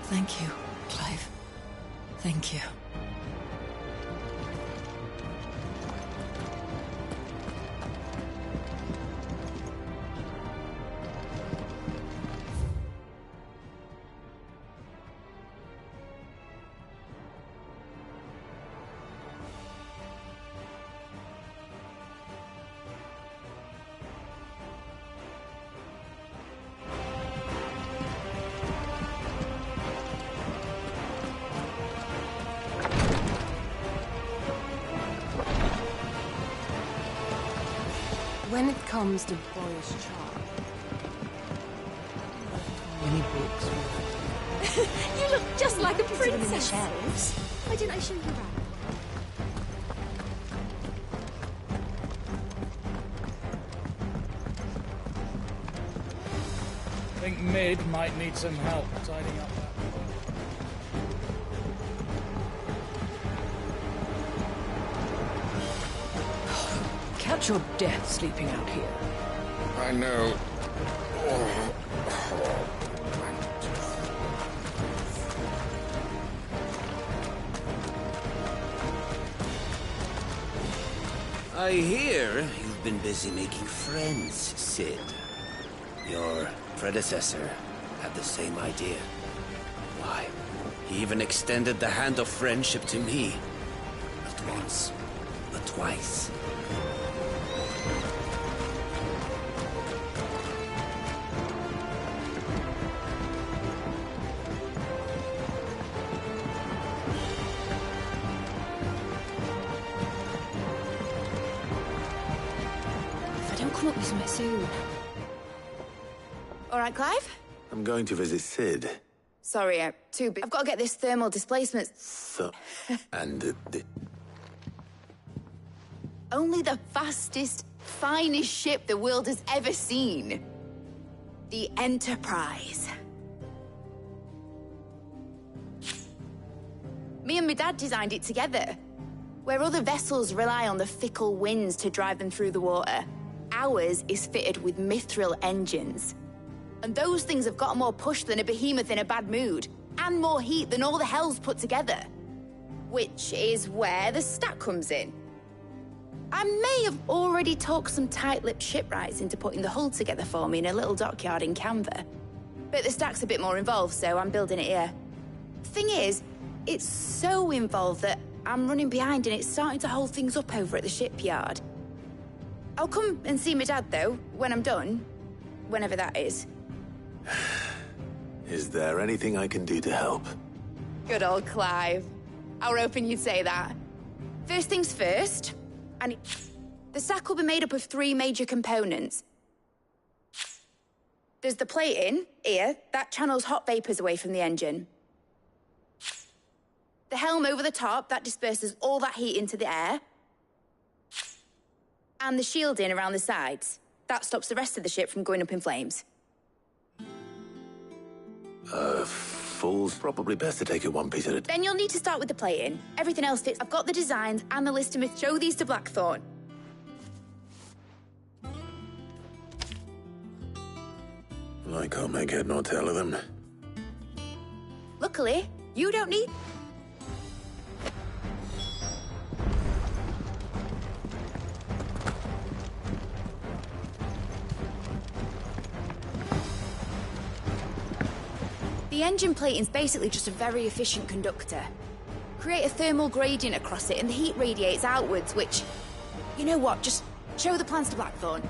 Thank you, Clive. Thank you. When it comes to boyish charm, many books. You look just like a princess. Why didn't I show you around? I think Mid might need some help tidying up that. Catch your death sleeping out here. I know. I hear you've been busy making friends, Sid. Your predecessor had the same idea. Why, he even extended the hand of friendship to me. Not once, but twice. be something soon. All right, Clive? I'm going to visit Sid. Sorry, I've got to get this thermal displacement. And Only the fastest, finest ship the world has ever seen. The Enterprise. Me and my dad designed it together. Where other vessels rely on the fickle winds to drive them through the water, ours is fitted with mithril engines. And those things have got more push than a behemoth in a bad mood, and more heat than all the hells put together. Which is where the stack comes in. I may have already talked some tight-lipped shipwrights into putting the hull together for me in a little dockyard in Canva. But the stack's a bit more involved, so I'm building it here. Thing is, it's so involved that I'm running behind and it's starting to hold things up over at the shipyard. I'll come and see my dad, though, when I'm done. Whenever that is. Is there anything I can do to help? Good old Clive. I were hoping you'd say that. First things first, the stack will be made up of 3 major components. There's the plating, here, that channels hot vapors away from the engine. The helm over the top, that disperses all that heat into the air. And the shielding around the sides, that stops the rest of the ship from going up in flames. Fools, probably best to take it one piece at a time. Then you'll need to start with the plating. Everything else fits. I've got the designs and the list to show these to Blackthorn. I can't make head nor tail of them. Luckily, you don't need... The engine plating's basically just a very efficient conductor. Create a thermal gradient across it and the heat radiates outwards, which... You know what, just show the plans to Blackthorn.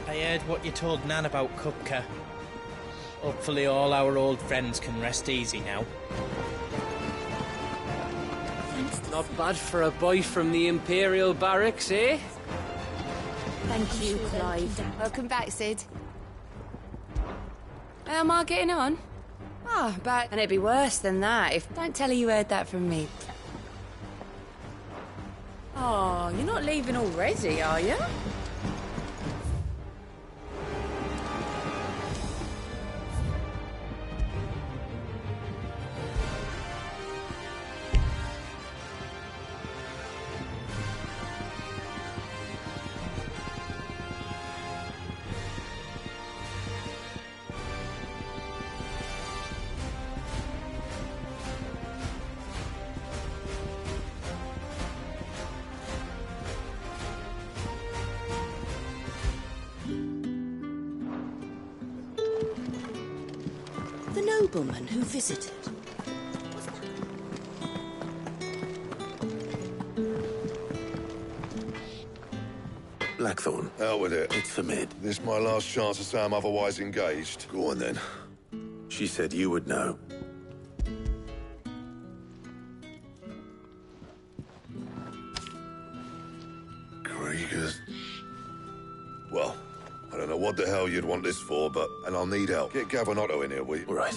I heard what you told Nan about Kupka. Hopefully all our old friends can rest easy now. Not bad for a boy from the Imperial Barracks, eh? Thank you, Clive. Welcome back, Sid. How am I getting on? Oh, but... And it'd be worse than that if... Don't tell her you heard that from me. Oh, you're not leaving already, are you? The nobleman who visited. Blackthorn. Out with it. It's for Mid. This my last chance to say I'm otherwise engaged. Go on then. She said you would know. Kriegers. Well, I don't know what the hell you'd want this for, but... And I'll need help. Get Gavin-Otto in here, will you? All right.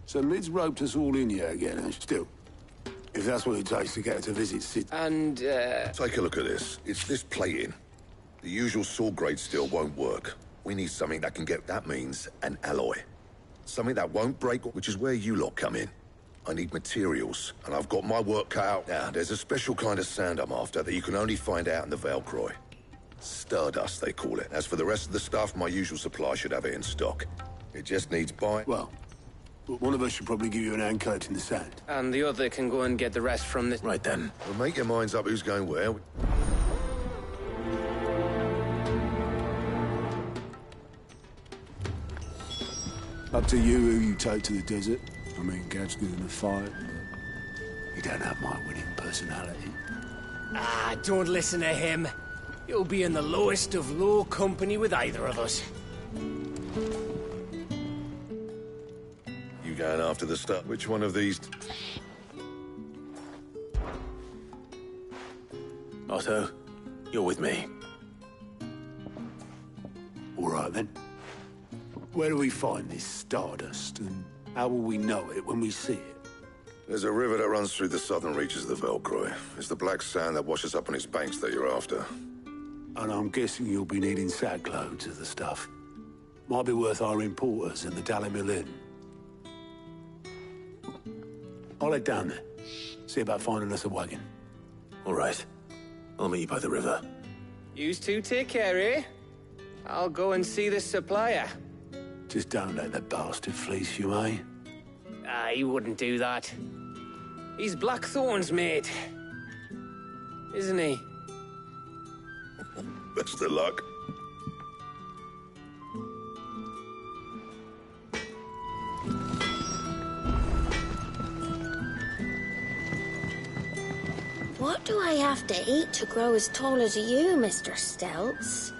So Mid's roped us all in here again, and still, if that's what it takes to get her to visit Sid... And, Take a look at this. It's this plating. The usual sword grade steel won't work. We need something that can get... That means an alloy. Something that won't break, which is where you lot come in. I need materials, and I've got my work cut out. Now, there's a special kind of sand I'm after that you can only find out in the Valcroy. Stardust, they call it. As for the rest of the stuff, my usual supply should have it in stock. It just needs buying. Well, one of us should probably give you an anchor in the sand. And the other can go and get the rest from the... Right then. Well, make your minds up who's going where. Up to you who you take to the desert. I mean, Gav's good in a fight, but he don't have my winning personality. Ah, don't listen to him. You'll be in the lowest of low company with either of us. You going after the stuff? Which one of these? Otto, you're with me. All right, then. Where do we find this Stardust, and how will we know it when we see it? There's a river that runs through the southern reaches of the Valcroy. It's the black sand that washes up on its banks that you're after. And I'm guessing you'll be needing sack loads of the stuff. Might be worth our importers in the Dalimil Inn. I'll head down there. See about finding us a wagon. All right. I'll meet you by the river. Yous two take care, eh? I'll go and see the supplier. Just don't let the bastard fleece you, eh? Ah, he wouldn't do that. He's Blackthorn's mate. Isn't he? Best of luck. What do I have to eat to grow as tall as you, Mr. Stelz?